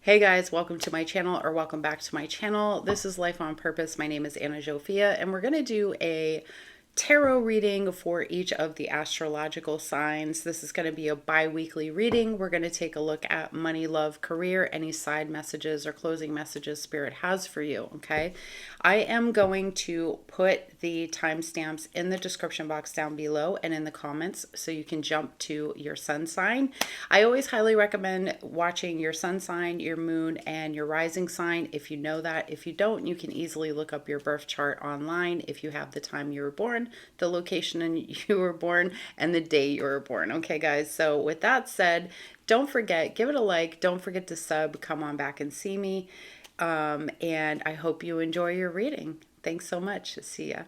Hey guys, welcome to my channel, or welcome back to my channel. This is Life on Purpose. My name is Zsofia, and we're going to do a tarot reading for each of the astrological signs. This is going to be a bi-weekly reading. We're going to take a look at money, love, career, any side messages or closing messages Spirit has for you, okay? I am going to put the timestamps in the description box down below and in the comments so you can jump to your sun sign. I always highly recommend watching your sun sign, your moon, and your rising sign if you know that. If you don't, you can easily look up your birth chart online if you have the time you were born, the location you were born, and the day you were born. Okay, guys, so with that said, don't forget, give it a like. Don't forget to sub. Come on back and see me. And I hope you enjoy your reading. Thanks so much. See ya.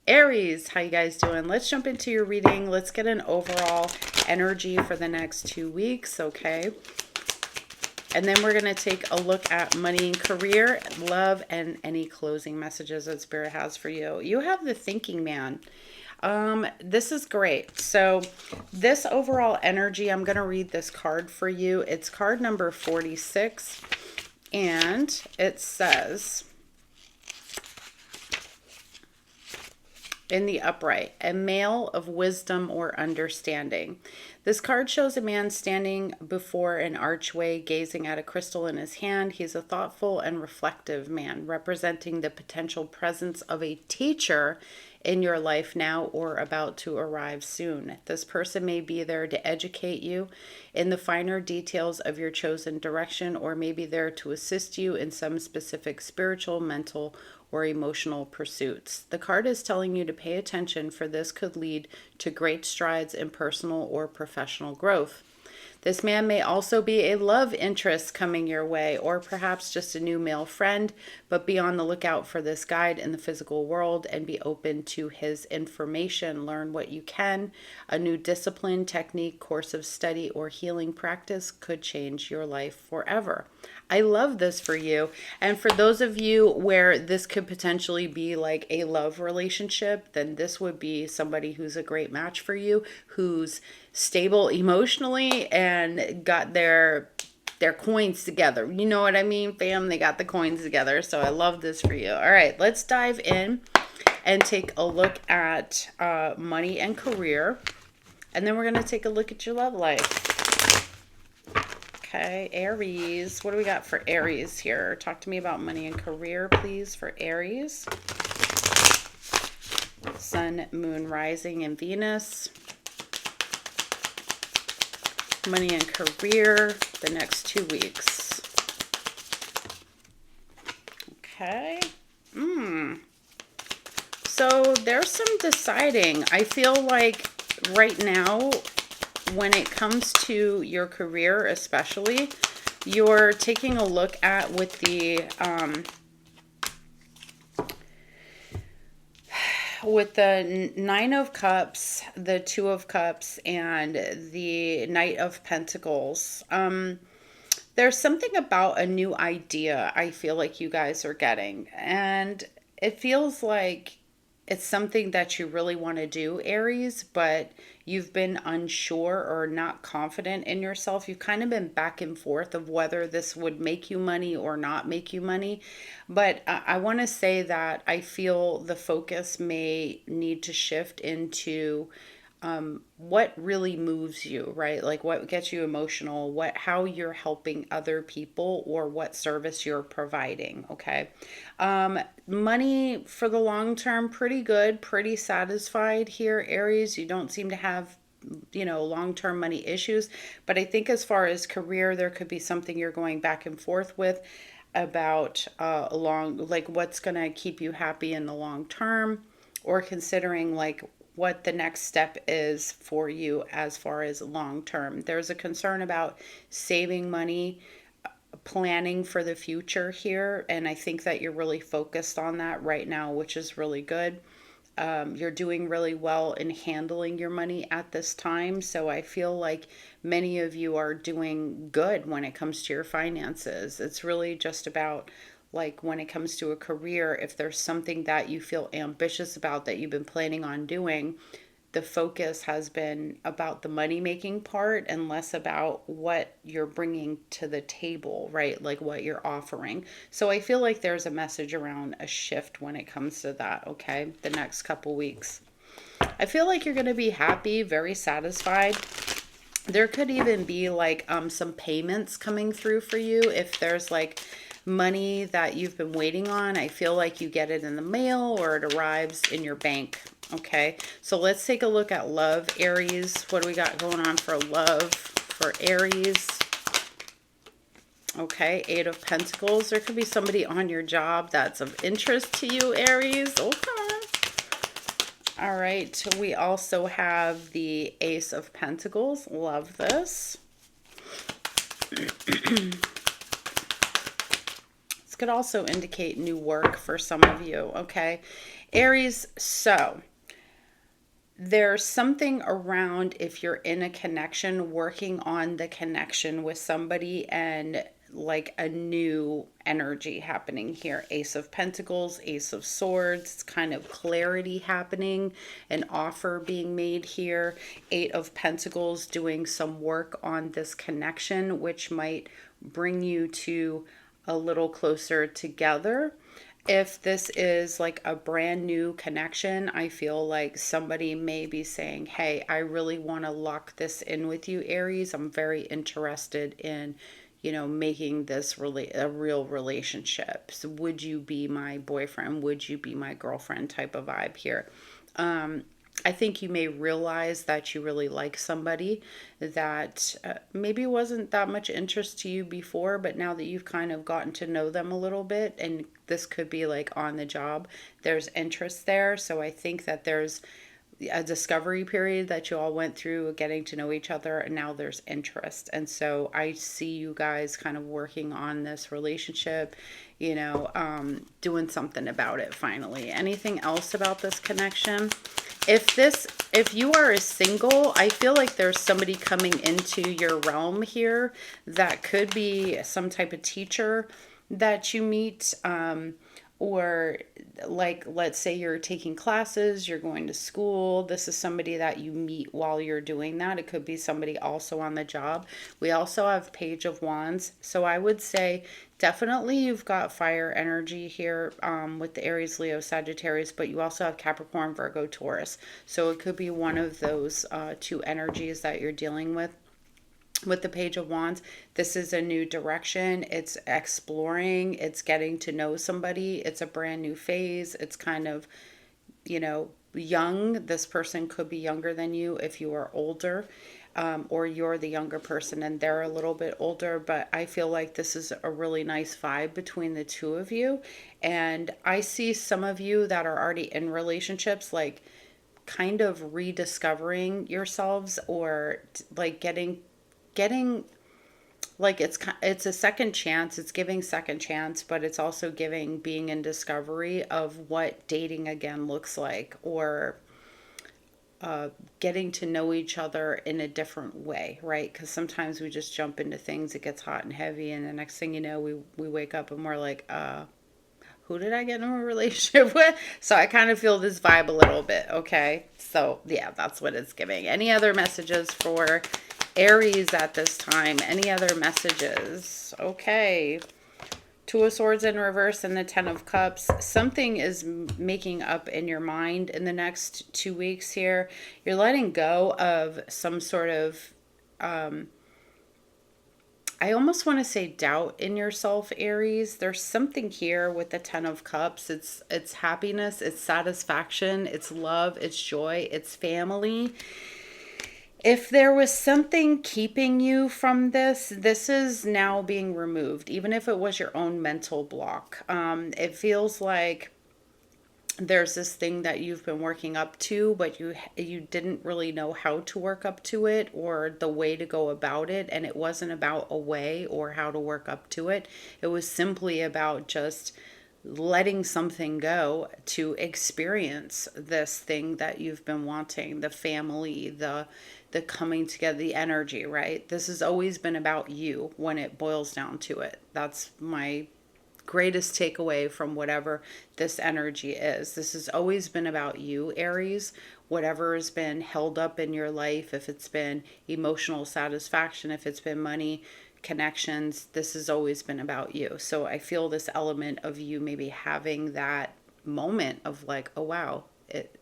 Aries, how you guys doing? Let's jump into your reading. Let's get an overall energy for the next 2 weeks, okay? And then we're going to take a look at money and career, love, and any closing messages that Spirit has for you. You have the thinking man. This is great. So this overall energy, I'm going to read this card for you. It's card number 46. And it says, in the upright, a male of wisdom or understanding. This card shows a man standing before an archway, gazing at a crystal in his hand. He's a thoughtful and reflective man, representing the potential presence of a teacher in your life now or about to arrive soon. This person may be there to educate you in the finer details of your chosen direction, or may be there to assist you in some specific spiritual, mental, or emotional pursuits. The card is telling you to pay attention, for this could lead to great strides in personal or professional growth. This man may also be a love interest coming your way, or perhaps just a new male friend, but be on the lookout for this guide in the physical world and be open to his information. Learn what you can. A new discipline, technique, course of study, or healing practice could change your life forever. I love this for you. And for those of you where this could potentially be like a love relationship, then this would be somebody who's a great match for you, who's stable emotionally and got their coins together. You know what I mean, fam? They got the coins together. So I love this for you. All right, let's dive in and take a look at money and career. And then we're going to take a look at your love life. Okay, Aries. What do we got for Aries here? Talk to me about money and career, please, for Aries. Sun, moon, rising, and Venus. Money and career the next 2 weeks. Okay. So there's some deciding. I feel like right now, when it comes to your career especially, you're taking a look at with the Nine of Cups, the Two of Cups, and the Knight of Pentacles. There's something about a new idea I feel like you guys are getting, and it feels like it's something that you really want to do, Aries, but you've been unsure or not confident in yourself. You've kind of been back and forth of whether this would make you money or not make you money. But I want to say that I feel the focus may need to shift into what really moves you, right? Like what gets you emotional, how you're helping other people, or what service you're providing. Okay. Money for the long term, pretty good, pretty satisfied here, Aries. You don't seem to have, long-term money issues, but I think as far as career, there could be something you're going back and forth with about like what's going to keep you happy in the long term, or considering like what the next step is for you as far as long term. There's a concern about saving money, planning for the future here, and I think that you're really focused on that right now, which is really good. You're doing really well in handling your money at this time, so I feel like many of you are doing good when it comes to your finances. It's really just about, like, when it comes to a career, if there's something that you feel ambitious about that you've been planning on doing, the focus has been about the money making part and less about what you're bringing to the table, right? Like what you're offering. So I feel like there's a message around a shift when it comes to that, okay? The next couple weeks. I feel like you're going to be happy, very satisfied. There could even be like some payments coming through for you. If there's like money that you've been waiting on, I feel like you get it in the mail or it arrives in your bank. Okay, so let's take a look at love, Aries. What do we got going on for love for Aries? Okay, Eight of Pentacles. There could be somebody on your job that's of interest to you, Aries. Okay. All right, we also have the Ace of Pentacles. Love this. This could also indicate new work for some of you, okay? Aries, so there's something around if you're in a connection, working on the connection with somebody and like a new energy happening here. Ace of Pentacles, Ace of Swords, it's kind of clarity happening, an offer being made here. Eight of Pentacles, doing some work on this connection, which might bring you to a little closer together. If this is like a brand new connection, I feel like somebody may be saying, hey, I really want to lock this in with you, Aries. I'm very interested in, you know, making this really a real relationship. So would you be my boyfriend? Would you be my girlfriend type of vibe here? I think you may realize that you really like somebody that maybe wasn't that much interest to you before, but now that you've kind of gotten to know them a little bit, and this could be like on the job, there's interest there. So I think that there's a discovery period that you all went through, getting to know each other, and now there's interest. And so I see you guys kind of working on this relationship, you know, doing something about it finally. Anything else about this connection? If you are a single, I feel like there's somebody coming into your realm here that could be some type of teacher that you meet, or like, let's say you're taking classes, you're going to school. This is somebody that you meet while you're doing that. It could be somebody also on the job. We also have Page of Wands. So I would say definitely you've got fire energy here with the Aries, Leo, Sagittarius, but you also have Capricorn, Virgo, Taurus. So it could be one of those two energies that you're dealing with. With the Page of Wands, this is a new direction. It's exploring. It's getting to know somebody. It's a brand new phase. It's kind of, you know, young. This person could be younger than you if you are older, or you're the younger person and they're a little bit older. But I feel like this is a really nice vibe between the two of you. And I see some of you that are already in relationships, like kind of rediscovering yourselves, or like getting like it's a second chance. It's giving second chance, but it's also giving being in discovery of what dating again looks like, or getting to know each other in a different way, right? Because sometimes we just jump into things, it gets hot and heavy, and the next thing you know, we wake up and we're like, who did I get in a relationship with? So I kind of feel this vibe a little bit, okay? So yeah, that's what it's giving. Any other messages for Aries at this time? Any other messages? Okay. Two of Swords in reverse and the Ten of Cups. Something is making up in your mind in the next 2 weeks here. You're letting go of some sort of, I almost want to say doubt in yourself, Aries. There's something here with the Ten of Cups. It's happiness, it's satisfaction, it's love, it's joy, it's family. If there was something keeping you from this, this is now being removed, even if it was your own mental block. It feels like there's this thing that you've been working up to, but you didn't really know how to work up to it or the way to go about it. And it wasn't about a way or how to work up to it. It was simply about just letting something go to experience this thing that you've been wanting, the family, the coming together, the energy, right? This has always been about you when it boils down to it. That's my greatest takeaway from whatever this energy is. This has always been about you, Aries, whatever has been held up in your life, if it's been emotional satisfaction, if it's been money, connections, this has always been about you. So I feel this element of you maybe having that moment of like, oh wow,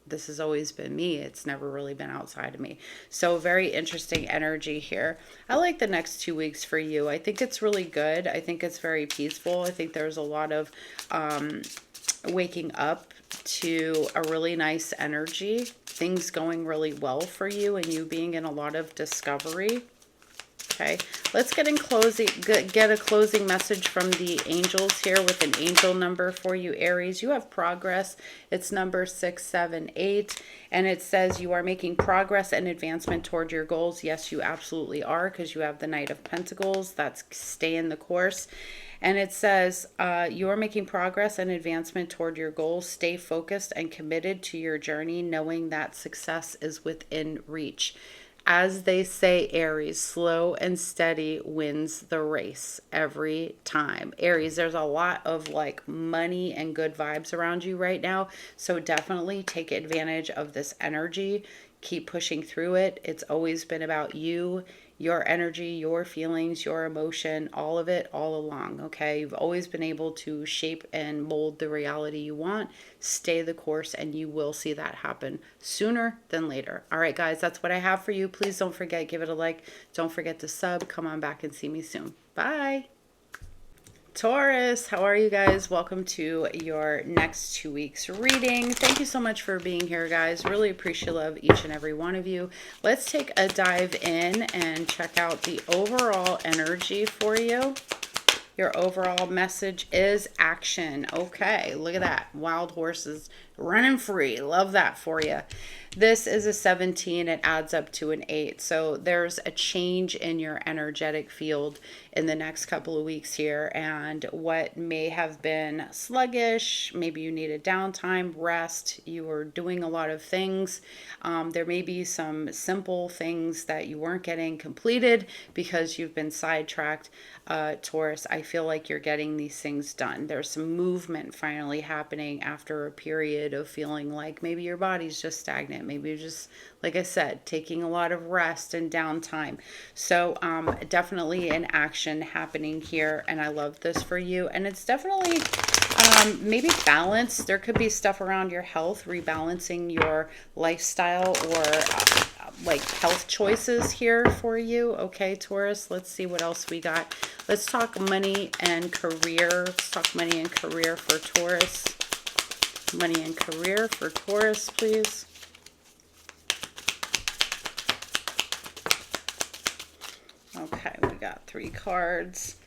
this has always been me. It's never really been outside of me. So very interesting energy here. I like the next 2 weeks for you. I think it's really good. I think it's very peaceful. I think there's a lot of waking up to a really nice energy, things going really well for you, and you being in a lot of discovery. Okay, let's get a closing message from the angels here with an angel number for you, Aries. You have progress. It's number 678, and it says you are making progress and advancement toward your goals. Yes, you absolutely are, because you have the Knight of Pentacles. That's stay in the course. And it says you are making progress and advancement toward your goals. Stay focused and committed to your journey, knowing that success is within reach. As they say, Aries, slow and steady wins the race every time. Aries, there's a lot of like money and good vibes around you right now. So definitely take advantage of this energy. Keep pushing through it. It's always been about you, your energy, your feelings, your emotion, all of it, all along. Okay. You've always been able to shape and mold the reality you want. Stay the course, and you will see that happen sooner than later. All right, guys, that's what I have for you. Please don't forget, give it a like. Don't forget to sub. Come on back and see me soon. Bye. Taurus, how are you guys? Welcome to your next 2 weeks reading. Thank you so much for being here, guys. Really appreciate love each and every one of you. Let's take a dive in and check out the overall energy for you. Your overall message is action. Okay, look at that. Wild horses running free. Love that for you. This is a 17. It adds up to an 8. So there's a change in your energetic field in the next couple of weeks here. And what may have been sluggish, maybe you needed downtime, rest, you were doing a lot of things. There may be some simple things that you weren't getting completed because you've been sidetracked. Taurus, I feel like you're getting these things done. There's some movement finally happening after a period of feeling like maybe your body's just stagnant. Maybe you're just, like I said, taking a lot of rest and downtime. So definitely an action happening here, and I love this for you. And it's definitely maybe balance. There could be stuff around your health, rebalancing your lifestyle or like health choices here for you. Okay, Taurus, let's see what else we got. Let's talk money and career. Let's talk money and career for Taurus. Money and career for Taurus, please. Okay, we got 3 cards.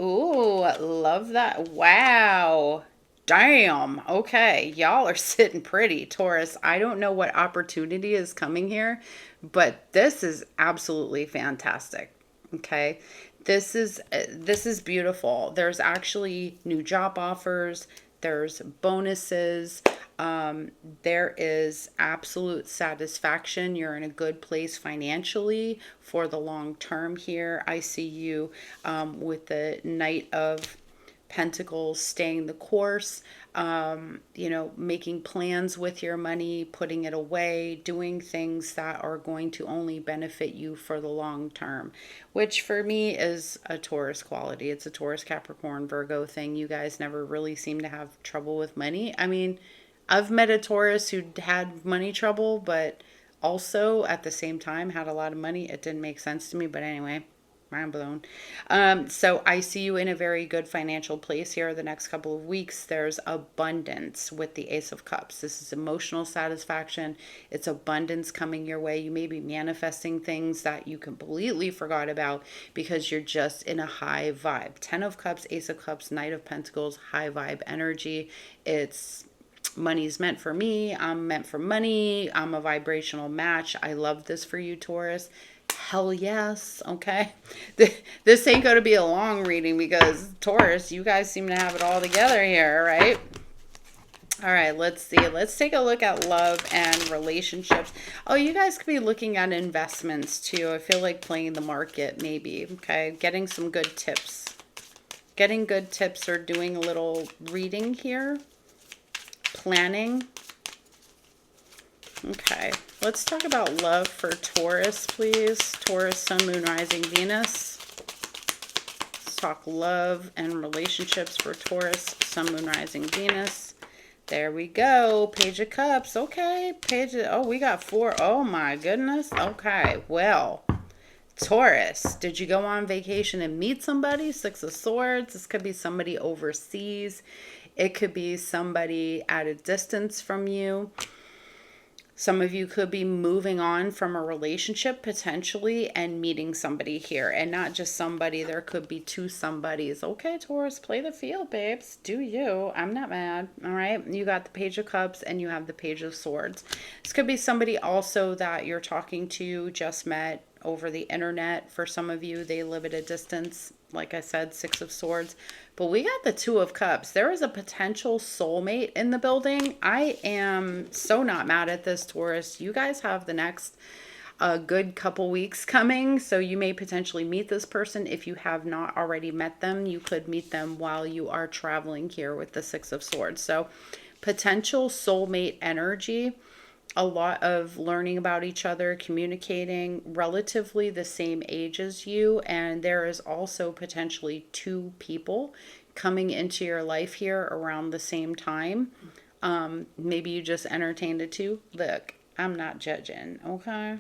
Ooh, love that. Wow. Damn. Okay, y'all are sitting pretty, Taurus. I don't know what opportunity is coming here, but this is absolutely fantastic. Okay, this is beautiful. There's actually new job offers. There's bonuses. There is absolute satisfaction. You're in a good place financially for the long term here. I see you with the Knight of Pentacles staying the course, you know, making plans with your money, putting it away, doing things that are going to only benefit you for the long term, which for me is a Taurus quality. It's a Taurus, Capricorn, Virgo thing. You guys never really seem to have trouble with money. I mean, I've met a Taurus who had money trouble, but also at the same time had a lot of money. It didn't make sense to me, but anyway. Mind blown. So I see you in a very good financial place here the next couple of weeks. There's abundance with the Ace of Cups. This is emotional satisfaction. It's abundance coming your way. You may be manifesting things that you completely forgot about because you're just in a high vibe. 10 of Cups, Ace of Cups, Knight of Pentacles, high vibe energy. It's money's meant for me. I'm meant for money. I'm a vibrational match. I love this for you, Taurus. Hell yes. Okay. This ain't going to be a long reading because Taurus, you guys seem to have it all together here, right? All right, let's see. Let's take a look at love and relationships. Oh, you guys could be looking at investments too. I feel like playing the market maybe. Okay. Getting some good tips. Getting good tips or doing a little reading here. Planning. Okay. Let's talk about love for Taurus, please. Taurus, Sun, Moon, Rising, Venus. Let's talk love and relationships for Taurus, Sun, Moon, Rising, Venus. There we go. Page of Cups. Okay. Oh, we got 4. Oh, my goodness. Okay. Well, Taurus, did you go on vacation and meet somebody? 6 of Swords. This could be somebody overseas. It could be somebody at a distance from you. Some of you could be moving on from a relationship potentially and meeting somebody here. And not just somebody, there could be 2 somebodies. Okay, Taurus, play the field, babes. Do you. I'm not mad. All right. You got the Page of Cups and you have the Page of Swords. This could be somebody also that you're talking to, just met over the internet. For some of you, they live at a distance. Like I said, 6 of Swords. But we got the 2 of Cups. There is a potential soulmate in the building. I am so not mad at this, Taurus. You guys have the next good couple weeks coming. So you may potentially meet this person. If you have not already met them, you could meet them while you are traveling here with the 6 of Swords. So potential soulmate energy. A lot of learning about each other, communicating, relatively the same age as you. And there is also potentially 2 people coming into your life here around the same time. Maybe you just entertained the 2. Look, I'm not judging, okay?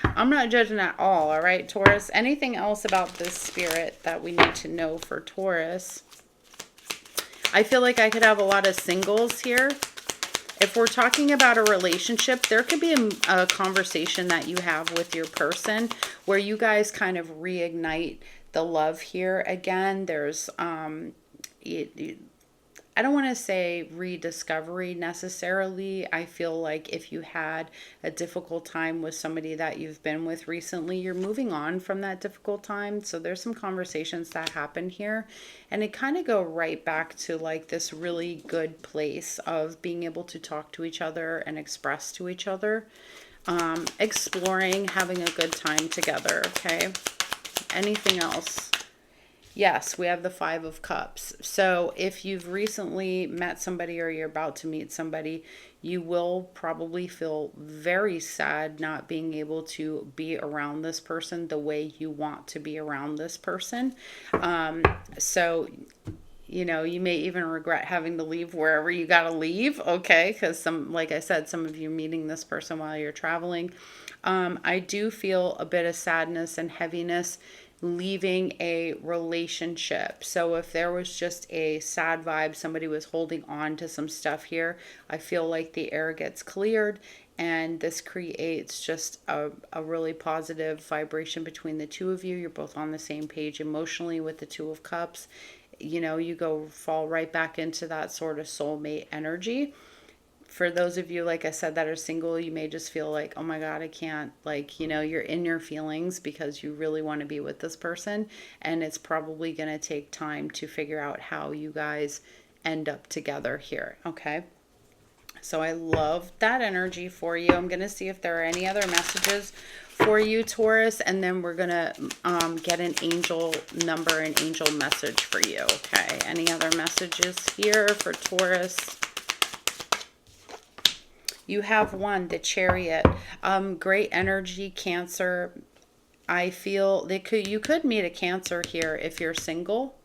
I'm not judging at all right, Taurus? Anything else about this spirit that we need to know for Taurus? I feel like I could have a lot of singles here. If we're talking about a relationship, there could be a conversation that you have with your person where you guys kind of reignite the love here again. There's, I don't want to say rediscovery necessarily. I feel like if you had a difficult time with somebody that you've been with recently, you're moving on from that difficult time. So there's some conversations that happen here, and it kind of go right back to like this really good place of being able to talk to each other and express to each other, exploring, having a good time together. Okay. Anything else? Yes, we have the 5 of Cups. So if you've recently met somebody or you're about to meet somebody, you will probably feel very sad not being able to be around this person the way you want to be around this person. So, you know, you may even regret having to leave wherever you got to leave, okay? Because like I said, some of you meeting this person while you're traveling. I do feel a bit of sadness and heaviness leaving a relationship. So if there was just a sad vibe, somebody was holding on to some stuff here, I feel like the air gets cleared and this creates just a really positive vibration between the 2 of you. You're both on the same page emotionally with the 2 of Cups. You know, you fall right back into that sort of soulmate energy. For those of you, like I said, that are single, you may just feel like, oh my God, I can't, like, you know, you're in your feelings because you really want to be with this person. And it's probably going to take time to figure out how you guys end up together here. Okay. So I love that energy for you. I'm going to see if there are any other messages for you, Taurus. And then we're going to get an angel number, an angel message for you. Okay. Any other messages here for Taurus? You have 1, the Chariot. Great energy, Cancer. I feel you could meet a Cancer here if you're single,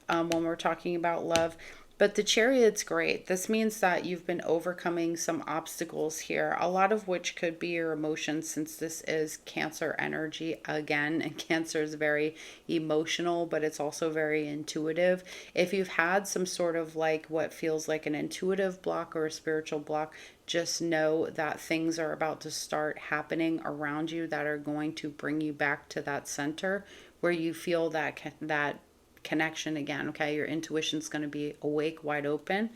when we're talking about love. But the Chariot's great. This means that you've been overcoming some obstacles here, a lot of which could be your emotions, since this is Cancer energy again. And Cancer is very emotional, but it's also very intuitive. If you've had some sort of like what feels like an intuitive block or a spiritual block, just know that things are about to start happening around you that are going to bring you back to that center where you feel that connection again. Okay, your intuition's going to be awake, wide open.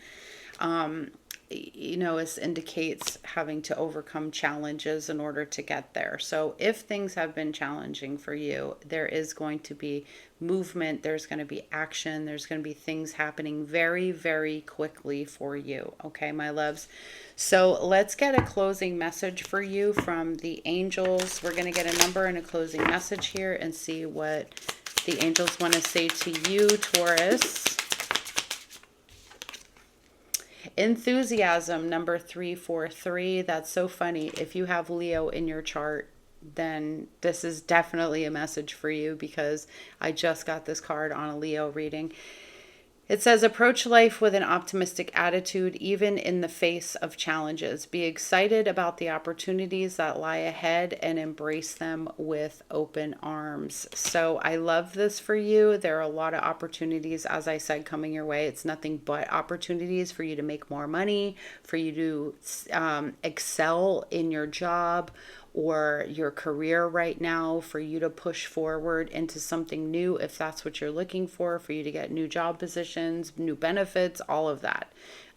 You know, this indicates having to overcome challenges in order to get there. So if things have been challenging for you, there is going to be movement, there's going to be action, there's going to be things happening very, very quickly for you. Okay, my loves. So let's get a closing message for you from the angels. We're going to get a number and a closing message here and see what the angels want to say to you, Taurus. Enthusiasm, number 343. That's so funny. If you have Leo in your chart, then this is definitely a message for you, because I just got this card on a Leo reading. It says, approach life with an optimistic attitude, even in the face of challenges. Be excited about the opportunities that lie ahead and embrace them with open arms. So I love this for you. There are a lot of opportunities, as I said, coming your way. It's nothing but opportunities for you to make more money, for you to excel in your job or your career right now, for you to push forward into something new if that's what you're looking for you to get new job positions, new benefits, all of that.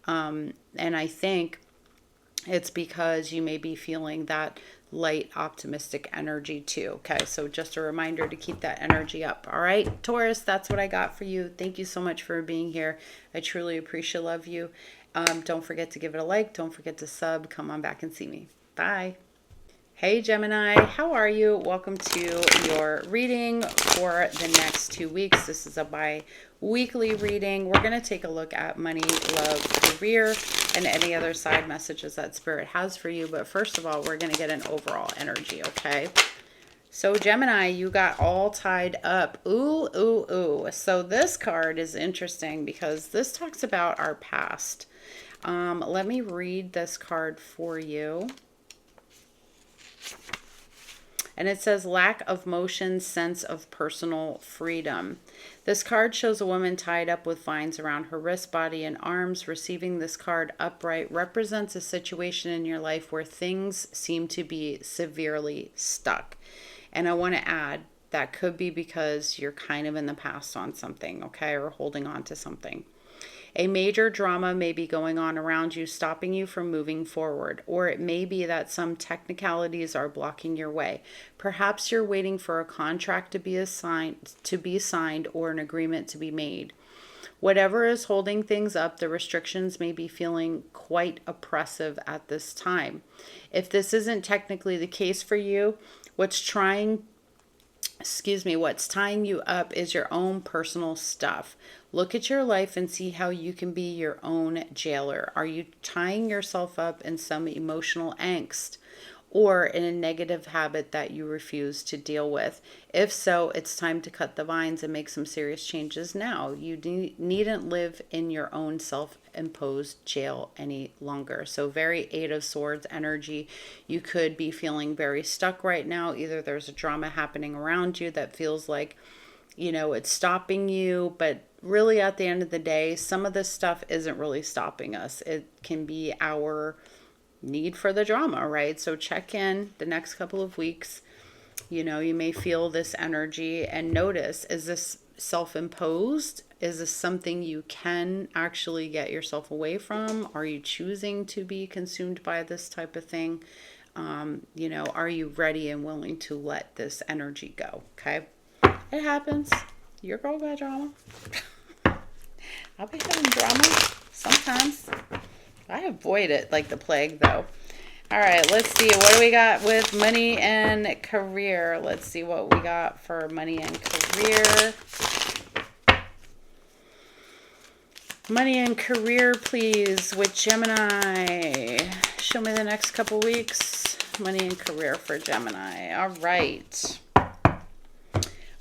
And I think it's because you may be feeling that light, optimistic energy too. Okay, so just a reminder to keep that energy up. All right, Taurus, that's what I got for you. Thank you so much for being here. I truly appreciate, love you. Don't forget to give it a like. Don't forget to sub. Come on back and see me. Bye. Hey Gemini, how are you? Welcome to your reading for the next 2 weeks. This is a bi-weekly reading. We're going to take a look at money, love, career, and any other side messages that Spirit has for you. But first of all, we're going to get an overall energy, okay? So Gemini, you got all tied up. Ooh, ooh, ooh. So this card is interesting because this talks about our past. Let me read this card for you. And it says, lack of motion, sense of personal freedom. This card shows a woman tied up with vines around her wrist, body, and arms. Receiving this card upright represents a situation in your life where things seem to be severely stuck. And I want to add, that could be because you're kind of in the past on something, okay, or holding on to something. A major drama may be going on around you, stopping you from moving forward, or it may be that some technicalities are blocking your way. Perhaps you're waiting for a contract to be signed or an agreement to be made. Whatever is holding things up, the restrictions may be feeling quite oppressive at this time. If this isn't technically the case for you, what's tying you up is your own personal stuff. Look at your life and see how you can be your own jailer. Are you tying yourself up in some emotional angst or in a negative habit that you refuse to deal with? If so, it's time to cut the vines and make some serious changes now. You needn't live in your own self-imposed jail any longer. So very Eight of Swords energy. You could be feeling very stuck right now. Either there's a drama happening around you that feels like, it's stopping you, but really at the end of the day, some of this stuff isn't really stopping us. It can be our need for the drama, right? So check in the next couple of weeks. You may feel this energy and notice, is this self-imposed? Is this something you can actually get yourself away from? Are you choosing to be consumed by this type of thing? Are you ready and willing to let this energy go? Okay. It happens. Your girl got drama. I'll be having drama sometimes. I avoid it like the plague, though. All right, let's see. What do we got with money and career? Let's see what we got for money and career. Money and career, please, with Gemini. Show me the next couple weeks. Money and career for Gemini. All right.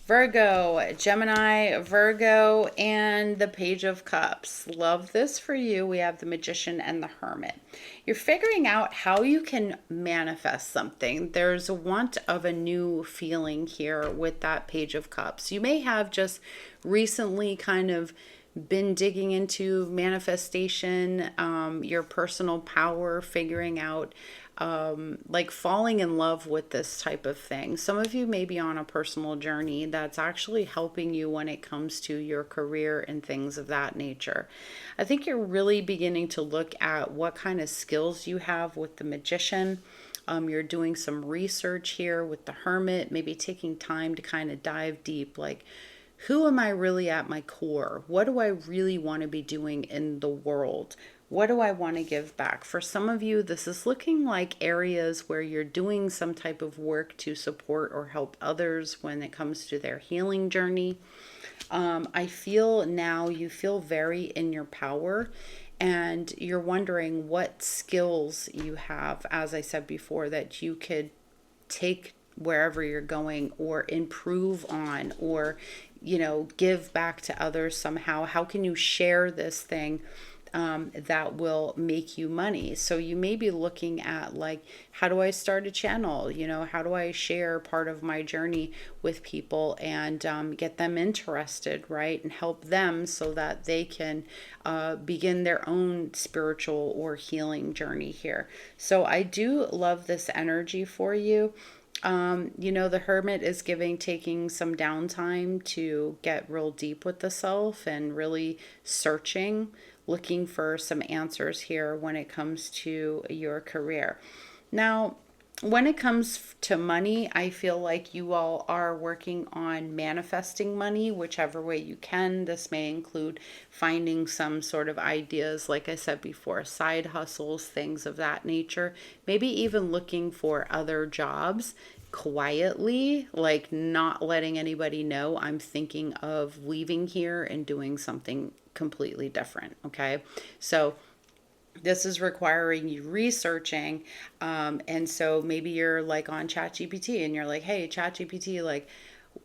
Virgo, Gemini, Virgo, and the Page of Cups. Love this for you. We have the Magician and the Hermit. You're figuring out how you can manifest something. There's a want of a new feeling here with that Page of Cups. You may have just recently kind of been digging into manifestation, your personal power, figuring out like falling in love with this type of thing. Some of you may be on a personal journey that's actually helping you when it comes to your career and things of that nature. I think you're really beginning to look at what kind of skills you have with the Magician. You're doing some research here with the Hermit, maybe taking time to kind of dive deep, like, who am I really at my core? What do I really want to be doing in the world? What do I want to give back? For some of you, this is looking like areas where you're doing some type of work to support or help others when it comes to their healing journey. I feel now you feel very in your power and you're wondering what skills you have, as I said before, that you could take wherever you're going or improve on, or give back to others somehow. How can you share this thing that will make you money? So you may be looking at, like, how do I start a channel? How do I share part of my journey with people and get them interested, right? And help them so that they can begin their own spiritual or healing journey here. So I do love this energy for you. The Hermit is taking some downtime to get real deep with the self and really searching, looking for some answers here when it comes to your career. Now, when it comes to money, I feel like you all are working on manifesting money, whichever way you can. This may include finding some sort of ideas, like I said before, side hustles, things of that nature. Maybe even looking for other jobs quietly, like not letting anybody know I'm thinking of leaving here and doing something completely different. Okay. So this is requiring you researching. And so maybe you're like on ChatGPT and you're like, hey, ChatGPT, like,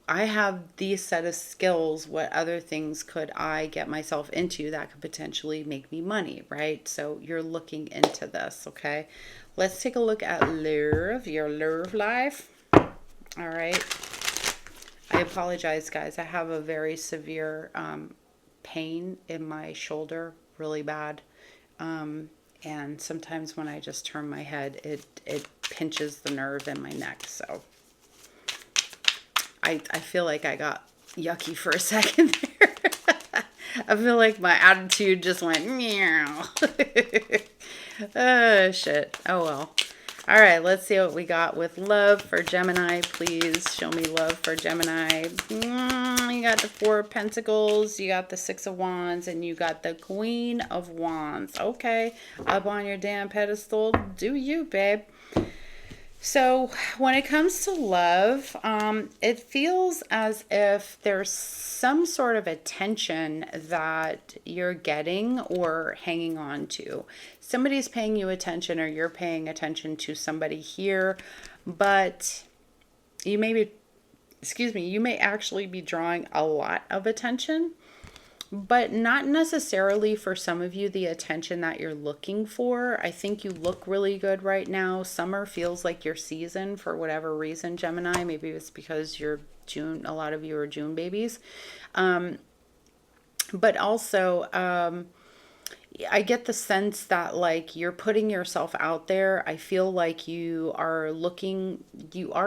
I have these set of skills. What other things could I get myself into that could potentially make me money, right? So you're looking into this, okay? Let's take a look at love, your love life. All right. I apologize, guys. I have a very severe pain in my shoulder, really bad. And sometimes when I just turn my head, it pinches the nerve in my neck. So I feel like I got yucky for a second there. I feel like my attitude just went meow. Oh, shit. Oh, well. All right, let's see what we got with love for Gemini. Please show me love for Gemini. You got the Four of Pentacles, you got the Six of Wands, and you got the Queen of Wands. Okay, up on your damn pedestal. Do you, babe? So when it comes to love, it feels as if there's some sort of attention that you're getting or hanging on to. Somebody's paying you attention or you're paying attention to somebody here, but you may be, you may actually be drawing a lot of attention, but not necessarily for some of you the attention that you're looking for. I think you look really good right now. Summer feels like your season for whatever reason, Gemini. Maybe it's because you're June. A lot of you are June babies. But also, I get the sense that, like, you're putting yourself out there. I feel like you are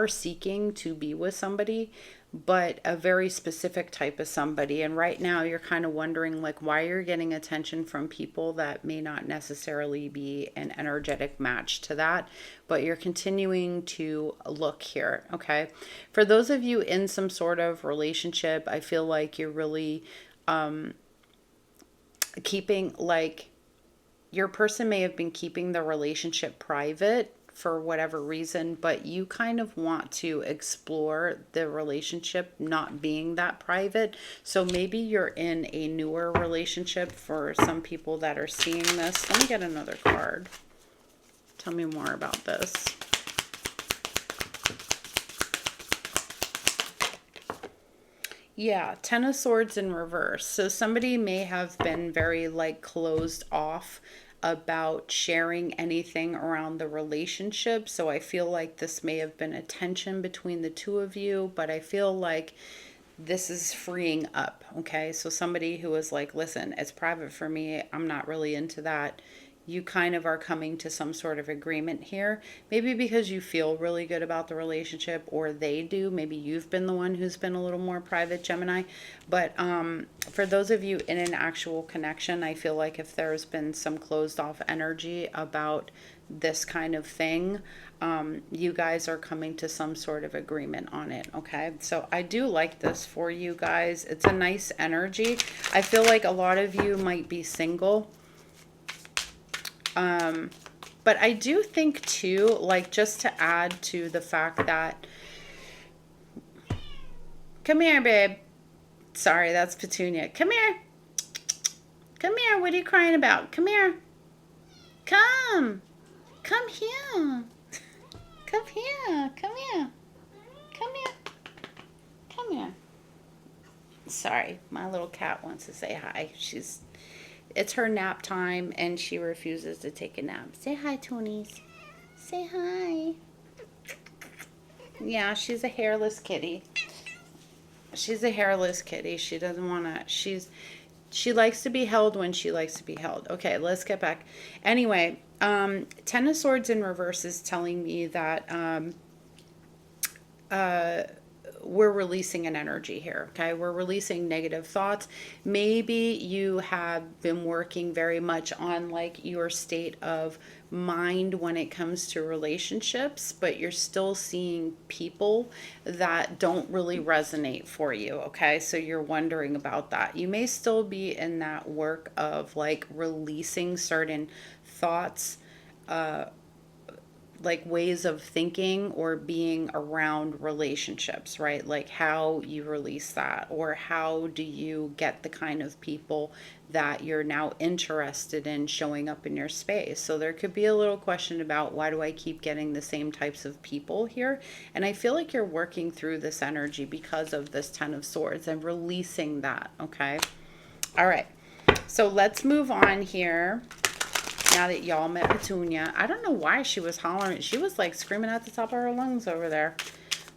seeking to be with somebody, but a very specific type of somebody. And right now you're kind of wondering, like, why you're getting attention from people that may not necessarily be an energetic match to that, but you're continuing to look here. Okay. For those of you in some sort of relationship, I feel like you're really, keeping, like, your person may have been keeping the relationship private for whatever reason, but you kind of want to explore the relationship not being that private. So maybe you're in a newer relationship for some people that are seeing this. Let me get another card. Tell me more about this. Yeah, Ten of Swords in reverse. So somebody may have been very, like, closed off about sharing anything around the relationship. So I feel like this may have been a tension between the two of you, but I feel like this is freeing up. Okay, so somebody who was like, listen, it's private for me, I'm not really into that. You kind of are coming to some sort of agreement here. Maybe because you feel really good about the relationship, or they do. Maybe you've been the one who's been a little more private, Gemini. But for those of you in an actual connection, I feel like if there's been some closed off energy about this kind of thing, you guys are coming to some sort of agreement on it. Okay, so I do like this for you guys. It's a nice energy. I feel like a lot of you might be single. But I do think too, like, just to add to the fact that, come here, babe. Sorry, that's Petunia. Come here. Come here. What are you crying about? Come here. Come. Come here. Come here. Come here. Come here. Come here. Sorry, my little cat wants to say hi. It's her nap time and she refuses to take a nap. Say hi, Tonies. Say hi. Yeah, she's a hairless kitty. She's a hairless kitty. She doesn't want to. She likes to be held when she likes to be held. Okay, let's get back. Anyway, Ten of Swords in reverse is telling me that we're releasing an energy here, okay? We're releasing negative thoughts. Maybe you have been working very much on like your state of mind when it comes to relationships, but you're still seeing people that don't really resonate for you, okay? So you're wondering about that. You may still be in that work of like releasing certain thoughts, like ways of thinking or being around relationships, right? Like how you release that, or how do you get the kind of people that you're now interested in showing up in your space. So there could be a little question about, why do I keep getting the same types of people here? And I feel like you're working through this energy because of this Ten of Swords and releasing that, okay? All right, so let's move on here. Now that y'all met Petunia. I don't know why she was hollering. She was like screaming at the top of her lungs over there.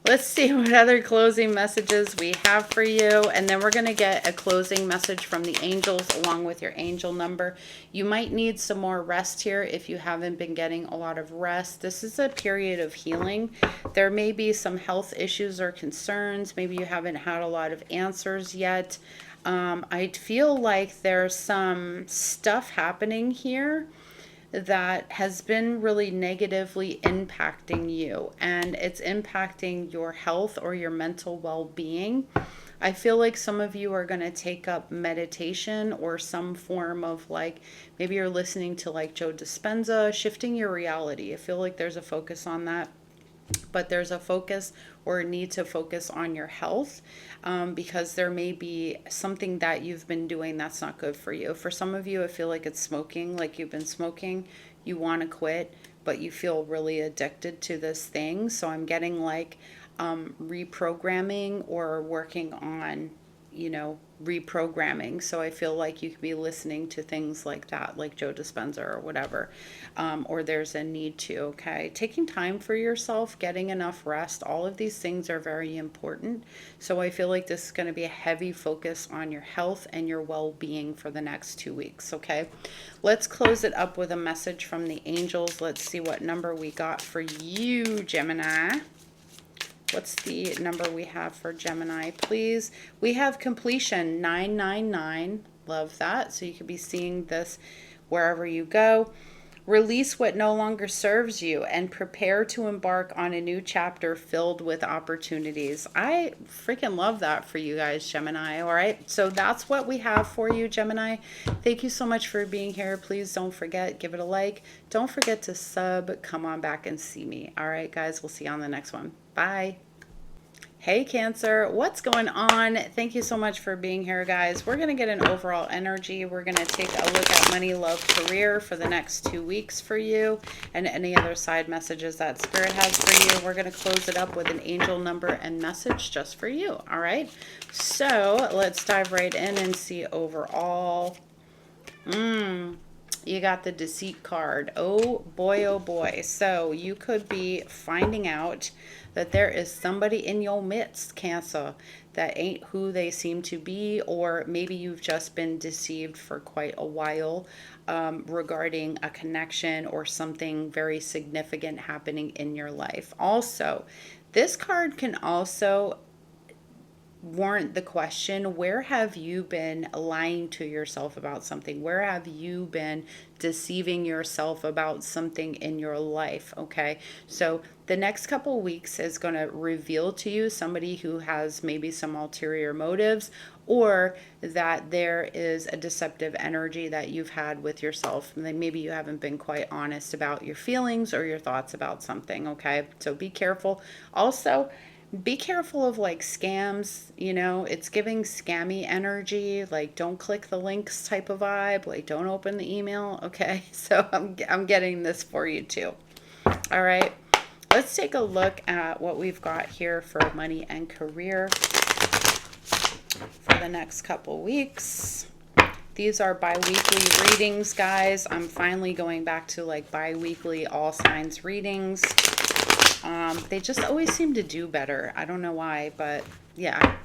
Let's see what other closing messages we have for you. And then we're going to get a closing message from the angels along with your angel number. You might need some more rest here if you haven't been getting a lot of rest. This is a period of healing. There may be some health issues or concerns. Maybe you haven't had a lot of answers yet. I feel like there's some stuff happening here that has been really negatively impacting you, and it's impacting your health or your mental well-being. I feel like some of you are going to take up meditation or some form of like, maybe you're listening to like Joe Dispenza, shifting your reality. I feel like there's a focus on that. But there's a focus or a need to focus on your health, because there may be something that you've been doing that's not good for you. For some of you, I feel like it's smoking, like you've been smoking, you want to quit, but you feel really addicted to this thing. So I'm getting like reprogramming or working on, reprogramming. So I feel like you could be listening to things like that, like Joe Dispenza or whatever, or there's a need to, okay? Taking time for yourself, getting enough rest, all of these things are very important. So I feel like this is going to be a heavy focus on your health and your well-being for the next 2 weeks, okay? Let's close it up with a message from the angels. Let's see what number we got for you, Gemini. What's the number we have for Gemini, please? We have completion 999. Love that. So you could be seeing this wherever you go. Release what no longer serves you and prepare to embark on a new chapter filled with opportunities. I freaking love that for you guys, Gemini. All right. So that's what we have for you, Gemini. Thank you so much for being here. Please don't forget, give it a like. Don't forget to sub. Come on back and see me. All right, guys. We'll see you on the next one. Bye. Hey Cancer, what's going on? Thank you so much for being here, guys. We're going to get an overall energy. We're going to take a look at money, love, career for the next 2 weeks for you, and any other side messages that Spirit has for you. We're going to close it up with an angel number and message just for you. All right, so let's dive right in and see overall. You got the Deceit card. Oh boy. So you could be finding out that there is somebody in your midst, Cancer, that ain't who they seem to be, or maybe you've just been deceived for quite a while regarding a connection or something very significant happening in your life. Also, this card can also warrant the question, where have you been lying to yourself about something? Where have you been deceiving yourself about something in your life? Okay, so the next couple weeks is going to reveal to you somebody who has maybe some ulterior motives, or that there is a deceptive energy that you've had with yourself. Maybe you haven't been quite honest about your feelings or your thoughts about something. Okay, so be careful. Also, Be careful of like scams, you know, it's giving scammy energy, like don't click the links type of vibe, like don't open the email, okay? So I'm getting this for you too. All right. Let's take a look at what we've got here for money and career for the next couple weeks. These are bi-weekly readings, guys. I'm finally going back to like bi-weekly all signs readings. They just always seem to do better. I don't know why, but yeah.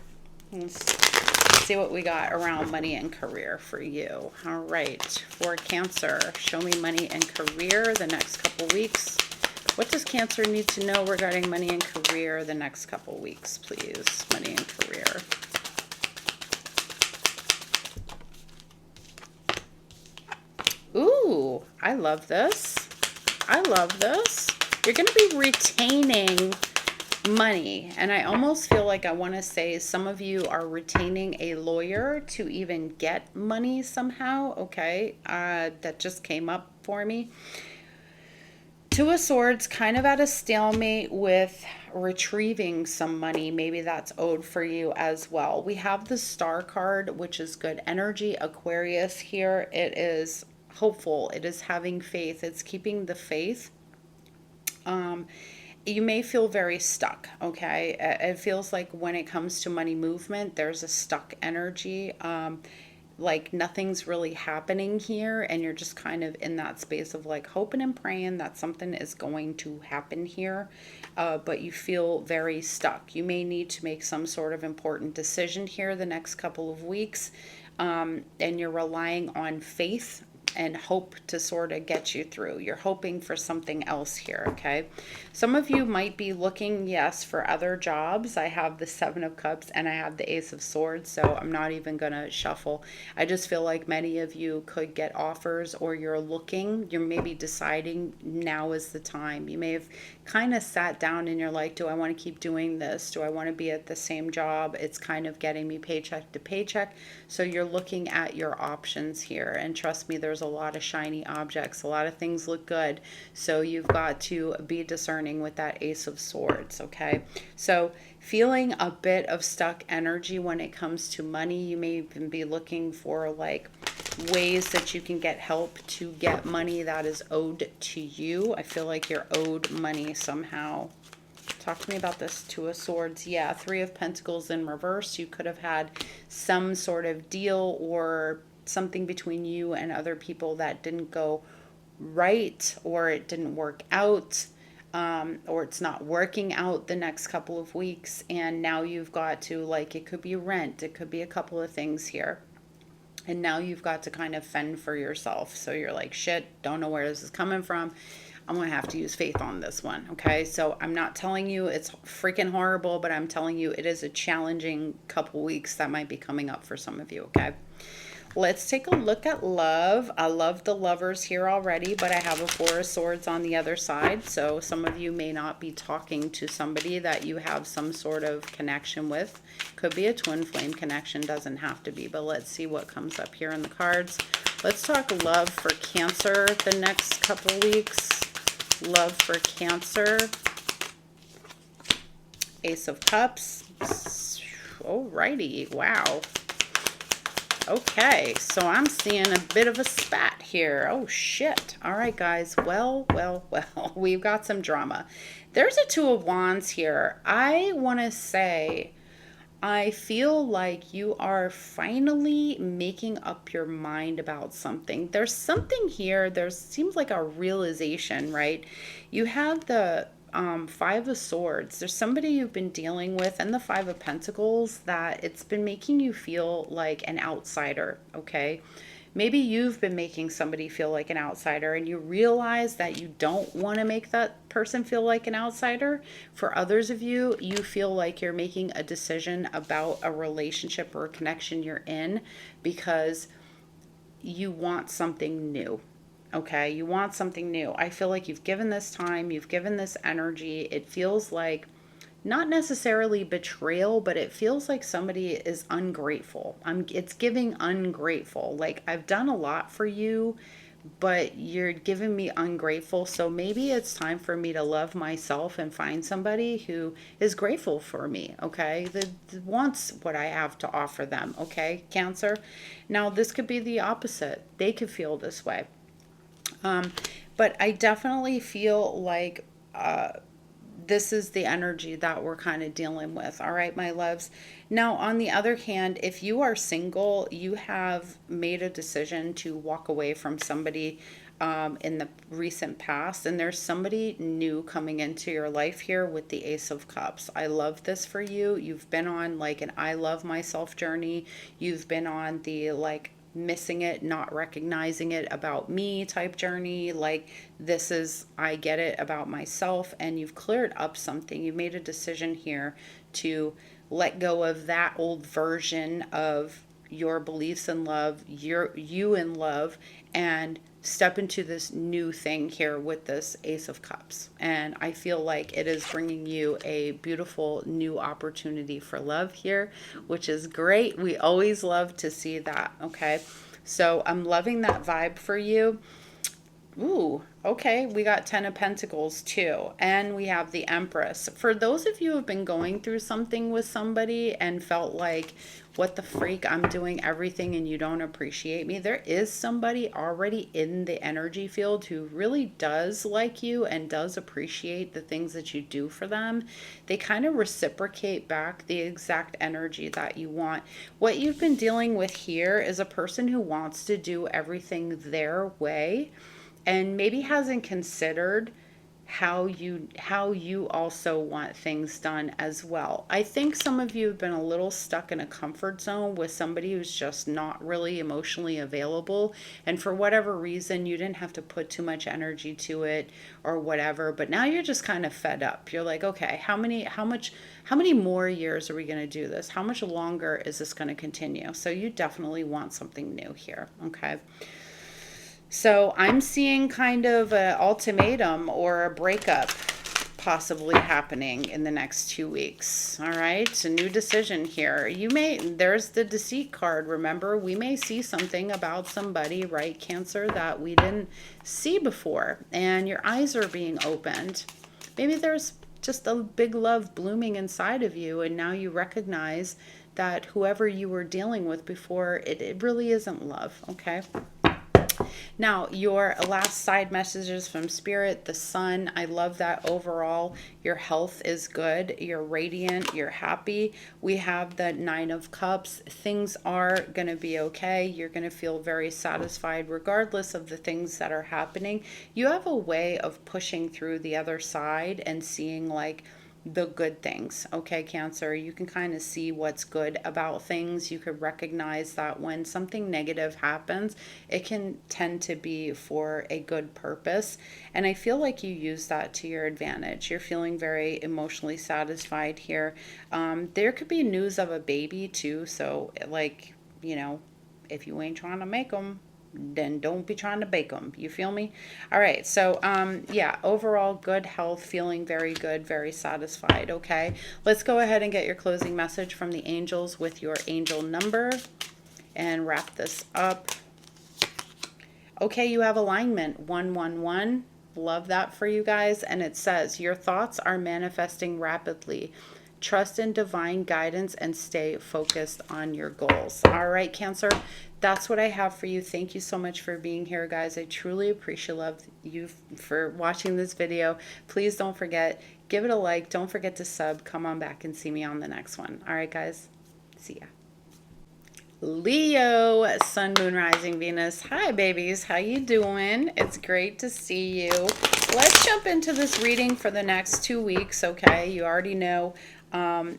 Let's see what we got around money and career for you. All right. For Cancer, show me money and career the next couple weeks. What does Cancer need to know regarding money and career the next couple weeks, please? Money and career. Ooh, I love this. I love this. You're going to be retaining money. And I almost feel like I want to say some of you are retaining a lawyer to even get money somehow. Okay, that just came up for me. Two of Swords, kind of at a stalemate with retrieving some money. Maybe that's owed for you as well. We have the Star card, which is good energy. Aquarius here. It is hopeful. It is having faith. It's keeping the faith. You may feel very stuck, okay? It feels like when it comes to money movement, there's a stuck energy. Like nothing's really happening here, and you're just kind of in that space of like hoping and praying that something is going to happen here, but you feel very stuck. You may need to make some sort of important decision here the next couple of weeks, and you're relying on faith and hope to sort of get you through. You're hoping for something else here, okay? Some of you might be looking, yes, for other jobs. I have the Seven of Cups and I have the Ace of Swords, so I'm not even going to shuffle. I just feel like many of you could get offers, or you're looking, you're maybe deciding now is the time. You may have kind of sat down and you're like, do I want to keep doing this? Do I want to be at the same job? It's kind of getting me paycheck to paycheck. So you're looking at your options here, and trust me, there's a lot of shiny objects. A lot of things look good. So you've got to be discerning with that Ace of Swords, okay? So feeling a bit of stuck energy when it comes to money. You may even be looking for like ways that you can get help to get money that is owed to you. I feel like you're owed money somehow. Talk to me about this Two of Swords. Yeah, Three of Pentacles in reverse. You could have had some sort of deal or something between you and other people that didn't go right, or it didn't work out, or it's not working out the next couple of weeks, and now you've got to, like, it could be rent, it could be a couple of things here, and now you've got to kind of fend for yourself. So you're like, shit, don't know where this is coming from. I'm going to have to use faith on this one, okay? So I'm not telling you it's freaking horrible, but I'm telling you it is a challenging couple weeks that might be coming up for some of you, okay? Let's take a look at love. I love the Lovers here already, but I have a Four of Swords on the other side. So some of you may not be talking to somebody that you have some sort of connection with. Could be a twin flame connection, doesn't have to be, but let's see what comes up here in the cards. Let's talk love for Cancer the next couple weeks. Love for Cancer. Ace of Cups. Alrighty, wow. Okay, so I'm seeing a bit of a spat here. Oh, shit. All right, guys. Well. We've got some drama. There's a Two of Wands here. I want to say, I feel like you are finally making up your mind about something. There's something here. There seems like a realization, right? You have the Five of Swords. There's somebody you've been dealing with, and the Five of Pentacles, that it's been making you feel like an outsider, okay? Maybe you've been making somebody feel like an outsider, and you realize that you don't want to make that person feel like an outsider. For others of you, you feel like you're making a decision about a relationship or a connection you're in because you want something new. Okay, you want something new. I feel like you've given this time, you've given this energy. It feels like not necessarily betrayal, but it feels like somebody is ungrateful. It's giving ungrateful. Like, I've done a lot for you, but you're giving me ungrateful. So maybe it's time for me to love myself and find somebody who is grateful for me, okay? That wants what I have to offer them, okay, Cancer? Now, this could be the opposite. They could feel this way. But I definitely feel like this is the energy that we're kind of dealing with. All right, my loves. Now, on the other hand, if you are single, you have made a decision to walk away from somebody in the recent past, and there's somebody new coming into your life here with the Ace of Cups. I love this for you. You've been on like an I love myself journey. You've been on the like missing it, not recognizing it about me type journey. Like, this is, I get it about myself, and you've cleared up something. You've made a decision here to let go of that old version of your beliefs in love, you in love, and step into this new thing here with this Ace of Cups. And I feel like it is bringing you a beautiful new opportunity for love here, which is great. We always love to see that, okay? So I'm loving that vibe for you. Ooh, okay. We got 10 of Pentacles too. And we have the Empress. For those of you who have been going through something with somebody and felt like, what the freak, I'm doing everything and you don't appreciate me. There is somebody already in the energy field who really does like you and does appreciate the things that you do for them. They kind of reciprocate back the exact energy that you want. What you've been dealing with here is a person who wants to do everything their way and maybe hasn't considered how you also want things done as well. I think some of you have been a little stuck in a comfort zone with somebody who's just not really emotionally available, and for whatever reason you didn't have to put too much energy to it or whatever, but now you're just kind of fed up. You're like, okay, how many more years are we going to do this? How much longer is this going to continue? So you definitely want something new here, okay? So I'm seeing kind of an ultimatum or a breakup possibly happening in the next 2 weeks. All right, a new decision here. There's the deceit card. Remember, we may see something about somebody, right, Cancer, that we didn't see before, and your eyes are being opened. Maybe there's just a big love blooming inside of you, and now you recognize that whoever you were dealing with before, it really isn't love, okay? Now, your last side messages from Spirit, the Sun. I love that overall. Your health is good. You're radiant. You're happy. We have the Nine of Cups. Things are going to be okay. You're going to feel very satisfied regardless of the things that are happening. You have a way of pushing through the other side and seeing like the good things, okay, Cancer? You can kind of see what's good about things. You could recognize that when something negative happens, it can tend to be for a good purpose. And I feel like you use that to your advantage. You're feeling very emotionally satisfied here. There could be news of a baby too. So like, if you ain't trying to make them, then don't be trying to bake them. You feel me? All right. So, yeah, overall good health, feeling very good, very satisfied. Okay. Let's go ahead and get your closing message from the angels with your angel number and wrap this up. Okay. You have alignment 111. Love that for you guys. And it says your thoughts are manifesting rapidly. Trust in divine guidance and stay focused on your goals. All right, Cancer, that's what I have for you. Thank you so much for being here, guys. I truly appreciate you for watching this video. Please don't forget, give it a like. Don't forget to sub. Come on back and see me on the next one. All right, guys. See ya. Leo, Sun, Moon, Rising, Venus. Hi, babies. How you doing? It's great to see you. Let's jump into this reading for the next 2 weeks, okay? You already know.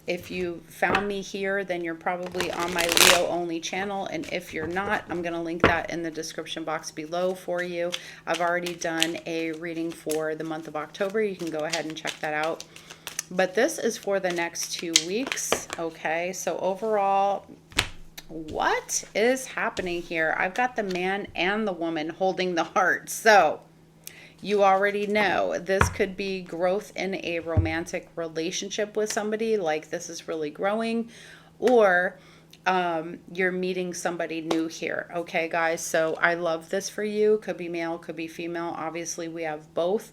If you found me here, then you're probably on my Leo only channel. And if you're not, I'm going to link that in the description box below for you. I've already done a reading for the month of October. You can go ahead and check that out. But this is for the next 2 weeks. Okay. So overall, what is happening here? I've got the man and the woman holding the heart. So you already know this could be growth in a romantic relationship with somebody, like this is really growing, or you're meeting somebody new here. Okay, guys. So I love this for you. Could be male, could be female. Obviously, we have both.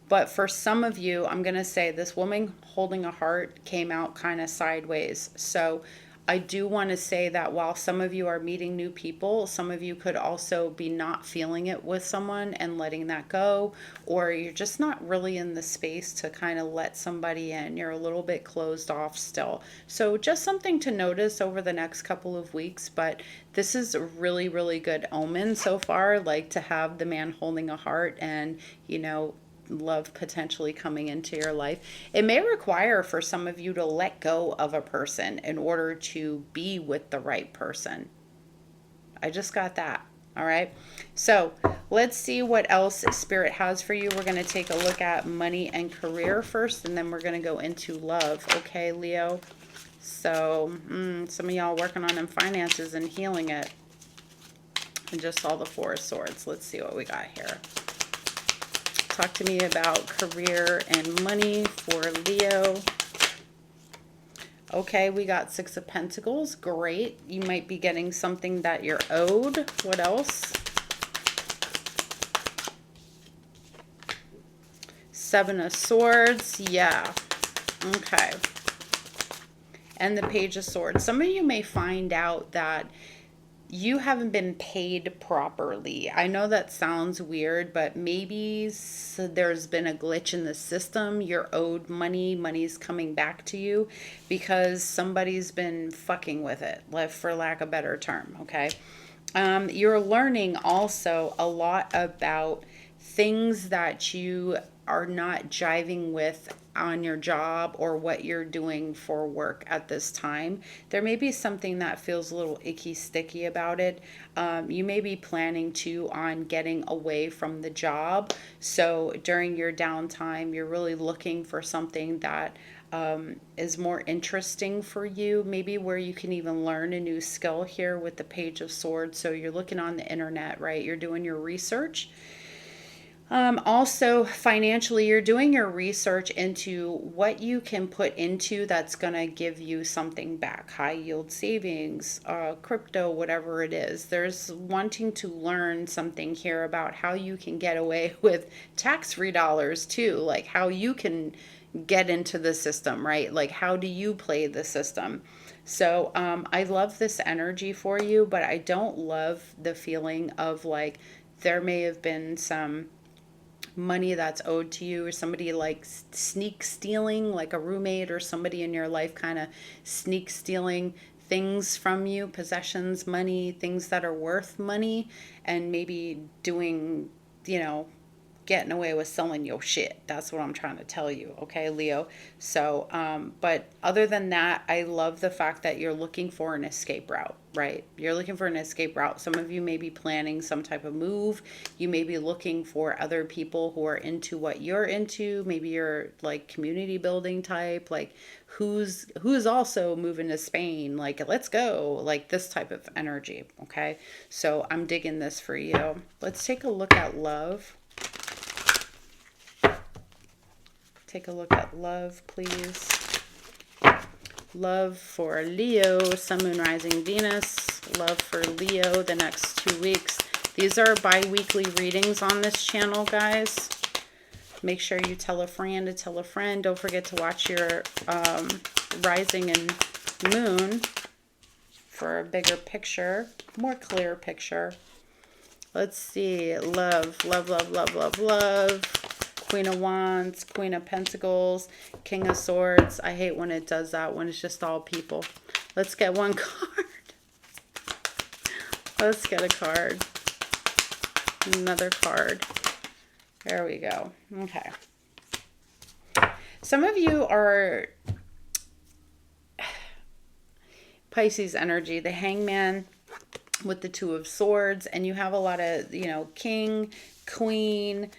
But for some of you, I'm going to say this woman holding a heart came out kind of sideways. So I do want to say that while some of you are meeting new people, some of you could also be not feeling it with someone and letting that go, or you're just not really in the space to kind of let somebody in. You're a little bit closed off still. So just something to notice over the next couple of weeks, but this is a really, really good omen so far, like to have the man holding a heart and, you know, love potentially coming into your life. It may require for some of you to let go of a person in order to be with the right person. I just got that. All right. So let's see what else Spirit has for you. We're going to take a look at money and career first, and then we're going to go into love. Okay, Leo. So some of y'all working on them finances and healing it. I just saw the Four of Swords. Let's see what we got here. Talk to me about career and money for Leo. Okay, we got Six of Pentacles. Great. You might be getting something that you're owed. What else? Seven of Swords. Yeah. Okay. And the Page of Swords. Some of you may find out that you haven't been paid properly. I know that sounds weird, but maybe there's been a glitch in the system. You're owed money. Money's coming back to you because somebody's been fucking with it, for lack of a better term, okay? You're learning also a lot about things that you are not jiving with on your job or what you're doing for work at this time. There may be something that feels a little icky sticky about it. You may be planning on getting away from the job. So during your downtime, you're really looking for something that is more interesting for you, maybe where you can even learn a new skill here with the Page of Swords. So you're looking on the internet, right? You're doing your research. Also, financially, you're doing your research into what you can put into that's going to give you something back. High yield savings, crypto, whatever it is. There's wanting to learn something here about how you can get away with tax-free dollars too, like how you can get into the system, right? Like how do you play the system? So I love this energy for you, but I don't love the feeling of like there may have been some money that's owed to you, or somebody like sneak stealing, like a roommate or somebody in your life kind of sneak stealing things from you, possessions, money, things that are worth money, and maybe doing, you know, getting away with selling your shit. That's what I'm trying to tell you, okay, Leo? So, but other than that, I love the fact that you're looking for an escape route, right? You're looking for an escape route. Some of you may be planning some type of move. You may be looking for other people who are into what you're into. Maybe you're like community building type, like who's also moving to Spain, like let's go, like this type of energy, okay? So I'm digging this for you. Let's take a look at love. Take a look at love, please. Love for Leo, Sun, Moon, Rising, Venus. Love for Leo the next 2 weeks. These are bi-weekly readings on this channel, guys. Make sure you tell a friend to tell a friend. Don't forget to watch your rising and moon for a bigger picture, more clear picture. Let's see. Love, love, love, love, love, love. Queen of Wands, Queen of Pentacles, King of Swords. I hate when it does that, when it's just all people. Let's get one card. Let's get a card. Another card. There we go. Okay. Some of you are Pisces energy, the Hangman with the Two of Swords, and you have a lot of, you know, King, Queen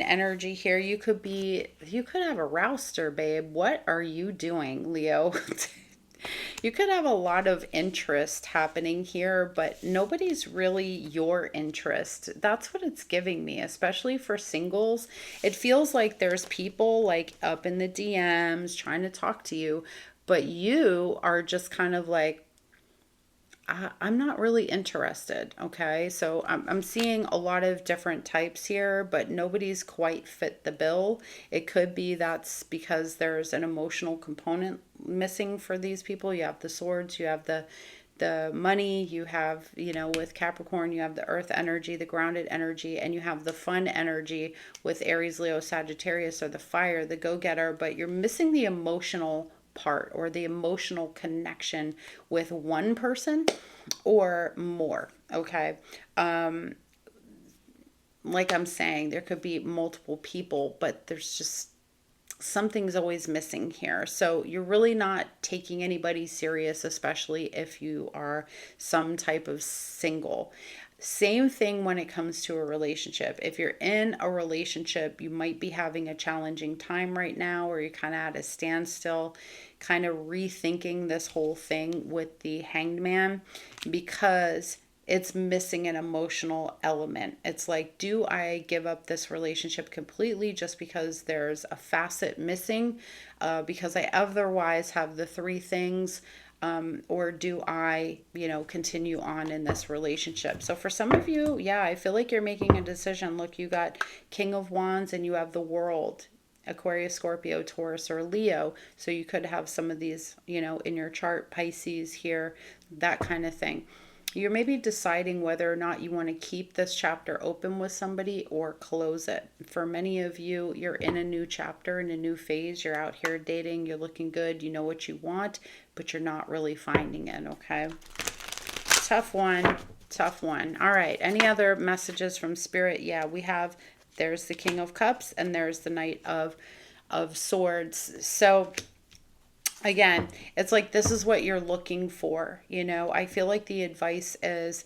energy here. You could have a rouster, babe. What are you doing, Leo? You could have a lot of interest happening here, but nobody's really your interest. That's what it's giving me, especially for singles. It feels like there's people like up in the DMs trying to talk to you, but you are just kind of like I'm not really interested. Okay. So I'm seeing a lot of different types here, but nobody's quite fit the bill. It could be that's because there's an emotional component missing for these people. You have the swords, you have the money, you have, you know, with Capricorn, you have the earth energy, the grounded energy, and you have the fun energy with Aries, Leo, Sagittarius, or the fire, the go-getter, but you're missing the emotional part or the emotional connection with one person or more. Okay. Like I'm saying, there could be multiple people, but there's just something's always missing here. So you're really not taking anybody serious, especially if you are some type of single. Same thing when it comes to a relationship. If you're in a relationship, you might be having a challenging time right now, or you're kind of at a standstill, kind of rethinking this whole thing with the Hanged Man, because it's missing an emotional element. It's like, do I give up this relationship completely just because there's a facet missing, because I otherwise have the three things, or do I, you know, continue on in this relationship? So for some of you, yeah, I feel like you're making a decision. Look, you got King of Wands and you have the World. Aquarius, Scorpio, Taurus, or Leo. So you could have some of these, you know, in your chart, Pisces here, that kind of thing. You're maybe deciding whether or not you want to keep this chapter open with somebody or close it. For many of you, you're in a new chapter, in a new phase. You're out here dating, you're looking good, you know what you want, but you're not really finding it, okay? Tough one, tough one. All right, any other messages from Spirit? Yeah, we have, there's the King of Cups and there's the Knight of Swords. So again, it's like this is what you're looking for. You know, I feel like the advice is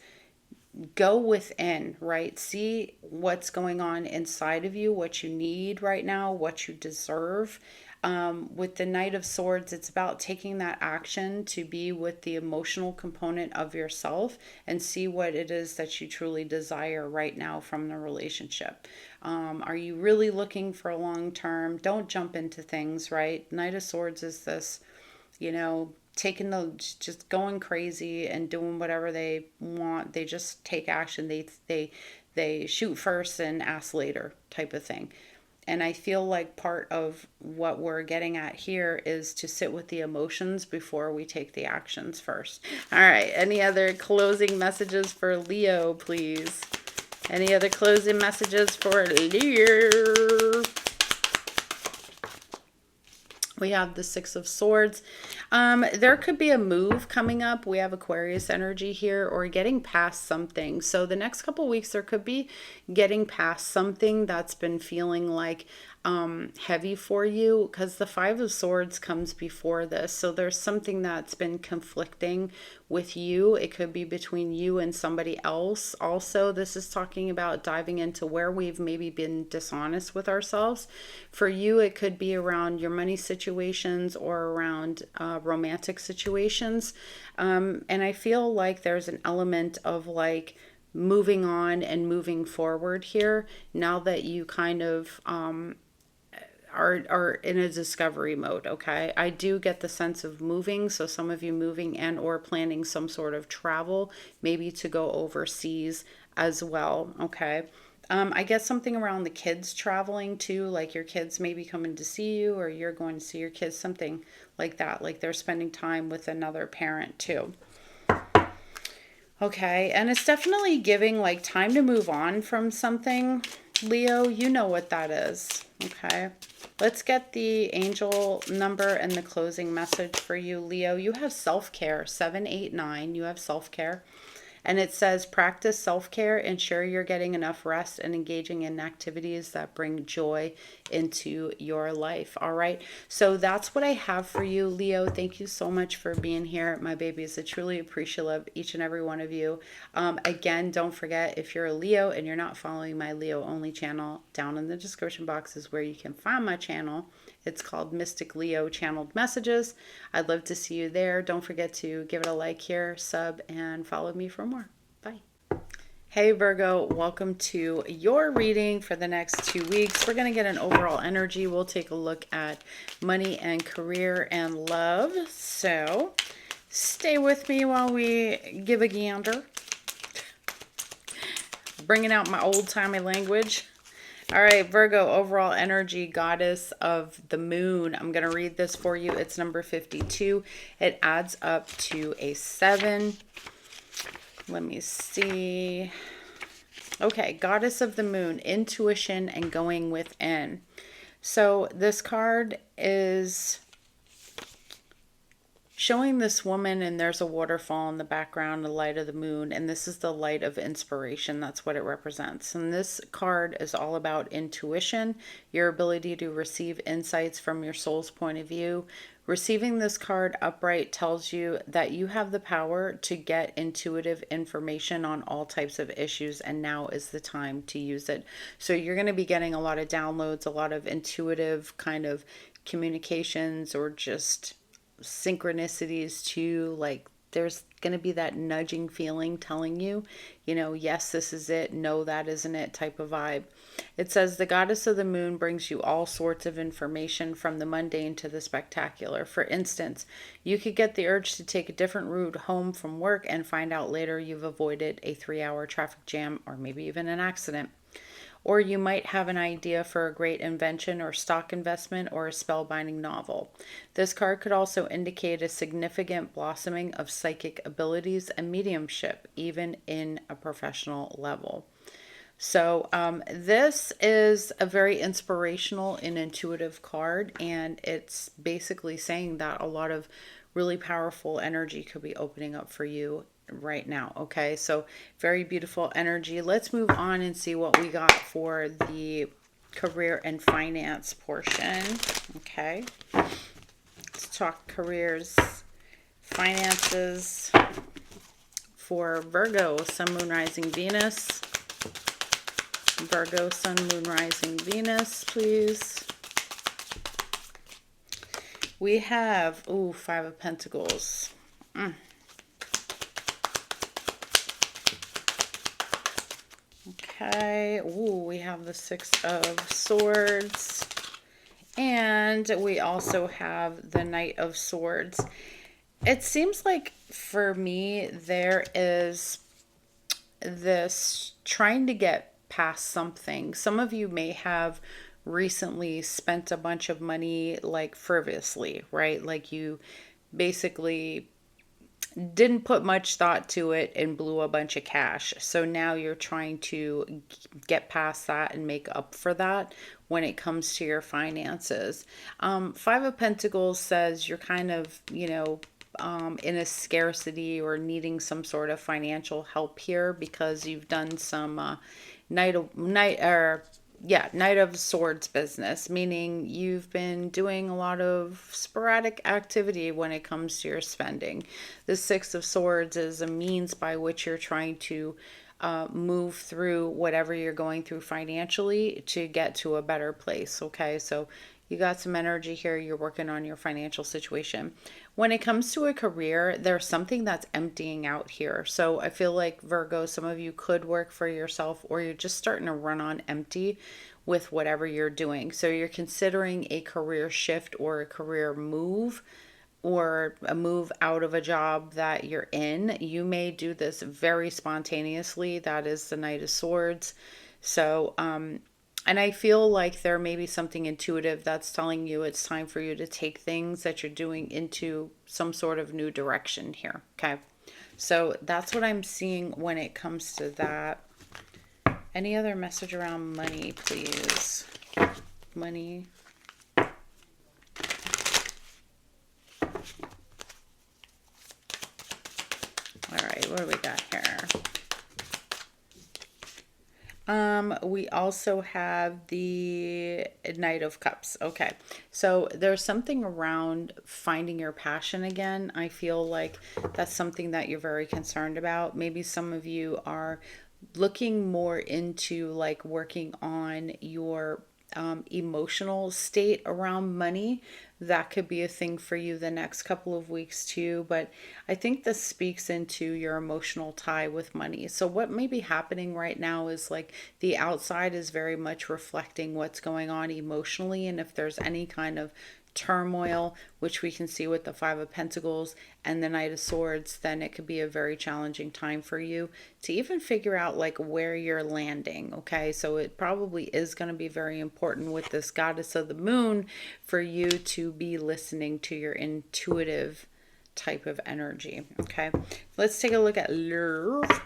go within, right? See what's going on inside of you, what you need right now, what you deserve. With the Knight of Swords, it's about taking that action to be with the emotional component of yourself and see what it is that you truly desire right now from the relationship. Are you really looking for a long term? Don't jump into things, right? Knight of Swords is this, you know, taking the, just going crazy and doing whatever they want. They just take action. They shoot first and ask later type of thing. And I feel like part of what we're getting at here is to sit with the emotions before we take the actions first. All right. Any other closing messages for Leo, please? Any other closing messages for Leo? We have the Six of Swords. There could be a move coming up. We have Aquarius energy here, or getting past something. So the next couple weeks, there could be getting past something that's been feeling like heavy for you, because the Five of Swords comes before this. So there's something that's been conflicting with you. It could be between you and somebody else. Also, this is talking about diving into where we've maybe been dishonest with ourselves. For you, it could be around your money situations or around romantic situations. And I feel like there's an element of like moving on and moving forward here now that you kind of are in a discovery mode. Okay, I do get the sense of moving, so some of you moving and or planning some sort of travel, maybe to go overseas as well. Okay, I get something around the kids traveling too, like your kids maybe coming to see you, or you're going to see your kids, something like that, like they're spending time with another parent too. Okay, and it's definitely giving like time to move on from something. Leo, you know what that is. Okay, let's get the angel number and the closing message for you, Leo. You have self-care, 789. You have self-care. And it says, practice self-care, ensure you're getting enough rest, and engaging in activities that bring joy into your life. All right. So that's what I have for you, Leo. Thank you so much for being here, my babies. I truly appreciate each and every one of you. Again, don't forget, if you're a Leo and you're not following my Leo only channel, down in the description box is where you can find my channel. It's called Mystic Leo Channeled Messages. I'd love to see you there. Don't forget to give it a like here, sub, and follow me for more. Bye. Hey Virgo, welcome to your reading for the next 2 weeks. We're going to get an overall energy. We'll take a look at money and career and love. So Stay with me while we give a gander. Bringing out my old-timey language. All right, Virgo, overall energy, goddess of the moon. I'm going to read this for you. It's number 52. It adds up to a 7. Let me see. Okay, goddess of the moon, intuition and going within. So this card is showing this woman, and there's a waterfall in the background, the light of the moon, and this is the light of inspiration. That's what it represents. And this card is all about intuition, your ability to receive insights from your soul's point of view. Receiving this card upright tells you that you have the power to get intuitive information on all types of issues, and now is the time to use it. So you're going to be getting a lot of downloads, a lot of intuitive kind of communications, or just synchronicities too. Like there's going to be that nudging feeling telling you, yes, this is it, no, that isn't it type of vibe. It says the goddess of the moon brings you all sorts of information, from the mundane to the spectacular. For instance, you could get the urge to take a different route home from work and find out later you've avoided a 3-hour traffic jam, or maybe even an accident. Or you might have an idea for a great invention or stock investment or a spellbinding novel. This card could also indicate a significant blossoming of psychic abilities and mediumship, even in a professional level. So this is a very inspirational and intuitive card, and it's basically saying that a lot of really powerful energy could be opening up for you right now. Okay, so very beautiful energy. Let's move on and see what we got for the career and finance portion. Okay, let's talk careers, finances for Virgo, Sun, Moon, Rising, Venus. Virgo, Sun, Moon, Rising, Venus, please. We have, 5 of Pentacles. Okay, we have the 6 of Swords. And we also have the Knight of Swords. It seems like for me, there is this trying to get past something. Some of you may have recently spent a bunch of money like frivolously, right? Like you basically didn't put much thought to it and blew a bunch of cash. So now you're trying to get past that and make up for that when it comes to your finances. 5 of Pentacles says you're kind of, in a scarcity or needing some sort of financial help here because you've done some Knight of Swords business, meaning you've been doing a lot of sporadic activity when it comes to your spending. The 6 of Swords is a means by which you're trying to move through whatever you're going through financially to get to a better place. Okay, so you got some energy here. You're working on your financial situation. When it comes to a career, there's something that's emptying out here. So I feel like Virgo, some of you could work for yourself, or you're just starting to run on empty with whatever you're doing. So you're considering a career shift or a career move, or a move out of a job that you're in. You may do this very spontaneously. That is the Knight of Swords. So, and I feel like there may be something intuitive that's telling you it's time for you to take things that you're doing into some sort of new direction here. Okay. So that's what I'm seeing when it comes to that. Any other message around money, please? Money. All right, what do we got here? We also have the Knight of Cups. Okay, so there's something around finding your passion again. I feel like that's something that you're very concerned about. Maybe some of you are looking more into like working on your emotional state around money. That could be a thing for you the next couple of weeks too, but I think this speaks into your emotional tie with money. So what may be happening right now is like the outside is very much reflecting what's going on emotionally, and if there's any kind of turmoil, which we can see with the Five of Pentacles and the Knight of Swords, then it could be a very challenging time for you to even figure out like where you're landing. Okay, so it probably is going to be very important with this Goddess of the Moon for you to be listening to your intuitive type of energy. Okay, let's take a look at love.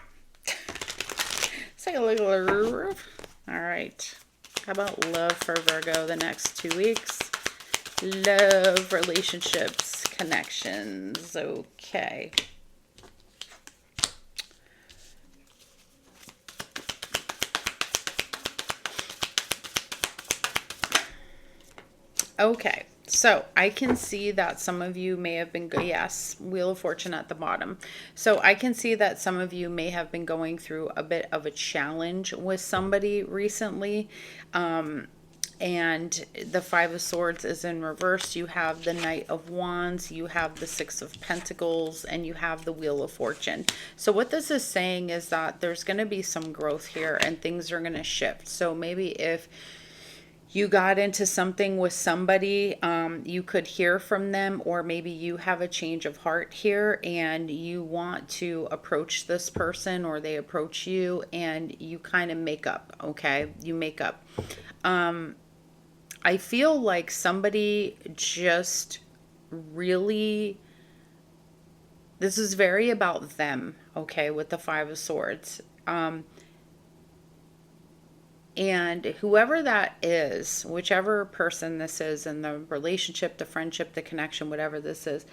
Let's take a look at love. All right, how about love for Virgo the next 2 weeks? Love, relationships, connections. Okay. Okay. So I can see that some of you may have been, yes, Wheel of Fortune at the bottom. So I can see that some of you may have been going through a bit of a challenge with somebody recently. And the Five of Swords is in reverse. You have the Knight of Wands, you have the Six of Pentacles, and you have the Wheel of Fortune. So what this is saying is that there's going to be some growth here and things are going to shift. So maybe if you got into something with somebody, you could hear from them, or maybe you have a change of heart here and you want to approach this person or they approach you and you kind of make up, okay? You make up. I feel like somebody just really, this is very about them, okay, with the Five of Swords. And whoever that is, whichever person this is in the relationship, the friendship, the connection, whatever this is,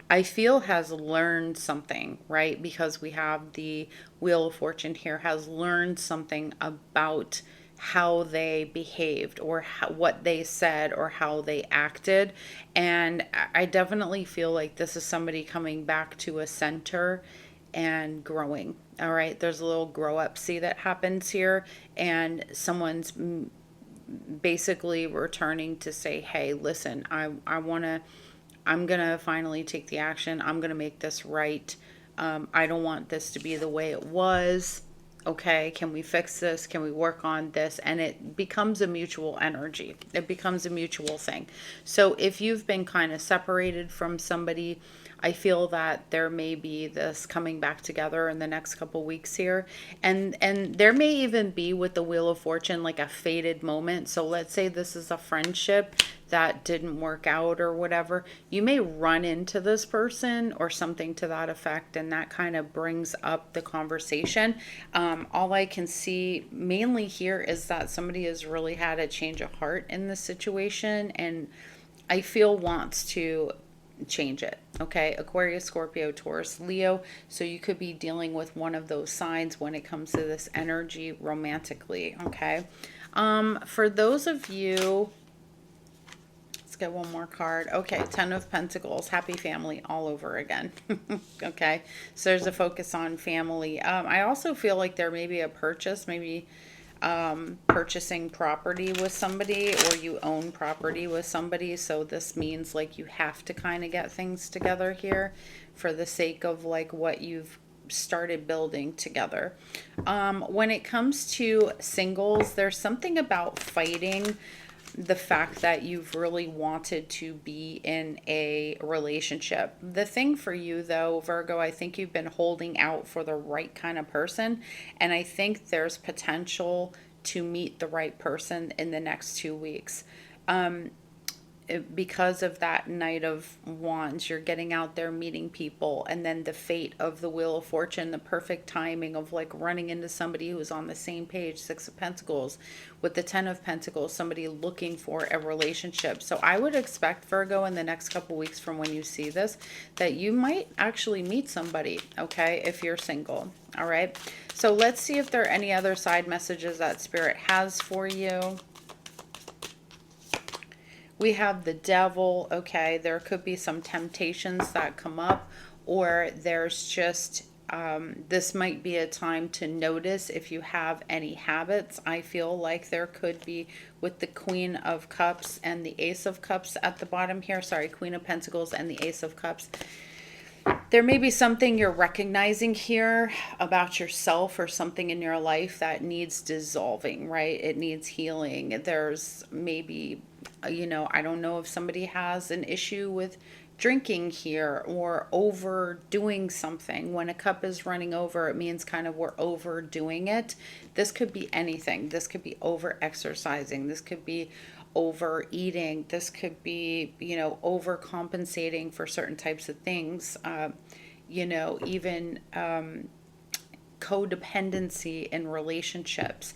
I feel has learned something, right? Because we have the Wheel of Fortune here, has learned something about how they behaved or what they said or how they acted. And I definitely feel like this is somebody coming back to a center and growing. All right, there's a little grow up see that happens here, and someone's basically returning to say, hey, listen, I'm gonna finally take the action. I'm gonna make this right. I don't want this to be the way it was. Okay, can we fix this? Can we work on this? And it becomes a mutual energy. It becomes a mutual thing. So if you've been kind of separated from somebody, I feel that there may be this coming back together in the next couple weeks here. And there may even be with the Wheel of Fortune like a faded moment. So let's say this is a friendship that didn't work out or whatever. You may run into this person or something to that effect, and that kind of brings up the conversation. All I can see mainly here is that somebody has really had a change of heart in this situation, and I feel wants to change it. Okay, Aquarius, Scorpio, Taurus, Leo. So you could be dealing with one of those signs when it comes to this energy romantically. Okay, for those of you, let's get one more card. Okay, Ten of Pentacles, happy family all over again. Okay, so there's a focus on family. I also feel like there may be a purchase, maybe purchasing property with somebody, or you own property with somebody. So this means like you have to kind of get things together here for the sake of like what you've started building together. When it comes to singles, there's something about fighting the fact that you've really wanted to be in a relationship. The thing for you though, Virgo, I think you've been holding out for the right kind of person, and I think there's potential to meet the right person in the next 2 weeks. Because of that Knight of Wands, you're getting out there meeting people, and then the fate of the Wheel of Fortune, the perfect timing of like running into somebody who's on the same page, Six of Pentacles, with the Ten of Pentacles, somebody looking for a relationship. So I would expect, Virgo, in the next couple weeks from when you see this, that you might actually meet somebody, okay, if you're single. All right, so let's see if there are any other side messages that Spirit has for you. We have the Devil. Okay, there could be some temptations that come up, or there's just, this might be a time to notice if you have any habits. I feel like there could be with the Queen of Cups and the Ace of Cups at the bottom here. Sorry, Queen of Pentacles and the Ace of Cups. There may be something you're recognizing here about yourself or something in your life that needs dissolving, right? It needs healing. There's maybe, I don't know if somebody has an issue with drinking here or overdoing something. When a cup is running over, it means kind of we're overdoing it. This could be anything. This could be over exercising. This could be overeating. This could be, overcompensating for certain types of things. Even codependency in relationships.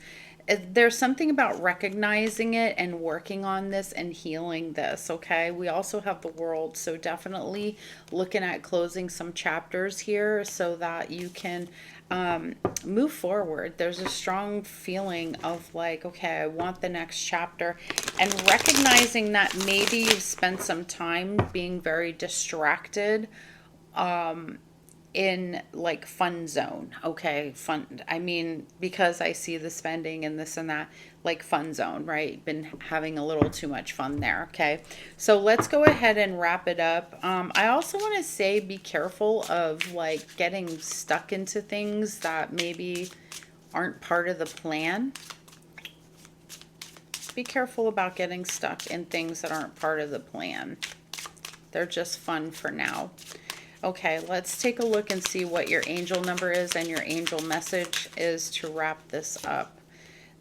There's something about recognizing it and working on this and healing this, okay? We also have the world, so definitely looking at closing some chapters here so that you can move forward. There's a strong feeling of like, okay, I want the next chapter, and recognizing that maybe you've spent some time being very distracted in like fun zone. Okay, fun, I mean, because I see the spending and this and that, like fun zone, right? Been having a little too much fun there. Okay, so let's go ahead and wrap it up. I also want to say be careful of like getting stuck into things that maybe aren't part of the plan. Be careful about getting stuck in things that aren't part of the plan. They're just fun for now. Okay, let's take a look and see what your angel number is and your angel message is to wrap this up.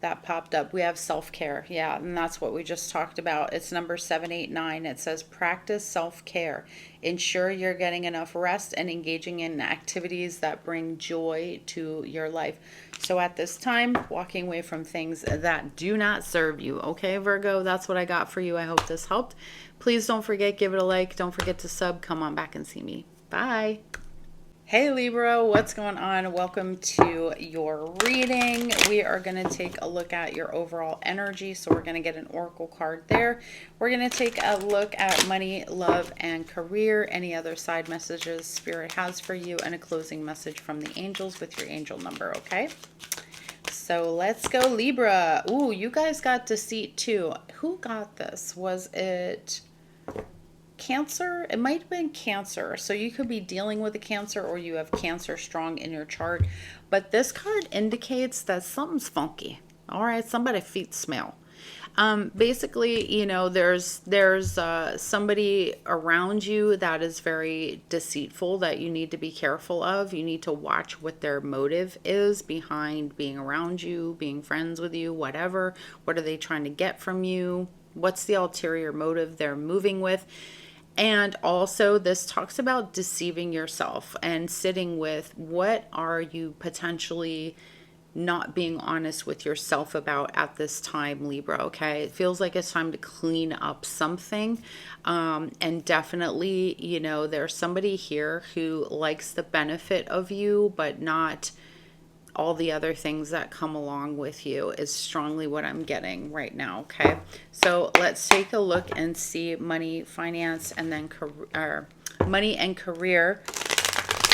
That popped up. We have self-care. Yeah, and that's what we just talked about. It's number 789. It says practice self-care. Ensure you're getting enough rest and engaging in activities that bring joy to your life. So at this time, walking away from things that do not serve you. Okay, Virgo, that's what I got for you. I hope this helped. Please don't forget, give it a like. Don't forget to sub. Come on back and see me. Bye. Hey Libra, what's going on? Welcome to your reading. We are going to take a look at your overall energy. So we're going to get an oracle card there. We're going to take a look at money, love, and career. Any other side messages Spirit has for you, and a closing message from the angels with your angel number, okay? So let's go Libra. Ooh, you guys got deceit too. Who got this? Was it Cancer? It might have been Cancer. So you could be dealing with a Cancer, or you have Cancer strong in your chart. But this card indicates that something's funky. All right, somebody's feet smell. Basically, there's somebody around you that is very deceitful that you need to be careful of. You need to watch what their motive is behind being around you, being friends with you, whatever. What are they trying to get from you? What's the ulterior motive they're moving with? And also this talks about deceiving yourself and sitting with what are you potentially not being honest with yourself about at this time, Libra, okay? It feels like it's time to clean up something. And definitely, there's somebody here who likes the benefit of you, but not all the other things that come along with you is strongly what I'm getting right now, okay? So let's take a look and see money, finance, and then money and career,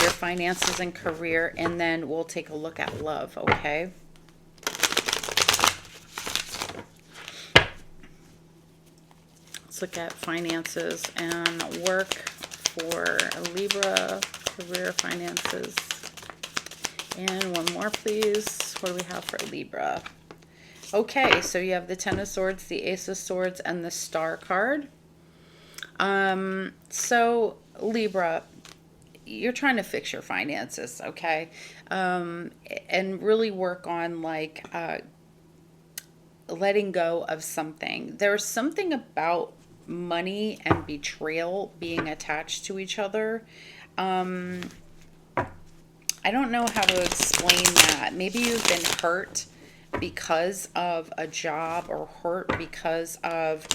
your finances and career, and then we'll take a look at love, okay? Let's look at finances and work for Libra, career, finances. And one more, please. What do we have for Libra? Okay, so you have the Ten of Swords, the Ace of Swords, and the Star card. So Libra, you're trying to fix your finances, okay? And really work on like letting go of something. There's something about money and betrayal being attached to each other. I don't know how to explain that. Maybe you've been hurt because of a job, or hurt because of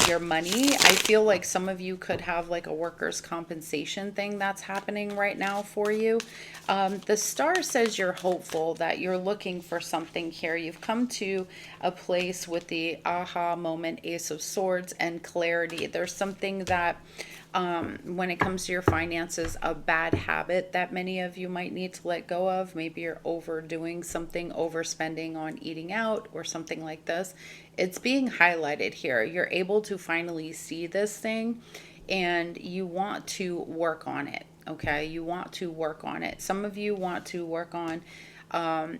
your money. I feel like some of you could have like a workers' compensation thing that's happening right now for you. The star says you're hopeful, that you're looking for something here. You've come to a place with the aha moment, Ace of Swords, and clarity. There's something that when it comes to your finances, a bad habit that many of you might need to let go of. Maybe you're overdoing something, overspending on eating out or something like this. It's being highlighted here. You're able to finally see this thing and you want to work on it. Okay, you want to work on it. Some of you want to work on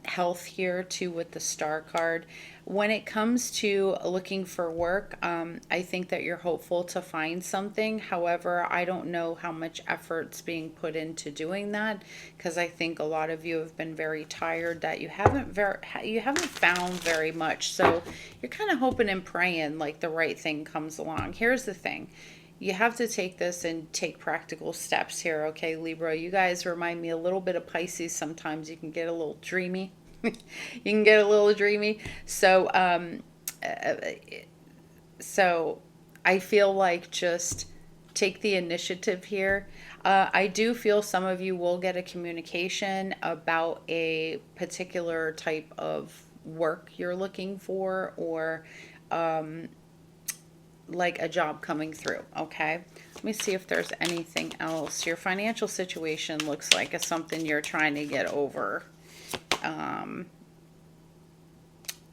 health here too with the star card. When it comes to looking for work, I think that you're hopeful to find something. However, I don't know how much effort's being put into doing that, because I think a lot of you have been very tired that you haven't found very much. So you're kind of hoping and praying like the right thing comes along. Here's the thing. You have to take this and take practical steps here, okay, Libra? You guys remind me a little bit of Pisces. Sometimes you can get a little dreamy. You can get a little dreamy. So I feel like just take the initiative here. I do feel some of you will get a communication about a particular type of work you're looking for, or like a job coming through. Okay, let me see if there's anything else. Your financial situation looks like it's something you're trying to get over.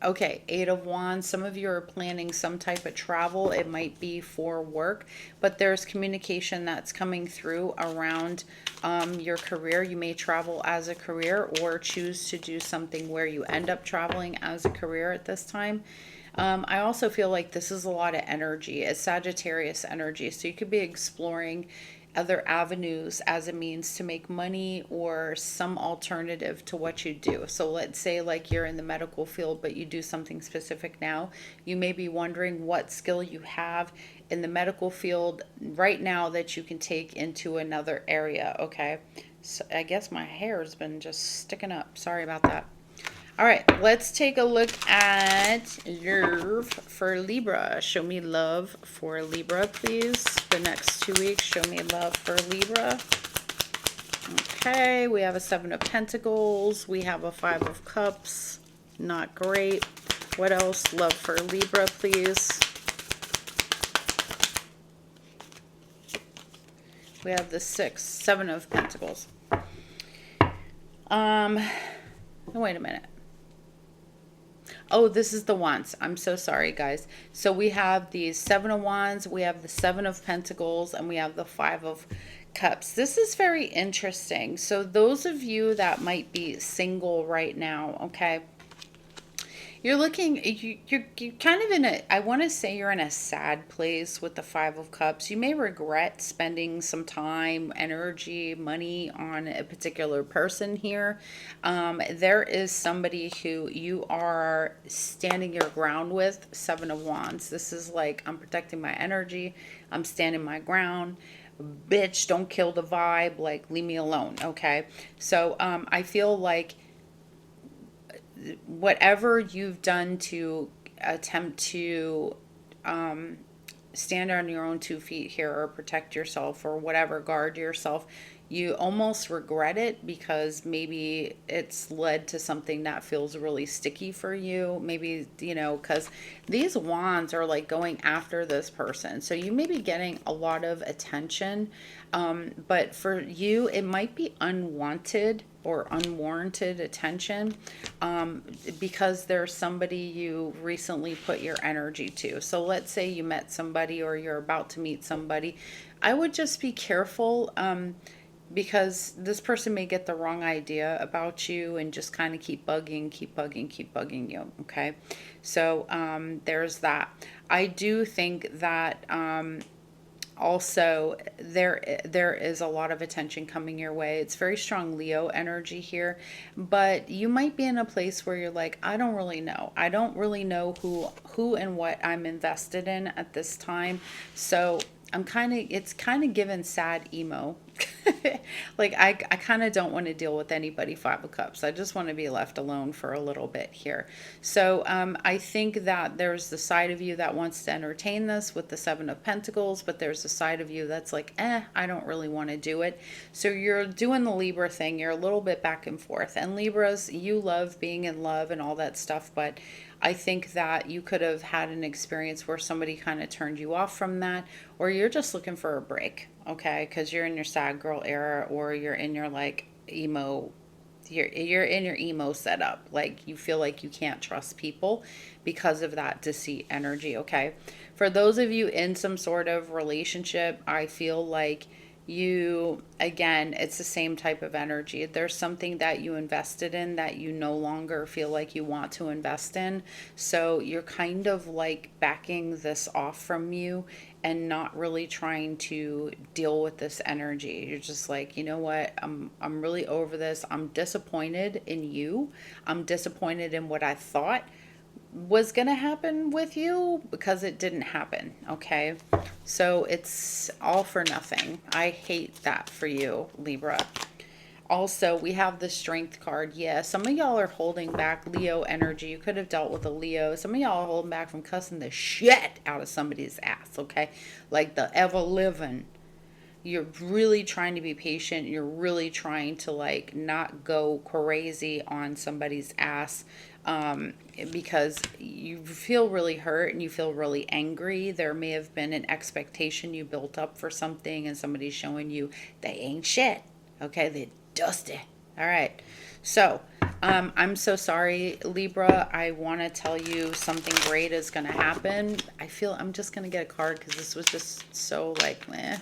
Okay, Eight of Wands. Some of you are planning some type of travel. It might be for work, but there's communication that's coming through around your career. You may travel as a career or choose to do something where you end up traveling as a career at this time. I also feel like this is a lot of energy. It's Sagittarius energy. So you could be exploring other avenues as a means to make money or some alternative to what you do. So let's say like you're in the medical field, but you do something specific now. You may be wondering what skill you have in the medical field right now that you can take into another area. Okay. So I guess my hair has been just sticking up. Sorry about that. All right, let's take a look at love for Libra. Show me love for Libra, please. The next 2 weeks, show me love for Libra. Okay, we have a Seven of Pentacles. We have a Five of Cups. Not great. What else? Love for Libra, please. We have the Seven of Pentacles. Wait a minute. Oh, this is the Wands. I'm so sorry, guys. So we have the Seven of Wands, we have the Seven of Pentacles, and we have the Five of Cups. This is very interesting. So those of you that might be single right now, okay, you're looking, you're kind of in a, I want to say you're in a sad place with the Five of Cups. You may regret spending some time, energy, money on a particular person here. There is somebody who you are standing your ground with, Seven of Wands. This is like, I'm protecting my energy. I'm standing my ground. Bitch, don't kill the vibe. Like, leave me alone. Okay. So I feel like whatever you've done to attempt to stand on your own 2 feet here, or protect yourself, or whatever, guard yourself, you almost regret it because maybe it's led to something that feels really sticky for you. Maybe, you know, because these wands are like going after this person. So you may be getting a lot of attention, but for you, it might be unwanted or unwarranted attention, because there's somebody you recently put your energy to. So let's say you met somebody or you're about to meet somebody. I would just be careful, because this person may get the wrong idea about you and just kind of keep bugging you. Okay. So there's that. I do think that also there is a lot of attention coming your way. It's very strong Leo energy here, but you might be in a place where you're like, I don't really know who and what I'm invested in at this time. So it's kind of given sad emo. Like I kind of don't want to deal with anybody Five of Cups. I just want to be left alone for a little bit here. So I think that there's the side of you that wants to entertain this with the Seven of Pentacles, but there's the side of you that's like, I don't really want to do it. So you're doing the Libra thing. You're a little bit back and forth. And Libras, you love being in love and all that stuff, but I think that you could have had an experience where somebody kind of turned you off from that, or you're just looking for a break, okay? Because you're in your sad girl era, or you're in your like emo, you're in your emo setup. Like you feel like you can't trust people because of that deceit energy, okay? For those of you in some sort of relationship, I feel like you, again, it's the same type of energy. There's something that you invested in that you no longer feel like you want to invest in. So you're kind of like backing this off from you and not really trying to deal with this energy. You're just like, you know what? I'm really over this. I'm disappointed in you. I'm disappointed in what I thought was going to happen with you because it didn't happen. Okay. So it's all for nothing. I hate that for you, Libra. Also, we have the strength card. Yeah, some of y'all are holding back Leo energy. You could have dealt with a Leo. Some of y'all are holding back from cussing the shit out of somebody's ass. Okay. Like the ever living. You're really trying to be patient. You're really trying to like not go crazy on somebody's ass, because you feel really hurt and you feel really angry. There may have been an expectation you built up for something and somebody's showing you they ain't shit. Okay, they're dusty. All right. So, I'm so sorry, Libra. I want to tell you something great is going to happen. I feel I'm just going to get a card because this was just so like, meh.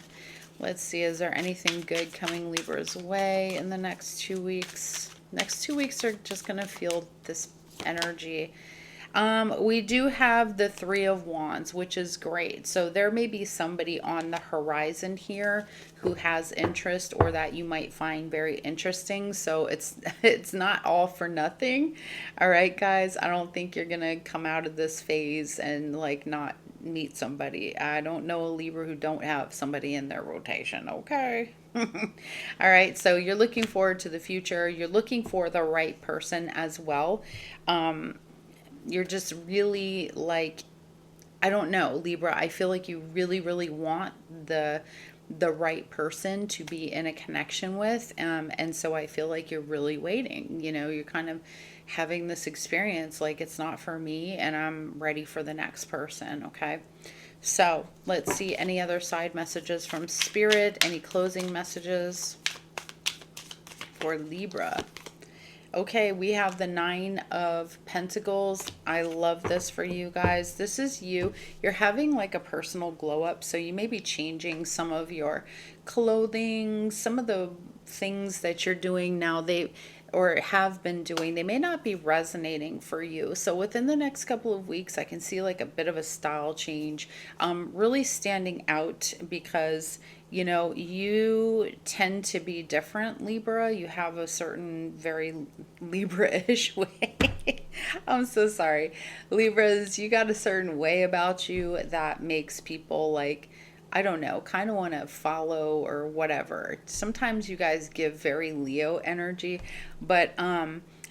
Let's see, is there anything good coming Libra's way in the next 2 weeks? Next 2 weeks are just going to feel this energy. We do have the Three of Wands, which is great. So there may be somebody on the horizon here who has interest or that you might find very interesting. So it's not all for nothing. All right, guys, I don't think you're going to come out of this phase and like not meet somebody. I don't know a Libra who don't have somebody in their rotation. Okay. All right. So you're looking forward to the future. You're looking for the right person as well. You're just really like, I don't know, Libra. I feel like you really, really want the right person to be in a connection with. And so I feel like you're really waiting. You know, you're kind of having this experience like it's not for me and I'm ready for the next person. Okay. So let's see any other side messages from Spirit, any closing messages for Libra. Okay, we have the Nine of Pentacles. I love this for you guys. This is you. You're having like a personal glow up. So you may be changing some of your clothing, some of the things that you're doing now. Or have been doing, they may not be resonating for you. So within the next couple of weeks, I can see like a bit of a style change, really standing out because, you know, you tend to be different, Libra. You have a certain very Libra-ish way. I'm so sorry. Libras, you got a certain way about you that makes people like, I don't know, kind of want to follow or whatever. Sometimes you guys give very Leo energy, but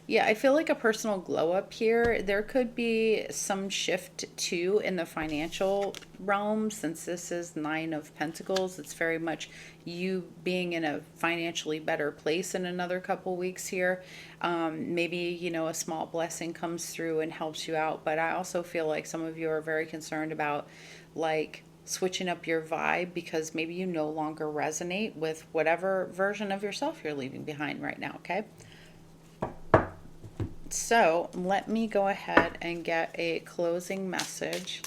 yeah, I feel like a personal glow up here. There could be some shift too in the financial realm since this is Nine of Pentacles. It's very much you being in a financially better place in another couple weeks here. Maybe, you know, a small blessing comes through and helps you out. But I also feel like some of you are very concerned about like switching up your vibe because maybe you no longer resonate with whatever version of yourself you're leaving behind right now. Okay. So let me go ahead and get a closing message.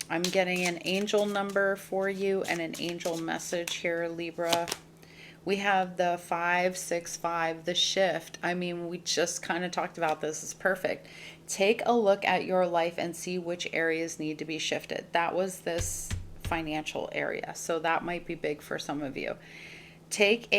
I'm getting an angel number for you and an angel message here, Libra. We have the 565, the shift. I mean, we just kind of talked about this. It's perfect. Take a look at your life and see which areas need to be shifted. That was this financial area. So that might be big for some of you. Take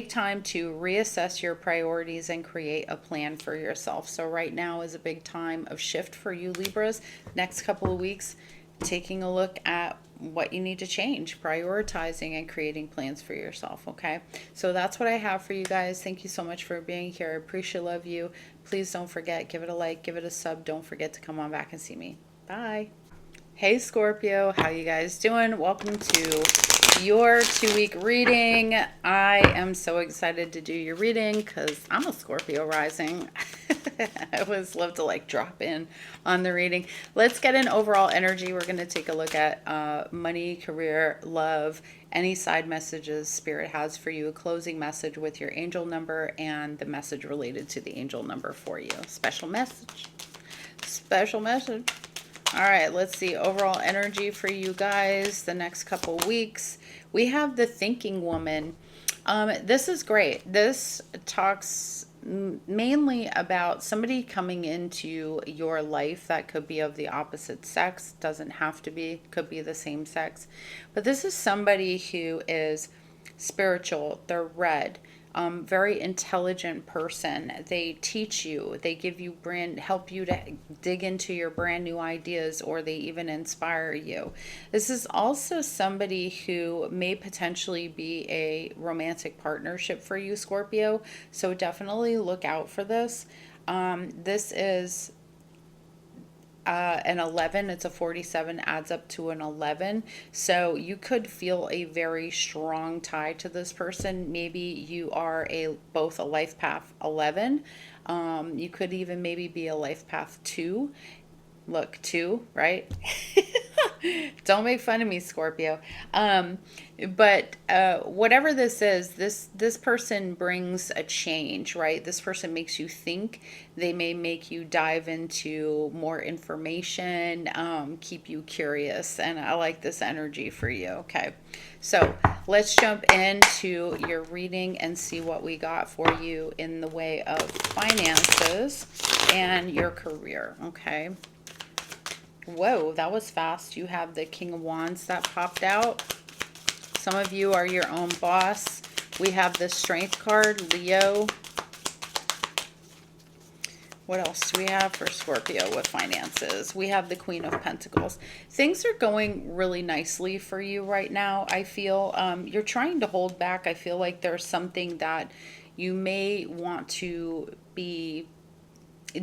time to reassess your priorities and create a plan for yourself. So right now is a big time of shift for you, Libras. Next couple of weeks, taking a look at what you need to change, prioritizing and creating plans for yourself. Okay. So that's what I have for you guys. Thank you so much for being here. I appreciate, love you. Please don't forget, give it a like, give it a sub. Don't forget to come on back and see me. Bye. Hey Scorpio, how you guys doing? Welcome to your 2-week reading. I am so excited to do your reading because I'm a Scorpio rising. I always love to like drop in on the reading. Let's get an overall energy. We're going to take a look at money, career, love, any side messages Spirit has for you, a closing message with your angel number and the message related to the angel number for you. Special message. Special message. All right, let's see overall energy for you guys the next couple weeks. We have the thinking woman. This is great. This talks mainly about somebody coming into your life that could be of the opposite sex, doesn't have to be, could be the same sex. But this is somebody who is spiritual, they're red, very intelligent person. They teach you, they give you help you to dig into your brand new ideas, or they even inspire you. This is also somebody who may potentially be a romantic partnership for you, Scorpio. So definitely look out for this. This is an 11. It's a 47, adds up to an 11. So you could feel a very strong tie to this person. Maybe you are both a life path 11. You could even maybe be a life path 2. Look, 2, right? Don't make fun of me, Scorpio. But whatever this is, this person brings a change, right? This person makes you think. They may make you dive into more information, keep you curious, and I like this energy for you. Okay, so let's jump into your reading and see what we got for you in the way of finances and your career. Okay. Whoa, that was fast. You have the King of Wands that popped out. Some of you are your own boss. We have the Strength card, Leo. What else do we have for Scorpio with finances? We have the Queen of Pentacles. Things are going really nicely for you right now. I feel you're trying to hold back. I feel like there's something that you may want to be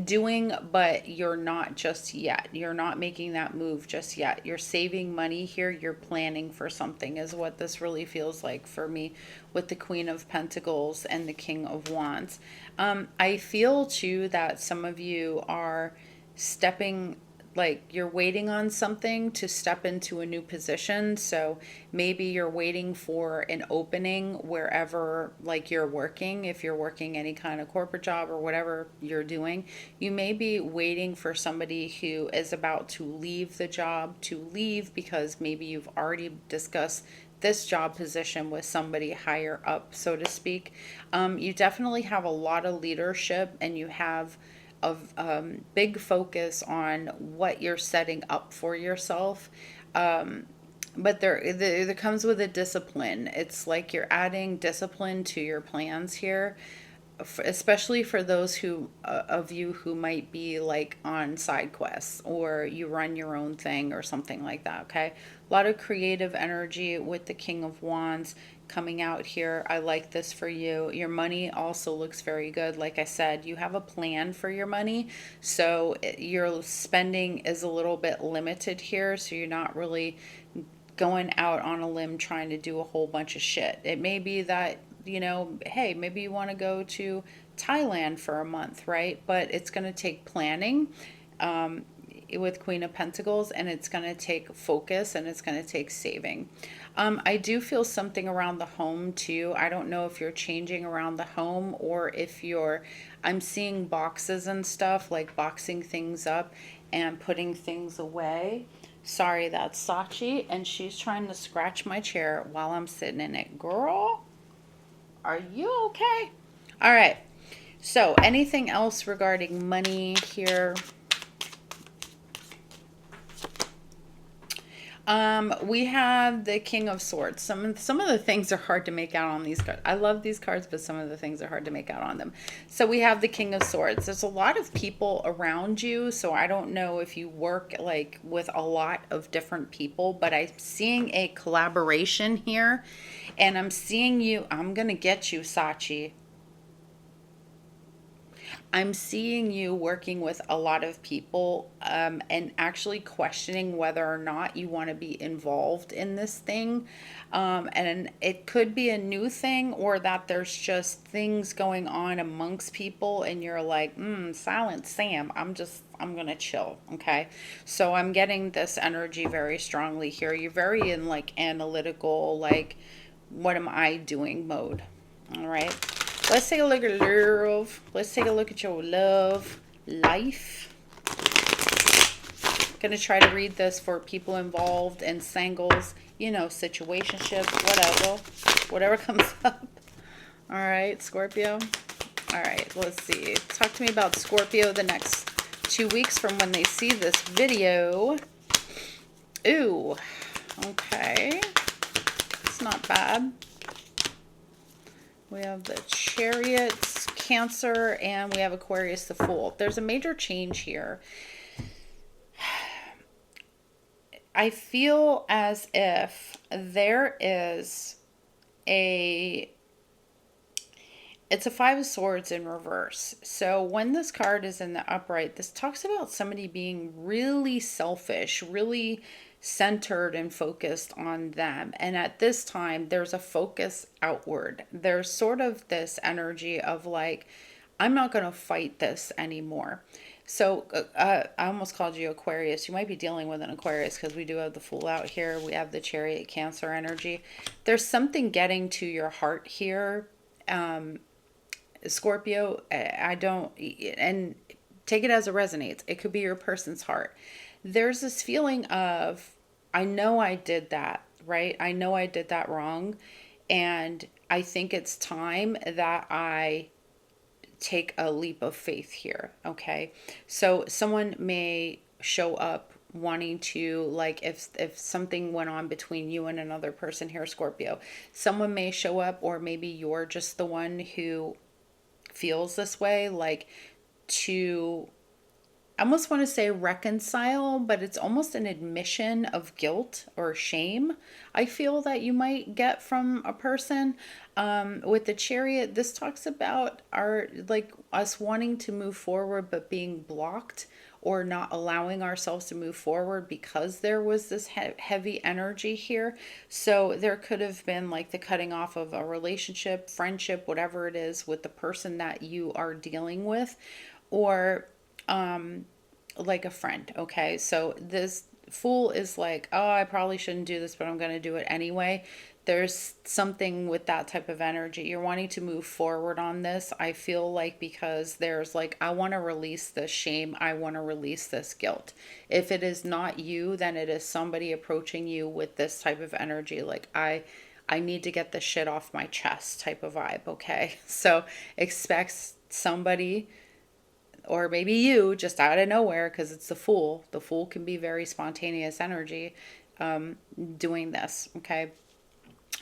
doing, but you're not just yet. You're not making that move just yet. You're saving money here. You're planning for something is what this really feels like for me with the Queen of Pentacles and the King of Wands. I feel too that some of you are stepping, like you're waiting on something to step into a new position. So maybe you're waiting for an opening wherever, like you're working. If you're working any kind of corporate job or whatever you're doing, you may be waiting for somebody who is about to leave the job to leave, because maybe you've already discussed this job position with somebody higher up, so to speak. You definitely have a lot of leadership, and you have of big focus on what you're setting up for yourself. But there comes with a discipline. It's like you're adding discipline to your plans here, especially for those who of you who might be like on side quests, or you run your own thing or something like that. Okay, a lot of creative energy with the King of Wands coming out here. I like this for you. Your money also looks very good. Like I said, you have a plan for your money, so your spending is a little bit limited here, so you're not really going out on a limb trying to do a whole bunch of shit. It may be that, you know, hey, maybe you want to go to Thailand for a month, right? But it's going to take planning with Queen of Pentacles, and it's going to take focus, and it's going to take saving. I do feel something around the home too. I don't know if you're changing around the home, or if I'm seeing boxes and stuff, like boxing things up and putting things away. Sorry, that's Sachi, and she's trying to scratch my chair while I'm sitting in it. Girl, are you okay? All right. So anything else regarding money here? We have the King of Swords. Some of the things are hard to make out on these cards. I love these cards, but some of the things are hard to make out on them. So we have the King of Swords. There's a lot of people around you, so I don't know if you work like with a lot of different people, but I'm seeing a collaboration here, and I'm seeing you. I'm gonna get you, Sachi. I'm seeing you working with a lot of people, and actually questioning whether or not you want to be involved in this thing. And it could be a new thing, or that there's just things going on amongst people and you're like, silent Sam, I'm going to chill. Okay. So I'm getting this energy very strongly here. You're very in like analytical, like, what am I doing mode. All right. Let's take a look at love. Let's take a look at your love life. I'm going to try to read this for people involved in singles you know, situationships, whatever comes up. All right, Scorpio. All right, let's see. Talk to me about Scorpio the next 2 weeks from when they see this video. Ooh, okay. It's not bad. We have the Chariots, Cancer, and we have Aquarius, the Fool. There's a major change here. I feel as if there is it's a Five of Swords in reverse. So when this card is in the upright, this talks about somebody being really selfish, really centered and focused on them. And at this time, there's a focus outward. There's sort of this energy of like, I'm not going to fight this anymore. So I almost called you Aquarius. You might be dealing with an Aquarius because we do have the Fool out here. We have the Chariot, Cancer energy. There's something getting to your heart here. Scorpio, I don't, and take it as it resonates. It could be your person's heart. There's this feeling of, I know I did that, right? I know I did that wrong. And I think it's time that I take a leap of faith here. Okay. So someone may show up wanting to, like, if something went on between you and another person here, Scorpio, someone may show up, or maybe you're just the one who feels this way, like, to, I almost want to say reconcile, but it's almost an admission of guilt or shame, I feel that you might get from a person. With the Chariot, this talks about our, like, us wanting to move forward but being blocked or not allowing ourselves to move forward because there was this heavy energy here. So there could have been like the cutting off of a relationship, friendship, whatever it is, with the person that you are dealing with, or like a friend. Okay, so this Fool is like, oh, I probably shouldn't do this, but I'm going to do it anyway. There's something with that type of energy. You're wanting to move forward on this, I feel like, because there's like, I want to release this shame. I want to release this guilt. If it is not you, then it is somebody approaching you with this type of energy. Like, I need to get this shit off my chest type of vibe. Okay. So expect somebody, or maybe you, just out of nowhere, because it's the Fool. The Fool can be very spontaneous energy, doing this. Okay.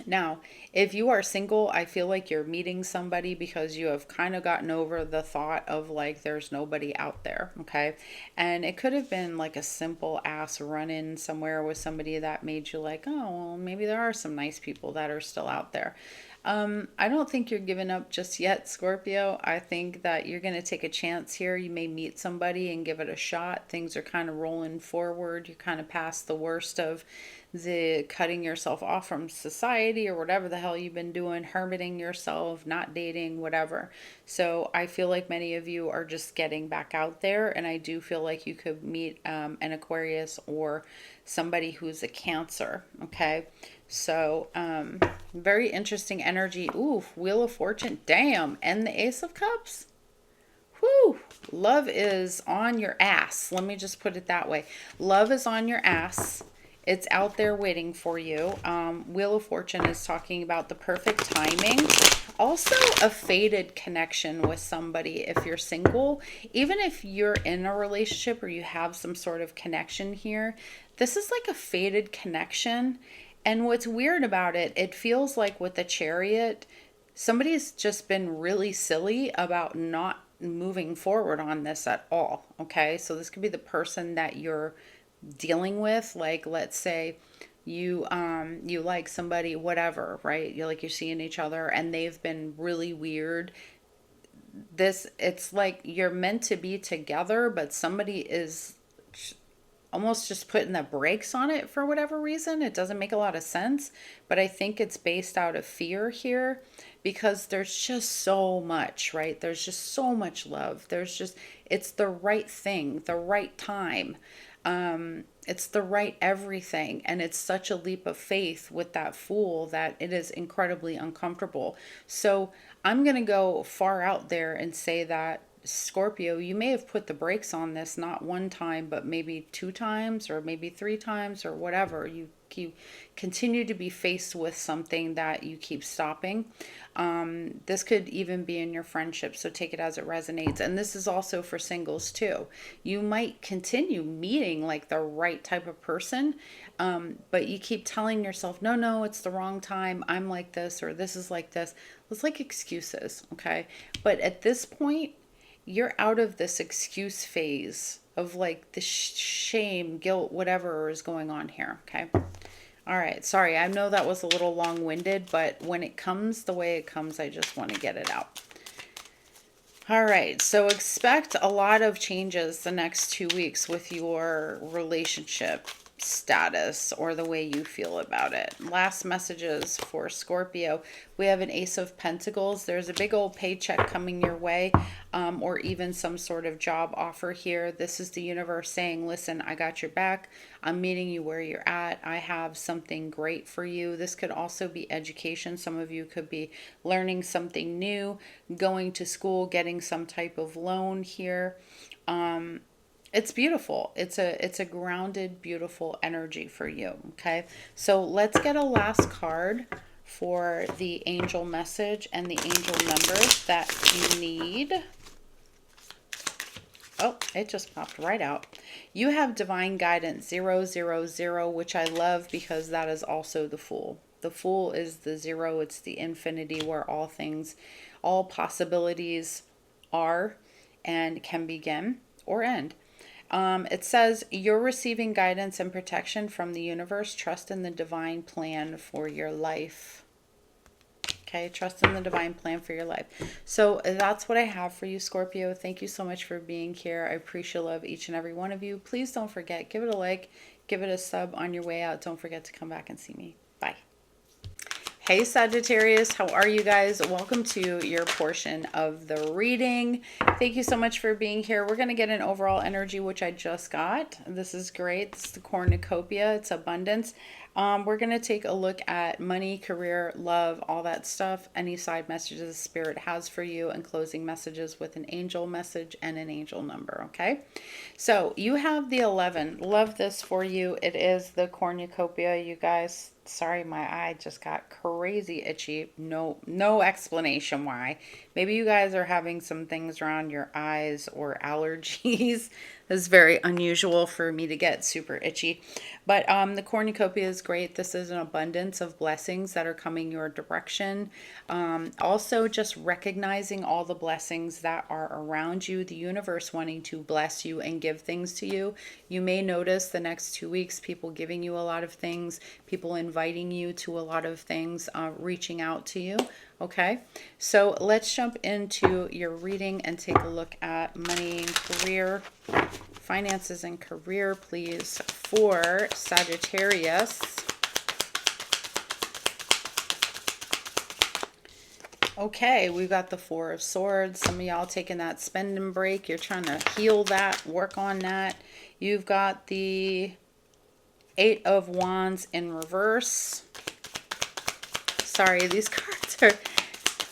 Now, if you are single, I feel like you're meeting somebody because you have kind of gotten over the thought of like there's nobody out there, okay? And it could have been like a simple ass run-in somewhere with somebody that made you like, oh, well, maybe there are some nice people that are still out there. I don't think you're giving up just yet, Scorpio. I think that you're going to take a chance here. You may meet somebody and give it a shot. Things are kind of rolling forward. You're kind of past the worst of the cutting yourself off from society or whatever the hell you've been doing, hermiting yourself, not dating, whatever. So I feel like many of you are just getting back out there. And I do feel like you could meet an Aquarius or somebody who's a Cancer. Okay. So, very interesting energy. Ooh, Wheel of Fortune. Damn. And the Ace of Cups. Whew. Love is on your ass. Let me just put it that way. Love is on your ass. It's out there waiting for you. Wheel of Fortune is talking about the perfect timing. Also, a fated connection with somebody if you're single. Even if you're in a relationship or you have some sort of connection here, this is like a fated connection. And what's weird about it, it feels like with the Chariot, somebody's just been really silly about not moving forward on this at all. Okay, so this could be the person that you're dealing with. Like, let's say you like somebody, whatever, right? You're seeing each other and they've been really weird. It's like you're meant to be together, but somebody is almost just putting the brakes on it for whatever reason. It doesn't make a lot of sense, but I think it's based out of fear here because there's just so much, right? There's just so much love. It's the right thing, the right time. It's the right everything. And it's such a leap of faith with that Fool that it is incredibly uncomfortable. So I'm going to go far out there and say that Scorpio, you may have put the brakes on this not one time, but maybe 2 times or maybe 3 times or whatever. You continue to be faced with something that you keep stopping. This could even be in your friendship, so take it as it resonates. And this is also for singles too. You might continue meeting like the right type of person, but you keep telling yourself, no, no, it's the wrong time. I'm like this, or this is like this. It's like excuses, okay? But at this point, you're out of this excuse phase of like the shame, guilt, whatever is going on here, okay? All right, sorry, I know that was a little long-winded, but when it comes the way it comes, I just want to get it out. All right, so expect a lot of changes the next 2 weeks with your relationship status or the way you feel about it. Last messages for Scorpio. We have an Ace of Pentacles. There's a big old paycheck coming your way, or even some sort of job offer here. This is the universe saying, listen, I got your back. I'm meeting you where you're at. I have something great for you. This could also be education. Some of you could be learning something new, going to school, getting some type of loan here. It's beautiful. It's a grounded, beautiful energy for you. Okay. So let's get a last card for the angel message and the angel numbers that you need. Oh, it just popped right out. You have divine guidance 000, which I love because that is also the Fool. The Fool is the 0. It's the infinity where all things, all possibilities are and can begin or end. It says, you're receiving guidance and protection from the universe. Trust in the divine plan for your life. Okay, trust in the divine plan for your life. So that's what I have for you, Scorpio. Thank you so much for being here. I appreciate love each and every one of you. Please don't forget, give it a like, give it a sub on your way out. Don't forget to come back and see me. Bye. Hey Sagittarius, how are you guys? Welcome to your portion of the reading. Thank you so much for being here. We're going to get an overall energy, which I just got. This is great. This is the cornucopia. It's abundance. We're going to take a look at money, career, love, all that stuff, any side messages the spirit has for you, and closing messages with an angel message and an angel number, okay? So you have the 11. Love this for you. It is the cornucopia, you guys. Sorry, my eye just got crazy itchy. No explanation why. Maybe you guys are having some things around your eyes or allergies. It's very unusual for me to get super itchy. But the cornucopia is great. This is an abundance of blessings that are coming your direction. Also, just recognizing all the blessings that are around you, the universe wanting to bless you and give things to you. You may notice the next 2 weeks, people giving you a lot of things, people inviting you to a lot of things, reaching out to you. Okay, so let's jump into your reading and take a look at money and career, finances and career, please, for Sagittarius. Okay, we've got the Four of Swords. Some of y'all taking that spending break. You're trying to heal that, work on that. You've got the Eight of Wands in reverse. Sorry, these cards are...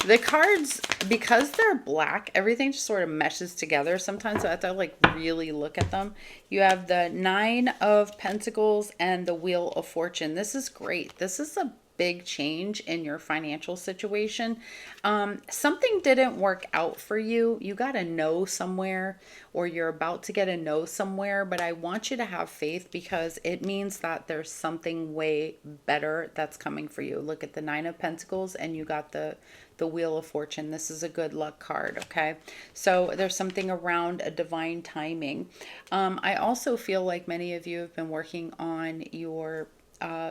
The cards, because they're black, everything just sort of meshes together. Sometimes I have to like really look at them. You have the Nine of Pentacles and the Wheel of Fortune. This is great. This is a big change in your financial situation. Something didn't work out for you. You got a no somewhere, or you're about to get a no somewhere, but I want you to have faith because it means that there's something way better that's coming for you. Look at the Nine of Pentacles and you got the Wheel of Fortune. This is a good luck card, okay? So there's something around a divine timing. I also feel like many of you have been working on your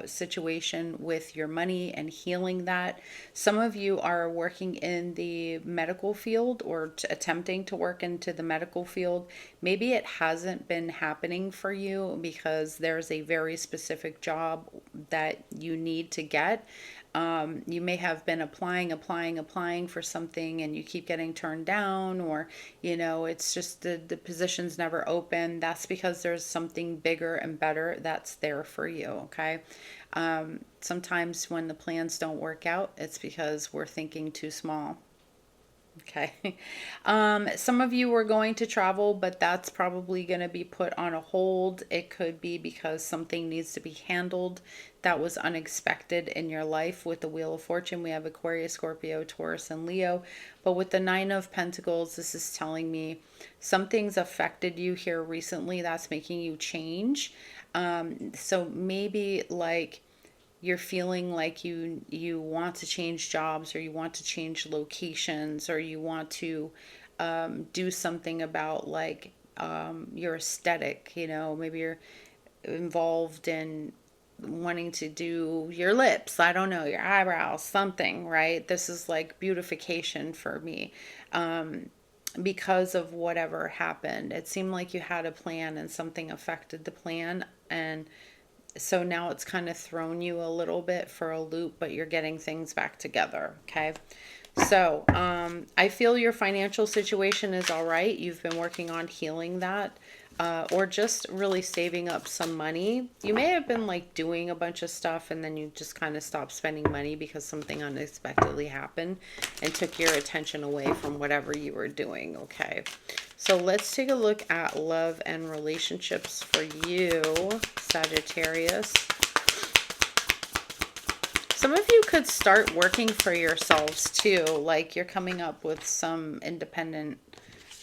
situation with your money and healing that. Some of you are working in the medical field or attempting to work into the medical field. Maybe it hasn't been happening for you because there's a very specific job that you need to get. You may have been applying for something and you keep getting turned down, or, you know, it's just the position's never open. That's because there's something bigger and better that's there for you, okay? Sometimes when the plans don't work out, it's because we're thinking too small. Okay. Some of you were going to travel, but that's probably going to be put on a hold. It could be because something needs to be handled that was unexpected in your life. With the Wheel of Fortune, we have Aquarius, Scorpio, Taurus, and Leo. But with the Nine of Pentacles, this is telling me something's affected you here recently that's making you change. So maybe like you're feeling like you want to change jobs, or you want to change locations, or you want to do something about like your aesthetic. Maybe you're involved in wanting to do your lips, I don't know, your eyebrows, something, right? This is like beautification for me. Because of whatever happened, it seemed like you had a plan and something affected the plan, and so now it's kind of thrown you a little bit for a loop, but you're getting things back together. Okay. So I feel your financial situation is all right. You've been working on healing that, or just really saving up some money. You may have been like doing a bunch of stuff and then you just kind of stopped spending money because something unexpectedly happened and took your attention away from whatever you were doing. Okay. So let's take a look at love and relationships for you, Sagittarius. Some of you could start working for yourselves too, like you're coming up with some independent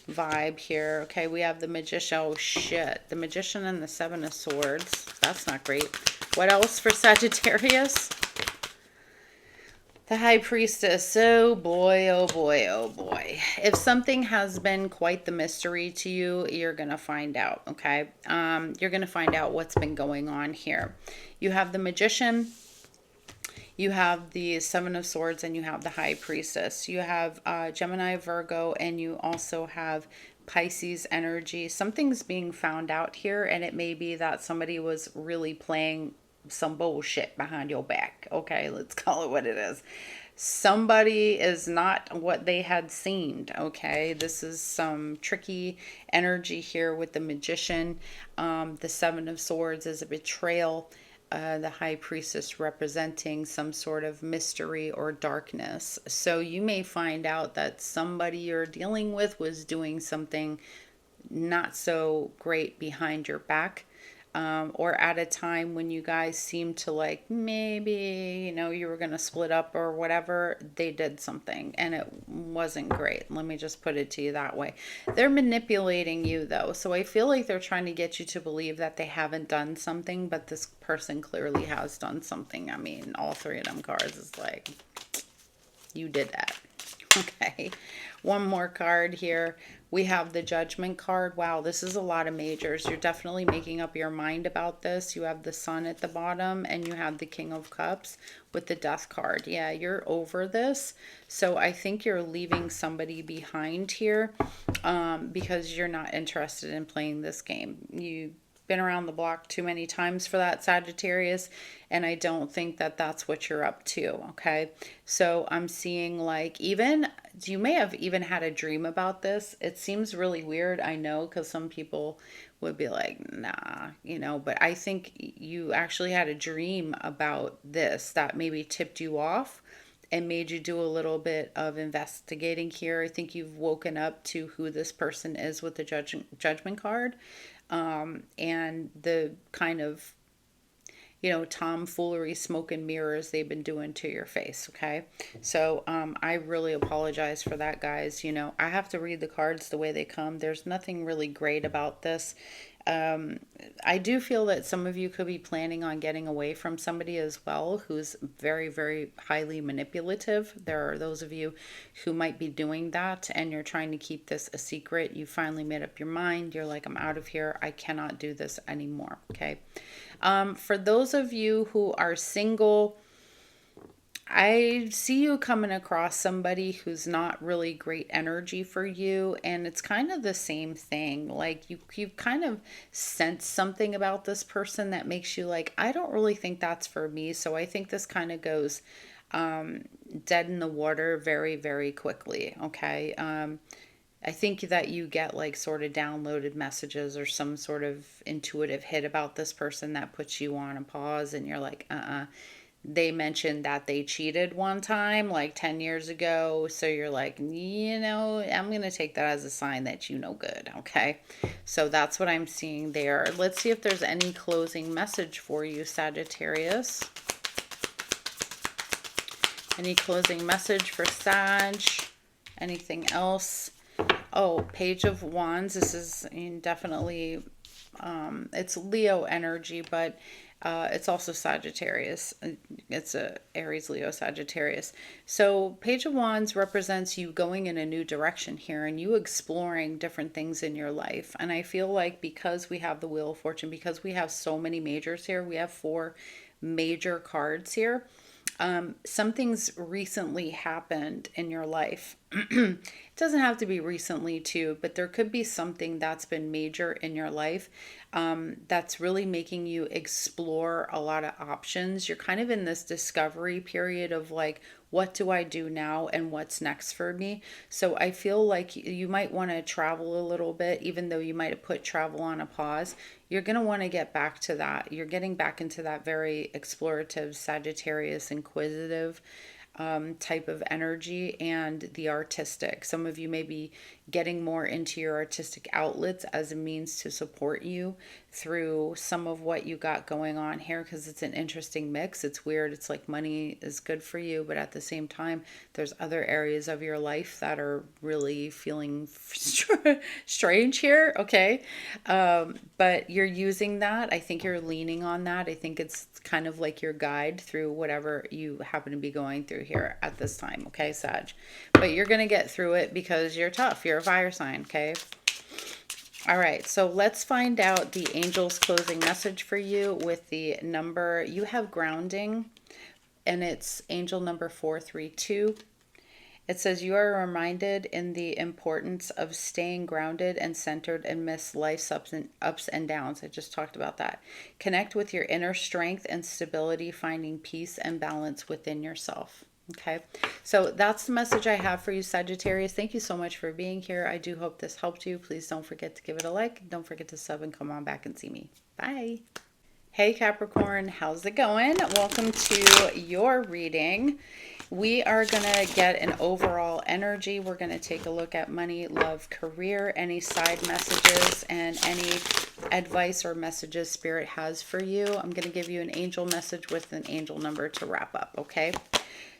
vibe here. Okay, we have the Magician. Oh shit, the Magician and the Seven of Swords. That's not great. What else for Sagittarius? The High Priestess. Oh boy, oh boy, oh boy. If something has been quite the mystery to you, you're going to find out, okay? You're going to find out what's been going on here. You have the Magician, you have the Seven of Swords, and you have the High Priestess. You have Gemini, Virgo, and you also have Pisces energy. Something's being found out here, and it may be that somebody was really playing some bullshit behind your back. Okay, let's call it what it is. Somebody is not what they had seemed. Okay, this is some tricky energy here with the Magician. The Seven of Swords is a betrayal. The High Priestess representing some sort of mystery or darkness. So you may find out that somebody you're dealing with was doing something not so great behind your back, or at a time when you guys seemed to like maybe you were going to split up or whatever. They did something and it wasn't great. Let me just put it to you that way. They're manipulating you though, so I feel like they're trying to get you to believe that they haven't done something, but this person clearly has done something. I mean, all three of them cards is like, you did that. Okay, one more card here. We have the Judgment card. Wow, this is a lot of majors. You're definitely making up your mind about this. You have the Sun at the bottom, and you have the King of Cups with the Death card. Yeah, you're over this. So I think you're leaving somebody behind here, because you're not interested in playing this game. You've been around the block too many times for that, Sagittarius, and I don't think that that's what you're up to. Okay, so I'm seeing like, even you may have even had a dream about this. It seems really weird, I know, because some people would be like, nah, but I think you actually had a dream about this that maybe tipped you off and made you do a little bit of investigating here. I think you've woken up to who this person is with the judgment card, and the kind of tomfoolery, smoke and mirrors they've been doing to your face. Okay, so I really apologize for that, guys. I have to read the cards the way they come. There's nothing really great about this. I do feel that some of you could be planning on getting away from somebody as well who's very, very highly manipulative. There are those of you who might be doing that, and you're trying to keep this a secret. You finally made up your mind. You're like, I'm out of here. I cannot do this anymore. Okay. For those of you who are single, I see you coming across somebody who's not really great energy for you, and it's kind of the same thing. Like you kind of sense something about this person that makes you like, I don't really think that's for me. So I think this kind of goes dead in the water very, very quickly. Okay. I think that you get like sort of downloaded messages or some sort of intuitive hit about this person that puts you on a pause, and you're like, they mentioned that they cheated one time, like 10 years ago. So you're like, I'm going to take that as a sign that you know good. Okay. So that's what I'm seeing there. Let's see if there's any closing message for you, Sagittarius. Any closing message for Sag? Anything else? Oh, Page of Wands. This is definitely, it's Leo energy, but it's also Sagittarius. It's a Aries, Leo, Sagittarius. So Page of Wands represents you going in a new direction here and you exploring different things in your life. And I feel like because we have the Wheel of Fortune, because we have so many majors here, we have 4 major cards here. Something's recently happened in your life. It doesn't have to be recently too, but there could be something that's been major in your life, that's really making you explore a lot of options. You're kind of in this discovery period of like, what do I do now and what's next for me? So I feel like you might want to travel a little bit, even though you might have put travel on a pause. You're going to want to get back to that. You're getting back into that very explorative, Sagittarius, inquisitive type of energy, and the artistic. Some of you may be getting more into your artistic outlets as a means to support you through some of what you got going on here, because it's an interesting mix. It's weird. It's like money is good for you, but at the same time, there's other areas of your life that are really feeling strange here. Okay. But you're using that. I think you're leaning on that. I think it's kind of like your guide through whatever you happen to be going through here at this time. Okay, Sag. But you're going to get through it because you're tough. You're a fire sign. Okay. All right, so let's find out the angel's closing message for you with the number. You have grounding, and it's angel number 432. It says you are reminded in the importance of staying grounded and centered amidst life's ups and downs. I just talked about that. Connect with your inner strength and stability, finding peace and balance within yourself. Okay, so that's the message I have for you, Sagittarius. Thank you so much for being here. I do hope this helped you. Please don't forget to give it a like. Don't forget to sub and come on back and see me. Bye. Hey, Capricorn, how's it going? Welcome to your reading. We are going to get an overall energy. We're going to take a look at money, love, career, any side messages, and any advice or messages Spirit has for you. I'm going to give you an angel message with an angel number to wrap up, okay?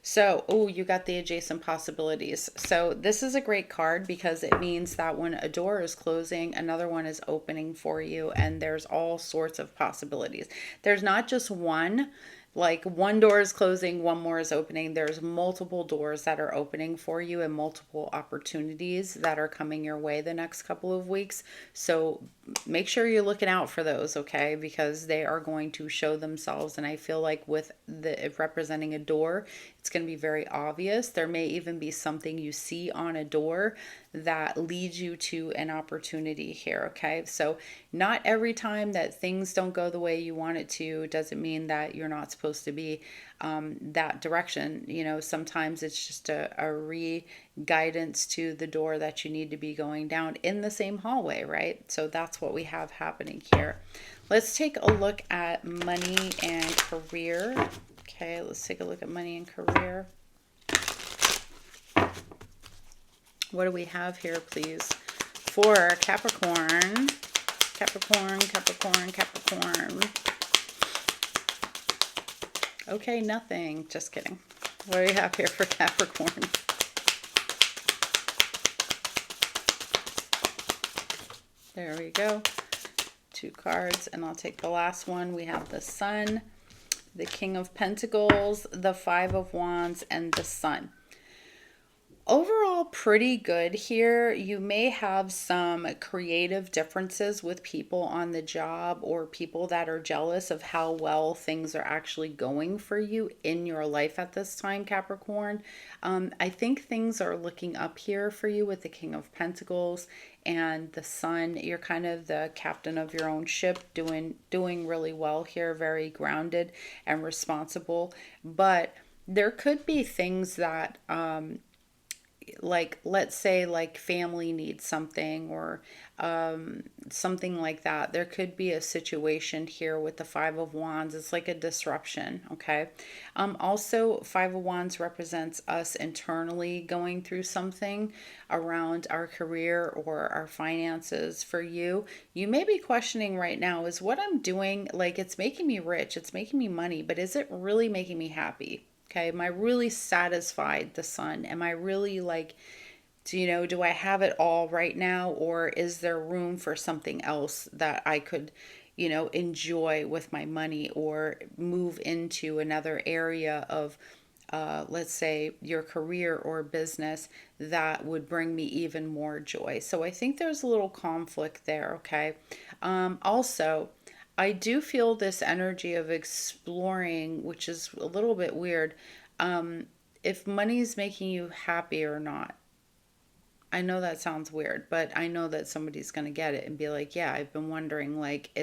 So, oh, you got the adjacent possibilities. So this is a great card because it means that when a door is closing, another one is opening for you, and there's all sorts of possibilities. There's not just one, like one door is closing, one more is opening. There's multiple doors that are opening for you and multiple opportunities that are coming your way the next couple of weeks. So make sure you're looking out for those, okay? Because they are going to show themselves. And I feel like with the representing a door, it's going to be very obvious. There may even be something you see on a door that leads you to an opportunity here, okay? So not every time that things don't go the way you want it to doesn't mean that you're not supposed to be that direction. You know, sometimes it's just a re-guidance to the door that you need to be going down in the same hallway, right? So that's what we have happening here. Let's take a look at money and career. Okay, let's take a look at money and career. What do we have here, please, for Capricorn? Capricorn, Capricorn, Capricorn. Okay, nothing. Just kidding. What do we have here for Capricorn? There we go. 2 cards, and I'll take the last one. We have the Sun, the King of Pentacles, the 5 of Wands, and the Sun. Overall, pretty good here. You may have some creative differences with people on the job or people that are jealous of how well things are actually going for you in your life at this time, Capricorn. I think things are looking up here for you with the King of Pentacles and the Sun. You're kind of the captain of your own ship, doing really well here, very grounded and responsible. But there could be things that like, let's say like family needs something, or something like that. There could be a situation here with the Five of Wands. It's like a disruption, okay? Also, Five of Wands represents us internally going through something around our career or our finances. For you, you may be questioning right now, is what I'm doing, like, it's making me rich, it's making me money, but is it really making me happy? Okay, am I really satisfied, the sun? Am I really like, do I have it all right now, or is there room for something else that I could, enjoy with my money, or move into another area of, let's say, your career or business that would bring me even more joy? So I think there's a little conflict there, okay? Also, I do feel this energy of exploring, which is a little bit weird. If money's making you happy or not. I know that sounds weird, but I know that somebody's going to get it and be like, yeah, I've been wondering, like,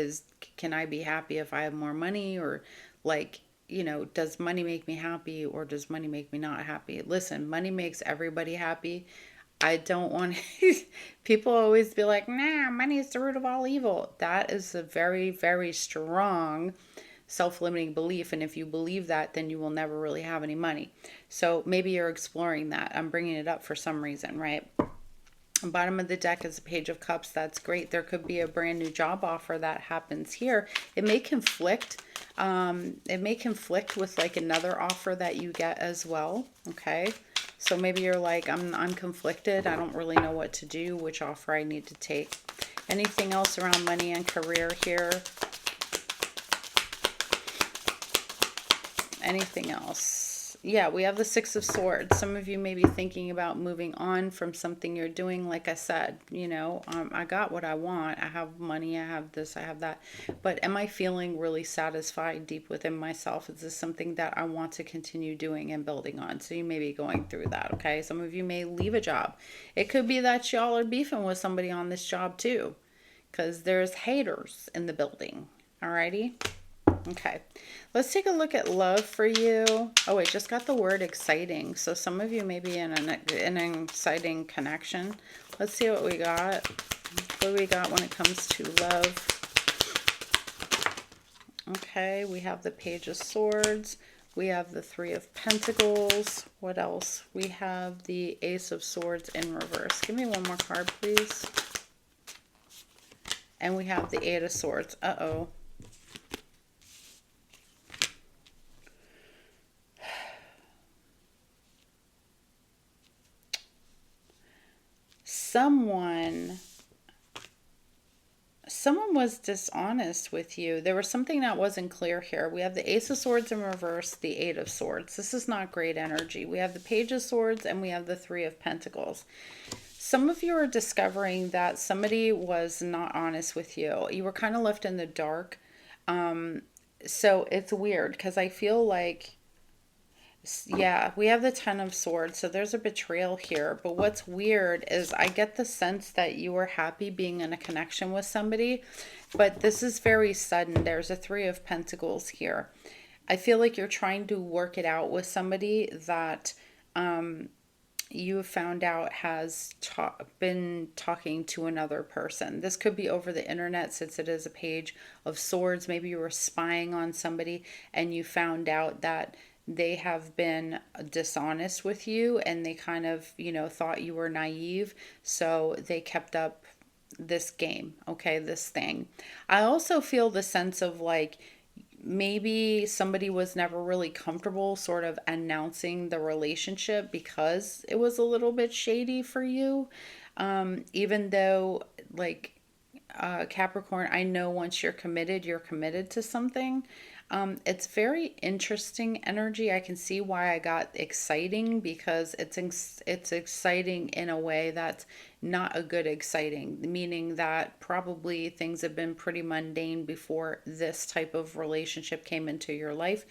can I be happy if I have more money? Or, like, does money make me happy, or does money make me not happy? Listen, money makes everybody happy. I don't want to, people always be like, nah, money is the root of all evil. That is a very, very strong self-limiting belief. And if you believe that, then you will never really have any money. So maybe you're exploring that. I'm bringing it up for some reason, right? Bottom of the deck is a Page of Cups. That's great. There could be a brand new job offer that happens here. It may conflict. It may conflict with like another offer that you get as well. Okay. So maybe you're like, I'm conflicted. I don't really know what to do, which offer I need to take. Anything else around money and career here? Anything else? Yeah, we have the Six of Swords. Some of you may be thinking about moving on from something you're doing. Like I said, I got what I want. I have money, I have this, I have that. But am I feeling really satisfied deep within myself? Is this something that I want to continue doing and building on? So you may be going through that, okay? Some of you may leave a job. It could be that y'all are beefing with somebody on this job too, because there's haters in the building. Alrighty? Okay, let's take a look at love for you. Oh, I just got the word exciting. So some of you may be in an exciting connection. Let's see what we got. What do we got when it comes to love? Okay, we have the Page of Swords. We have the Three of Pentacles. What else? We have the Ace of Swords in reverse. Give me one more card, please. And we have the Eight of Swords. Uh-oh. Someone was dishonest with you. There was something that wasn't clear here. We have the Ace of Swords in reverse, the Eight of Swords. This is not great energy. We have the Page of Swords, and we have the Three of Pentacles. Some of you are discovering that somebody was not honest with you. You were kind of left in the dark. So it's weird because I feel like, yeah, we have the Ten of Swords, so there's a betrayal here. But what's weird is I get the sense that you were happy being in a connection with somebody, but this is very sudden. There's a Three of Pentacles here. I feel like you're trying to work it out with somebody that you have found out has been talking to another person. This could be over the internet, since it is a Page of Swords. Maybe you were spying on somebody and you found out that they have been dishonest with you, and they kind of, thought you were naive. So they kept up this game, okay, this thing. I also feel the sense of like, maybe somebody was never really comfortable sort of announcing the relationship because it was a little bit shady for you. Even though, like, Capricorn, I know once you're committed to something. It's very interesting energy. I can see why I got exciting, because it's exciting in a way that's not a good exciting, meaning that probably things have been pretty mundane before this type of relationship came into your life.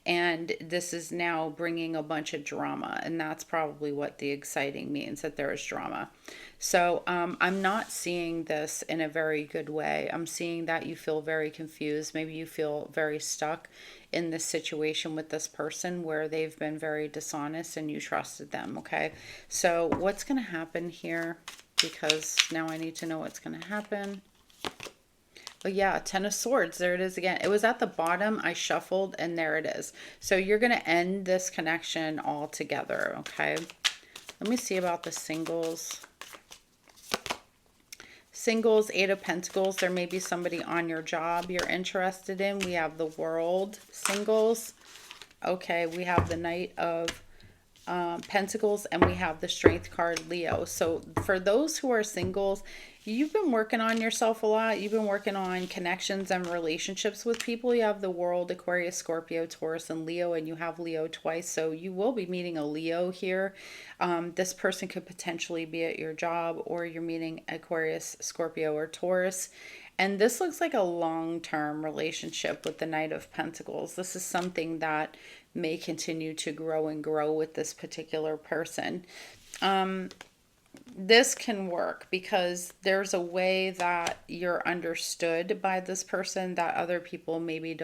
And this is now bringing a bunch of drama, and that's probably what the exciting means, that there is drama. So I'm not seeing this in a very good way. I'm seeing that you feel very confused. Maybe you feel very stuck in this situation with this person where they've been very dishonest and you trusted them. Okay, so what's going to happen here? Because now I need to know what's going to happen. But yeah, Ten of Swords, there it is again. It was at the bottom, I shuffled, and there it is. So you're going to end this connection altogether, okay? Let me see about the singles. Singles, Eight of Pentacles, there may be somebody on your job you're interested in. We have the World, singles. Okay, we have the Knight of Pentacles, and we have the Strength card, Leo. So for those who are singles, you've been working on yourself a lot. You've been working on connections and relationships with people. You have the World, Aquarius, Scorpio, Taurus, and Leo, and you have Leo twice. So you will be meeting a Leo here. This person could potentially be at your job, or you're meeting Aquarius, Scorpio, or Taurus. And this looks like a long-term relationship with the Knight of Pentacles. This is something that may continue to grow and grow with this particular person. This can work because there's a way that you're understood by this person that other people maybe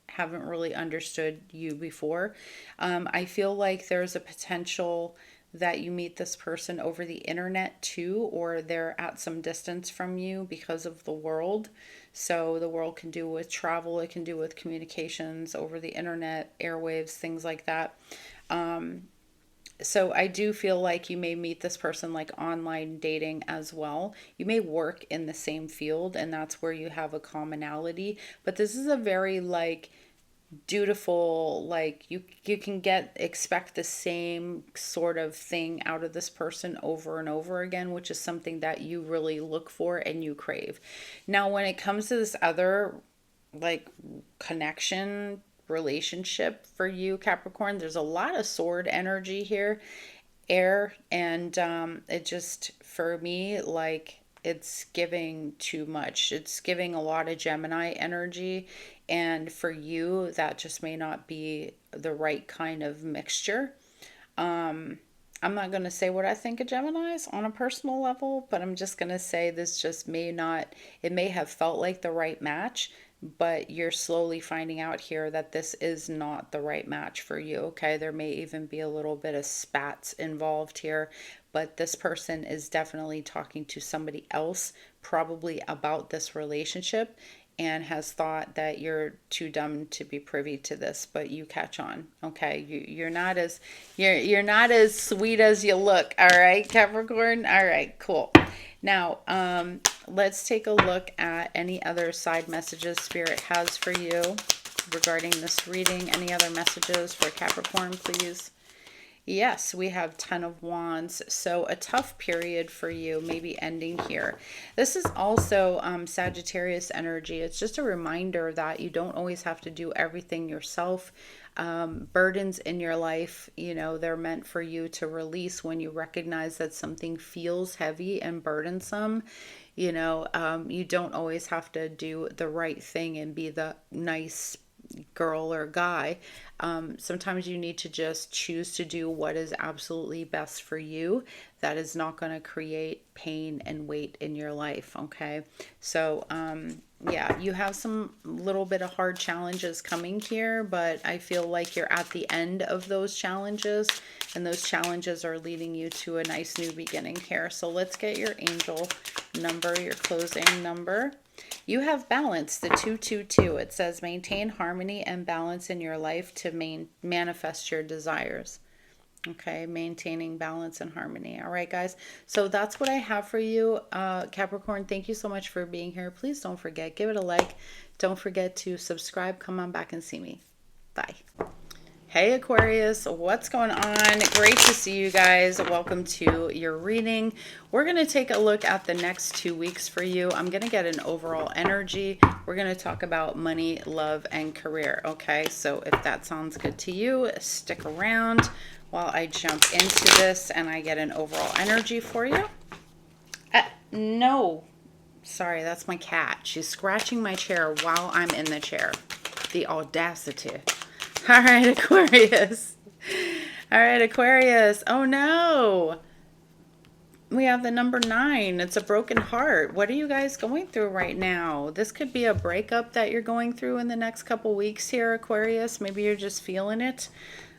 haven't really understood you before. I feel like there's a potential that you meet this person over the internet too, or they're at some distance from you because of the World. So the World can do with travel, it can do with communications over the internet, airwaves, things like that. So I do feel like you may meet this person like online dating as well. You may work in the same field, and that's where you have a commonality. But this is a very like dutiful, like you can expect the same sort of thing out of this person over and over again, which is something that you really look for and you crave. Now when it comes to this other like connection relationship for you, Capricorn, there's a lot of sword energy here, air, and it just, for me, like it's giving too much. It's giving a lot of Gemini energy, and for you that just may not be the right kind of mixture. I'm not going to say what I think of Geminis on a personal level, but I'm just going to say this just may not, it may have felt like the right match, but you're slowly finding out here that this is not the right match for you, okay? There may even be a little bit of spats involved here, but this person is definitely talking to somebody else, probably about this relationship, and has thought that you're too dumb to be privy to this, but you catch on, okay? You're not as sweet as you look, all right, Capricorn? All right, cool. Now, let's take a look at any other side messages Spirit has for you regarding this reading. Any other messages for Capricorn, please? Yes, we have Ten of Wands. So a tough period for you, maybe ending here. This is also Sagittarius energy. It's just a reminder that you don't always have to do everything yourself. Burdens in your life, you know, they're meant for you to release when you recognize that something feels heavy and burdensome. You know, you don't always have to do the right thing and be the nice girl or guy. Sometimes you need to just choose to do what is absolutely best for you. That is not going to create pain and weight in your life. Okay. So, yeah, you have some little bit of hard challenges coming here, but I feel like you're at the end of those challenges, and those challenges are leading you to a nice new beginning here. So let's get your angel number, your closing number. You have balance, the 222. It says maintain harmony and balance in your life to manifest your desires. Okay, maintaining balance and harmony. All right, guys. So that's what I have for you, Capricorn. Thank you so much for being here. Please don't forget, give it a like. Don't forget to subscribe. Come on back and see me. Bye. Hey Aquarius, what's going on? Great to see you guys. Welcome to your reading. We're going to take a look at the next 2 weeks for you. I'm going to get an overall energy. We're going to talk about money, love, and career. Okay, so if that sounds good to you, stick around while I jump into this and I get an overall energy for you. No, sorry, that's my cat. She's scratching my chair while I'm in the chair. The audacity. All right, Aquarius. All right, Aquarius. Oh no. We have the number 9. It's a broken heart. What are you guys going through right now? This could be a breakup that you're going through in the next couple weeks here, Aquarius. Maybe you're just feeling it.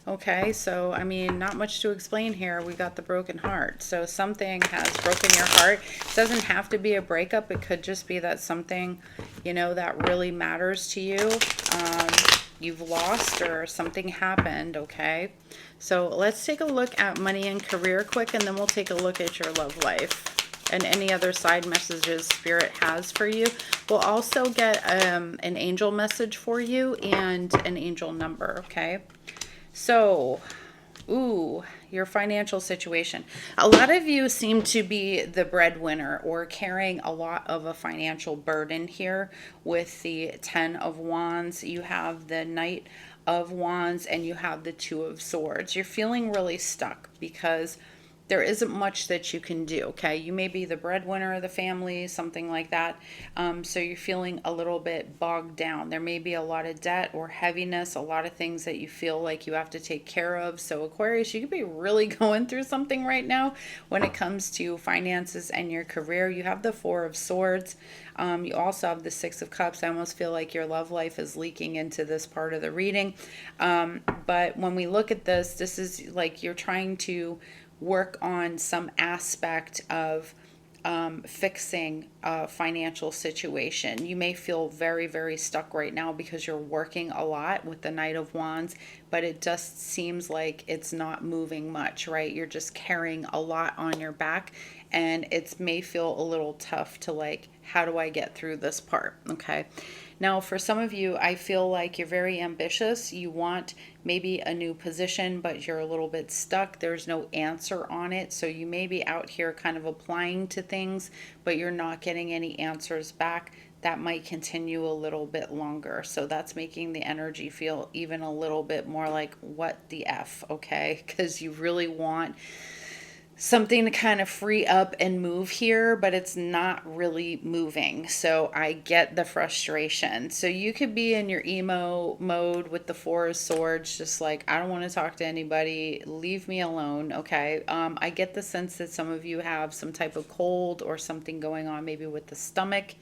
Okay, so I mean, not much to explain here. We got the broken heart. So something has broken your heart. It doesn't have to be a breakup. It could just be that something, that really matters to you, you've lost or something happened. Okay, so let's take a look at money and career quick, and then we'll take a look at your love life and any other side messages Spirit has for you. We'll also get an angel message for you and an angel number. Okay, so your financial situation. A lot of you seem to be the breadwinner or carrying a lot of a financial burden here with the 10 of Wands. You have the Knight of Wands and you have the Two of Swords. You're feeling really stuck because there isn't much that you can do. Okay, you may be the breadwinner of the family, something like that. So you're feeling a little bit bogged down. There may be a lot of debt or heaviness, a lot of things that you feel like you have to take care of. So Aquarius, you could be really going through something right now when it comes to finances and your career. You have the Four of Swords. You also have the Six of Cups. I almost feel like your love life is leaking into this part of the reading. But when we look at this, this is like you're trying to work on some aspect of fixing a financial situation. You may feel very, very stuck right now because you're working a lot with the Knight of Wands, but it just seems like it's not moving much, right? You're just carrying a lot on your back, and it may feel a little tough to like, how do I get through this part? Okay. Now, for some of you, I feel like you're very ambitious. You want maybe a new position, but you're a little bit stuck. There's no answer on it. So you may be out here kind of applying to things, but you're not getting any answers back. That might continue a little bit longer. So that's making the energy feel even a little bit more like, what the F, okay? Because you really want something to kind of free up and move here, but it's not really moving. So I get the frustration. So you could be in your emo mode with the Four of Swords, just like, I don't want to talk to anybody, leave me alone. Okay. I get the sense that some of you have some type of cold or something going on, maybe with the stomach.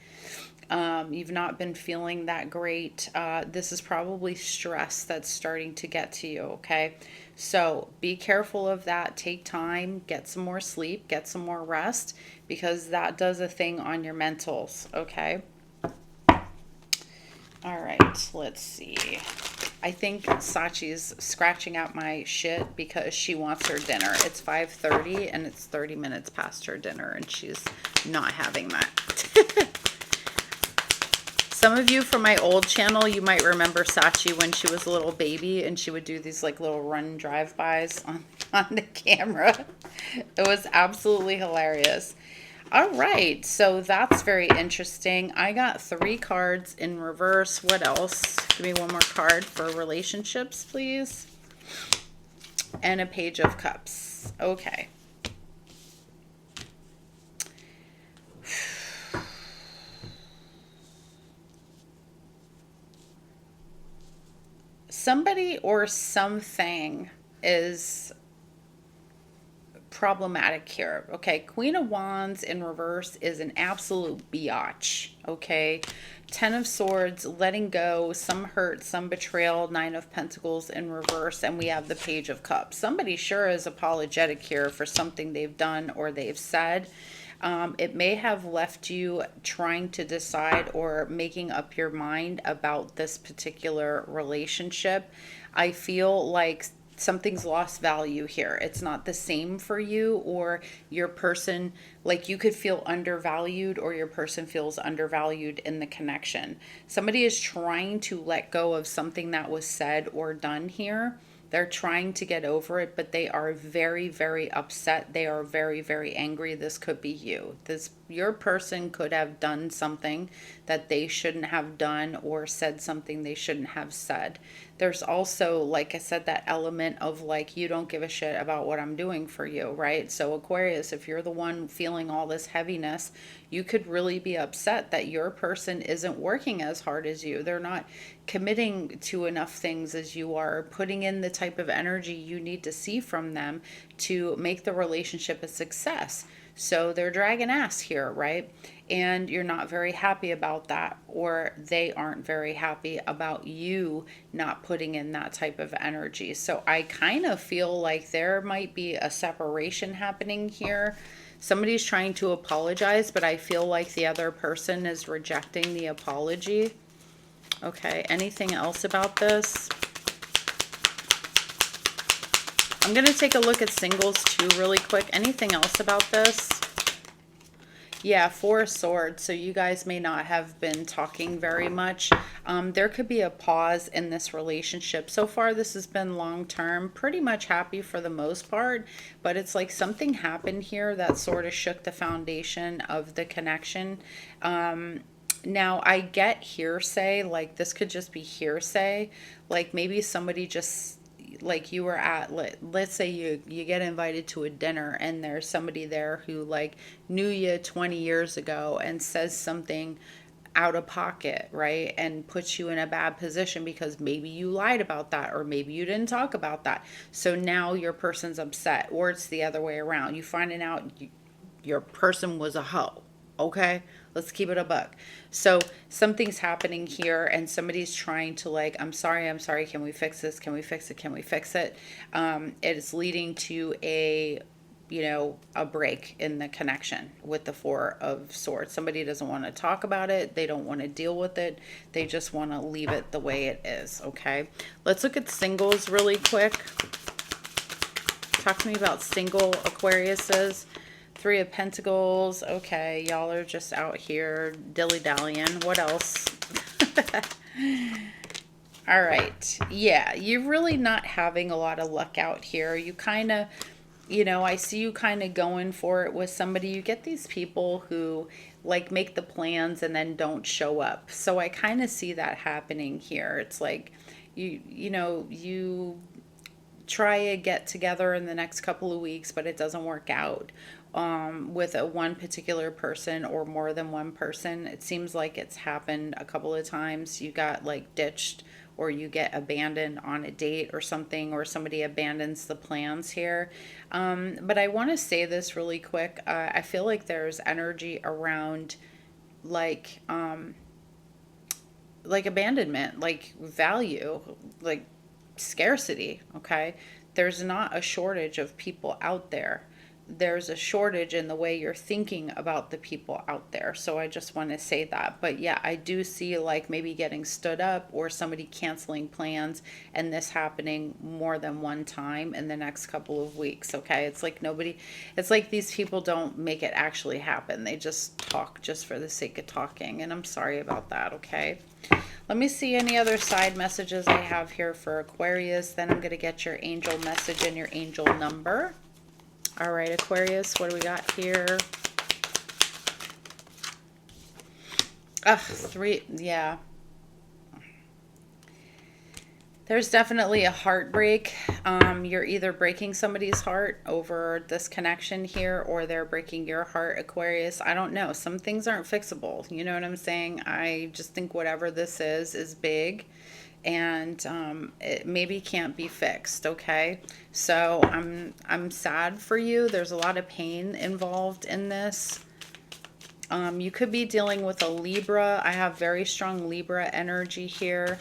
You've not been feeling that great. This is probably stress that's starting to get to you. Okay. So be careful of that. Take time, get some more sleep, get some more rest, because that does a thing on your mentals. Okay. All right. Let's see. I think Sachi's scratching out my shit because she wants her dinner. It's 5:30 and it's 30 minutes past her dinner and she's not having that. Some of you from my old channel, you might remember Sachi when she was a little baby and she would do these like little run drive-bys on the camera. It was absolutely hilarious. All right, so that's very interesting. I got 3 cards in reverse. What else? Give me one more card for relationships, please. And a Page of Cups. Okay. Somebody or something is problematic here. Okay, Queen of Wands in reverse is an absolute biatch. Okay, 10 of Swords, letting go, some hurt, some betrayal, 9 of Pentacles in reverse, and we have the Page of Cups. Somebody sure is apologetic here for something they've done or they've said. It may have left you trying to decide or making up your mind about this particular relationship. I feel like something's lost value here. It's not the same for you or your person. Like you could feel undervalued or your person feels undervalued in the connection. Somebody is trying to let go of something that was said or done here. They're trying to get over it, but they are very, very upset. They are very, very angry. This could be you. This your person could have done something that they shouldn't have done, or said something they shouldn't have said. There's also, like I said, that element of like, you don't give a shit about what I'm doing for you, right? So Aquarius, if you're the one feeling all this heaviness, you could really be upset that your person isn't working as hard as you. They're not committing to enough things as you are, putting in the type of energy you need to see from them to make the relationship a success. So they're dragging ass here, right? And you're not very happy about that, or they aren't very happy about you not putting in that type of energy. So I kind of feel like there might be a separation happening here. Somebody's trying to apologize, but I feel like the other person is rejecting the apology. Okay, anything else about this? I'm going to take a look at singles too really quick. Anything else about this? Yeah, Four of Swords. So you guys may not have been talking very much. There could be a pause in this relationship. So far, this has been long-term, pretty much happy for the most part, but it's like something happened here that sort of shook the foundation of the connection. Now, I get hearsay, like this could just be hearsay. Like maybe somebody just, like you were at, let's say you get invited to a dinner and there's somebody there who like knew you 20 years ago and says something out of pocket, right? And puts you in a bad position because maybe you lied about that, or maybe you didn't talk about that. So now your person's upset, or it's the other way around. You finding out your person was a hoe. Okay, let's keep it a buck. So something's happening here and somebody's trying to like, I'm sorry, can we fix this? Can we fix it? Can we fix it? It's leading to a break in the connection with the Four of Swords. Somebody doesn't want to talk about it. They don't want to deal with it. They just want to leave it the way it is. Okay, let's look at singles really quick. Talk to me about single Aquariuses. Three of Pentacles. Okay, y'all are just out here dilly-dallying. What else? All right. Yeah, you're really not having a lot of luck out here. You kind of, I see you kind of going for it with somebody. You get these people who like make the plans and then don't show up. So I kind of see that happening here. It's like you try a get together in the next couple of weeks, but it doesn't work out with one particular person or more than one person. It seems like it's happened a couple of times. You got like ditched, or you get abandoned on a date or something, or somebody abandons the plans here. But I want to say this really quick. I feel like there's energy around like abandonment, like value, like scarcity. Okay, there's not a shortage of people out there. There's a shortage in the way you're thinking about the people out there. So I just want to say that. But yeah, I do see like maybe getting stood up, or somebody canceling plans, and this happening more than one time in the next couple of weeks. Okay, it's like these people don't make it actually happen. They just talk just for the sake of talking, and I'm sorry about that. Okay, let me see any other side messages I have here for Aquarius. Then I'm going to get your angel message and your angel number. All right, Aquarius, what do we got here? Three, yeah. There's definitely a heartbreak. You're either breaking somebody's heart over this connection here, or they're breaking your heart, Aquarius. I don't know. Some things aren't fixable. You know what I'm saying? I just think whatever this is big, and it maybe can't be fixed. Okay, so I'm sad for you. There's a lot of pain involved in this. You could be dealing with a Libra. I have very strong Libra energy here.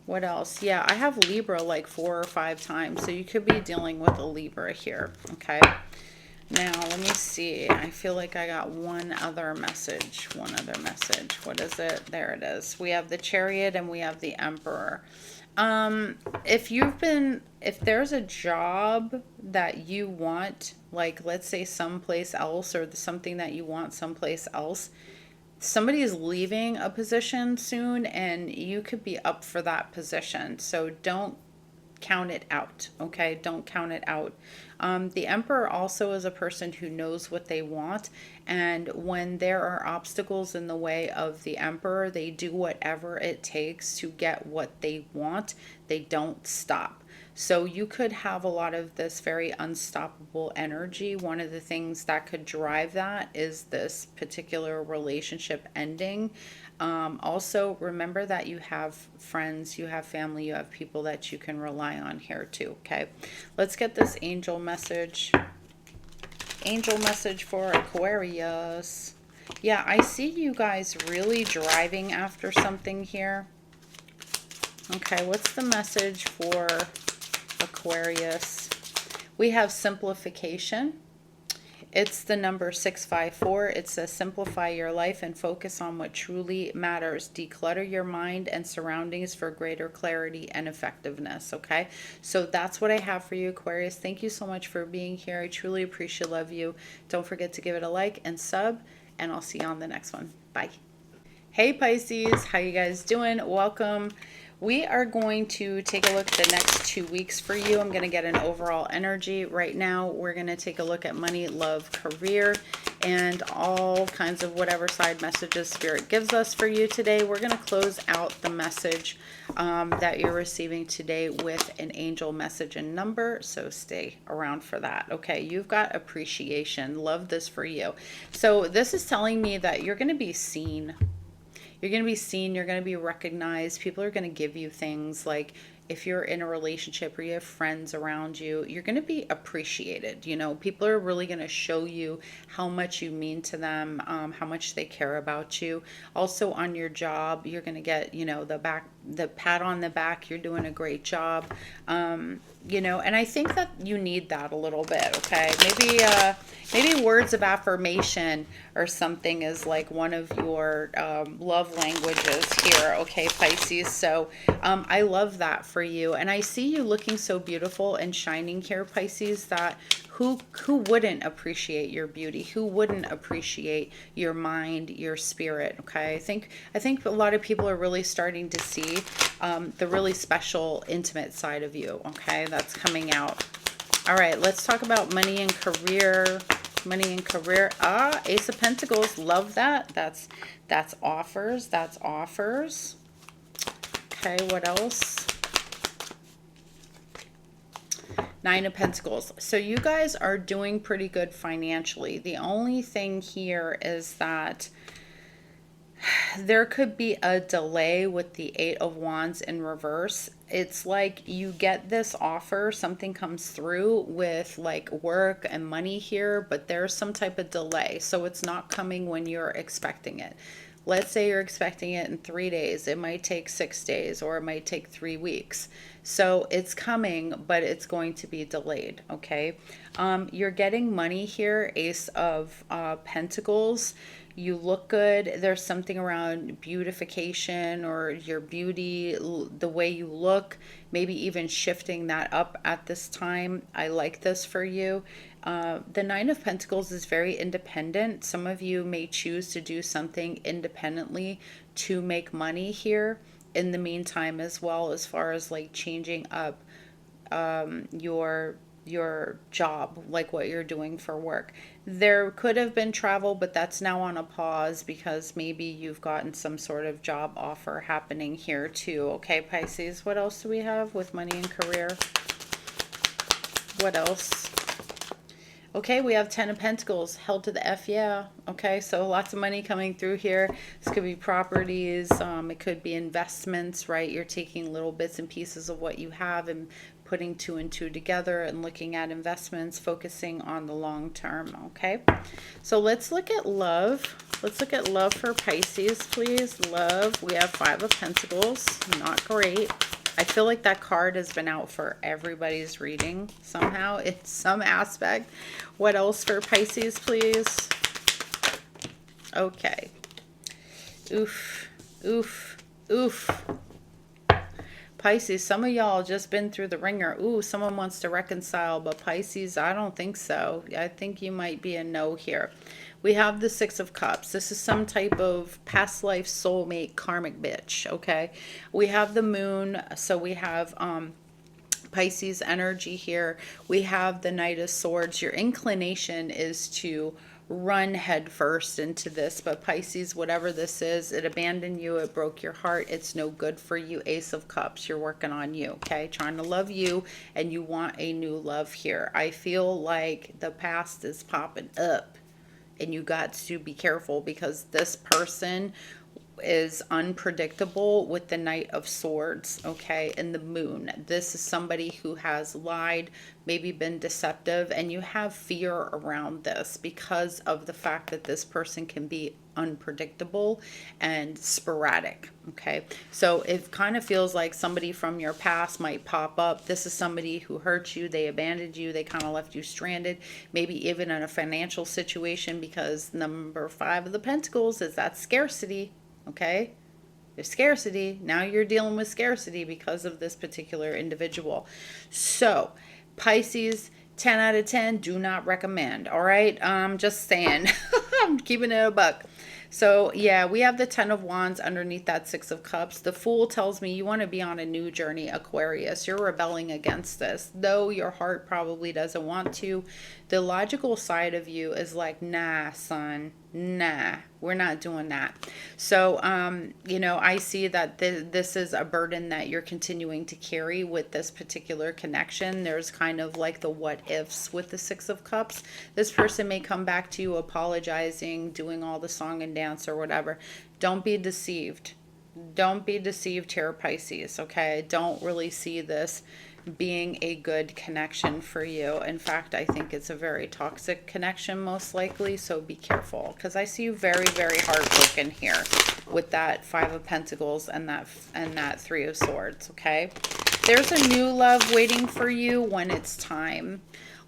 What else? Yeah, I have Libra like 4 or 5 times, so you could be dealing with a Libra here. Okay, now let me see. I feel like I got one other message. What is it? There it is. We have the Chariot and we have the Emperor. If there's a job that you want, like let's say someplace else, or something that you want someplace else, somebody is leaving a position soon and you could be up for that position. So don't count it out, okay? Don't count it out. The Emperor also is a person who knows what they want, and when there are obstacles in the way of the Emperor, they do whatever it takes to get what they want. They don't stop. So you could have a lot of this very unstoppable energy. One of the things that could drive that is this particular relationship ending. Also, remember that you have friends, you have family, you have people that you can rely on here too, okay? Let's get this angel message. Angel message for Aquarius. Yeah, I see you guys really driving after something here. Okay, what's the message for Aquarius? We have simplification. It's the number 654. It says simplify your life and focus on what truly matters. Declutter your mind and surroundings for greater clarity and effectiveness. Okay, so that's what I have for you, Aquarius. Thank you so much for being here. I truly appreciate, love you. Don't forget to give it a like and sub, and I'll see you on the next one. Bye. Hey Pisces, how you guys doing? Welcome. We are going to take a look at the next 2 weeks for you. I'm going to get an overall energy. Right now, we're going to take a look at money, love, career, and all kinds of whatever side messages Spirit gives us for you today. We're going to close out the message that you're receiving today with an angel message and number. So stay around for that. Okay, you've got appreciation. Love this for you. So this is telling me that you're going to be seen. You're going to be seen, you're going to be recognized. People are going to give you things like, if you're in a relationship or you have friends around you, you're going to be appreciated. You know, people are really going to show you how much you mean to them, how much they care about you. Also on your job, you're going to get, you know, the pat on the back. You're doing a great job. You know, and I think that you need that a little bit. Okay, maybe words of affirmation or something is like one of your love languages here. Okay, Pisces. So I love that for you, and I see you looking so beautiful and shining here, Pisces, that who wouldn't appreciate your beauty? Who wouldn't appreciate your mind, your spirit? Okay, I think a lot of people are really starting to see the really special, intimate side of you. Okay, that's coming out. All right, let's talk about money and career. Money and career. Ace of Pentacles. Love that. That's offers. That's offers. Okay, what else? Nine of Pentacles. So you guys are doing pretty good financially. The only thing here is that there could be a delay with the Eight of Wands in reverse. It's like you get this offer, something comes through with like work and money here, but there's some type of delay. So it's not coming when you're expecting it. Let's say you're expecting it in 3 days. It might take 6 days, or it might take 3 weeks. So it's coming, but it's going to be delayed, okay? You're getting money here, Ace of Pentacles. You look good. There's something around beautification or your beauty, the way you look, maybe even shifting that up at this time. I like this for you. The Nine of Pentacles is very independent. Some of you may choose to do something independently to make money here in the meantime as well, as far as like changing up your job, like what you're doing for work. There could have been travel, but that's now on a pause because maybe you've gotten some sort of job offer happening here too. Okay, Pisces, what else do we have with money and career? What else? Okay, we have 10 of Pentacles, held to the F, yeah. Okay, so lots of money coming through here. This could be properties, it could be investments, right? You're taking little bits and pieces of what you have and putting 2 and 2 together and looking at investments, focusing on the long term, okay? So let's look at love. Let's look at love for Pisces, please. Love, we have 5 of Pentacles, not great. I feel like that card has been out for everybody's reading somehow in some aspect. What else for Pisces, please? Okay. Oof, oof, oof. Pisces, some of y'all just been through the ringer. Ooh, someone wants to reconcile, but Pisces, I don't think so. I think you might be a no here. We have the Six of Cups. This is some type of past life soulmate karmic bitch, okay? We have the moon, so we have Pisces energy here. We have the Knight of Swords. Your inclination is to run headfirst into this, but Pisces, whatever this is, it abandoned you, it broke your heart, it's no good for you. Ace of Cups, you're working on you, okay? Trying to love you, and you want a new love here. I feel like the past is popping up, and you got to be careful because this person is unpredictable with the Knight of Swords, okay, and the Moon. This is somebody who has lied, maybe been deceptive, and you have fear around this because of the fact that this person can be unpredictable and sporadic, okay? So it kind of feels like somebody from your past might pop up. This is somebody who hurt you, they abandoned you, they kind of left you stranded, maybe even in a financial situation, because number 5 of the Pentacles is that scarcity. Okay, there's scarcity. Now you're dealing with scarcity because of this particular individual. So Pisces, 10 out of 10, do not recommend. All right, just saying. I'm keeping it a buck. So yeah, we have the 10 of Wands underneath that 6 of Cups. The Fool tells me you want to be on a new journey, Aquarius. You're rebelling against this, though your heart probably doesn't want to. The logical side of you is like, nah, son, nah, we're not doing that. So, you know, I see that this is a burden that you're continuing to carry with this particular connection. There's kind of like the what ifs with the 6 of Cups. This person may come back to you apologizing, doing all the song and dance or whatever. Don't be deceived. Don't be deceived here, Pisces, okay? I don't really see this being a good connection for you. In fact, I think it's a very toxic connection most likely, so be careful, because I see you very, very heartbroken here with that 5 of Pentacles and that 3 of Swords, okay? There's a new love waiting for you when it's time.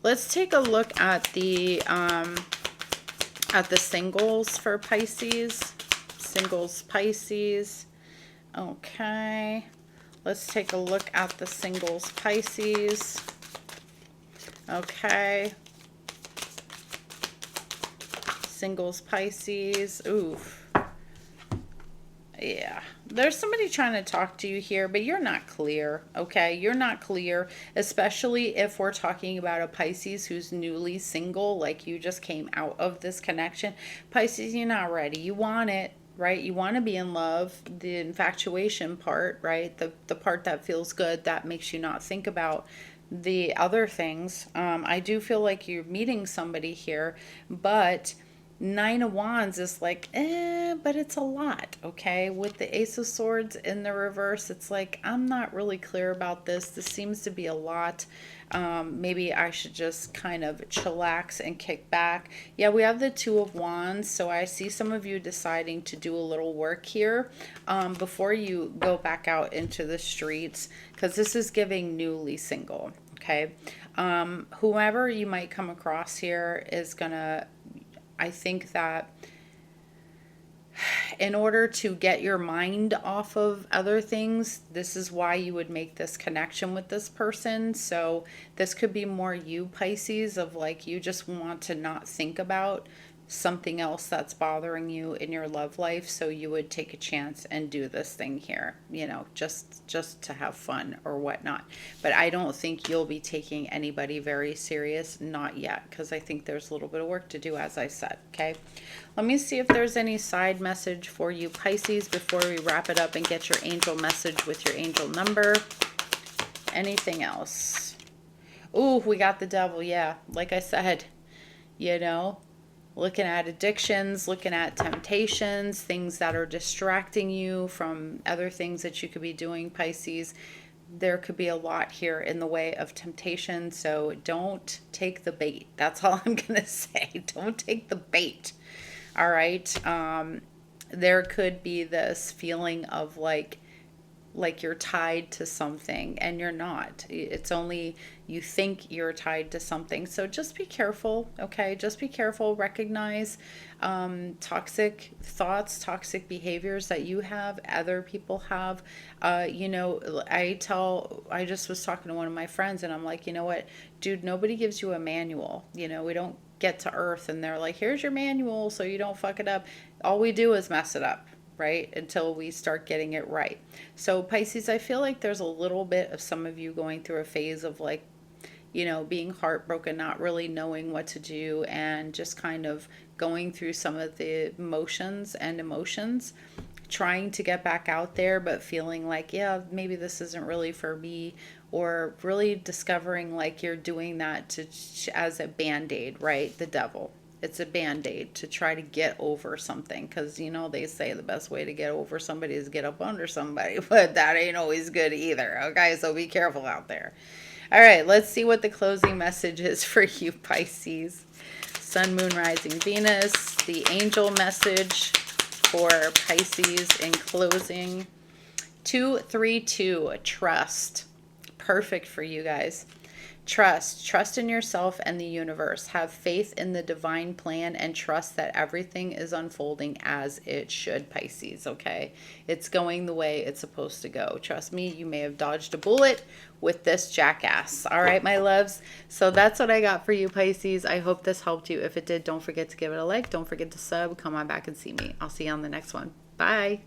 Let's take a look at the singles for Pisces. Singles Pisces. Okay. Let's take a look at the singles Pisces. Okay. Singles Pisces. Oof. Yeah. There's somebody trying to talk to you here, but you're not clear, okay? You're not clear, especially if we're talking about a Pisces who's newly single, like you just came out of this connection. Pisces, you're not ready. You want it, right? You want to be in love, the infatuation part, right? The part that feels good, that makes you not think about the other things. I do feel like you're meeting somebody here, but 9 of Wands is like, but it's a lot, okay? With the Ace of Swords in the reverse, it's like, I'm not really clear about this. This seems to be a lot. Maybe I should just kind of chillax and kick back. Yeah, we have the 2 of Wands, so I see some of you deciding to do a little work here before you go back out into the streets, because this is giving newly single, okay? Whoever you might come across here is gonna, I think that in order to get your mind off of other things, this is why you would make this connection with this person. So this could be more you, Pisces, of like you just want to not think about something else that's bothering you in your love life, so you would take a chance and do this thing here, you know, just to have fun or whatnot. But I don't think you'll be taking anybody very serious, not yet, because I think there's a little bit of work to do, as I said. Okay, let me see if there's any side message for you, Pisces, before we wrap it up and get your angel message with your angel number. Anything else? Ooh, we got the Devil. Yeah, like I said, you know, looking at addictions, looking at temptations, things that are distracting you from other things that you could be doing, Pisces. There could be a lot here in the way of temptation, so don't take the bait. That's all I'm going to say. Don't take the bait. All right? There could be this feeling of like you're tied to something, and you're not. It's only you think you're tied to something. So just be careful, okay? Just be careful. Recognize toxic thoughts, toxic behaviors that you have, other people have. You know, I just was talking to one of my friends, and I'm like, you know what, dude, nobody gives you a manual. You know, we don't get to Earth and they're like, here's your manual so you don't fuck it up. All we do is mess it up. right? Until we start getting it right. So Pisces, I feel like there's a little bit of some of you going through a phase of like, you know, being heartbroken, not really knowing what to do, and just kind of going through some of the emotions, trying to get back out there, but feeling like, yeah, maybe this isn't really for me, or really discovering like you're doing that to as a band-aid, right? The devil. It's a band-aid to try to get over something, because you know they say the best way to get over somebody is get up under somebody, but that ain't always good either. Okay, so be careful out there. All right, let's see what the closing message is for you, Pisces. Sun, Moon, Rising, Venus. The angel message for Pisces in closing. 232, trust. Perfect for you guys. Trust in yourself and the universe. Have faith in the divine plan and trust that everything is unfolding as it should, Pisces, okay? It's going the way it's supposed to go. Trust me, you may have dodged a bullet with this jackass. All right, my loves. So that's what I got for you, Pisces. I hope this helped you. If it did, don't forget to give it a like. Don't forget to sub. Come on back and see me. I'll see you on the next one. Bye.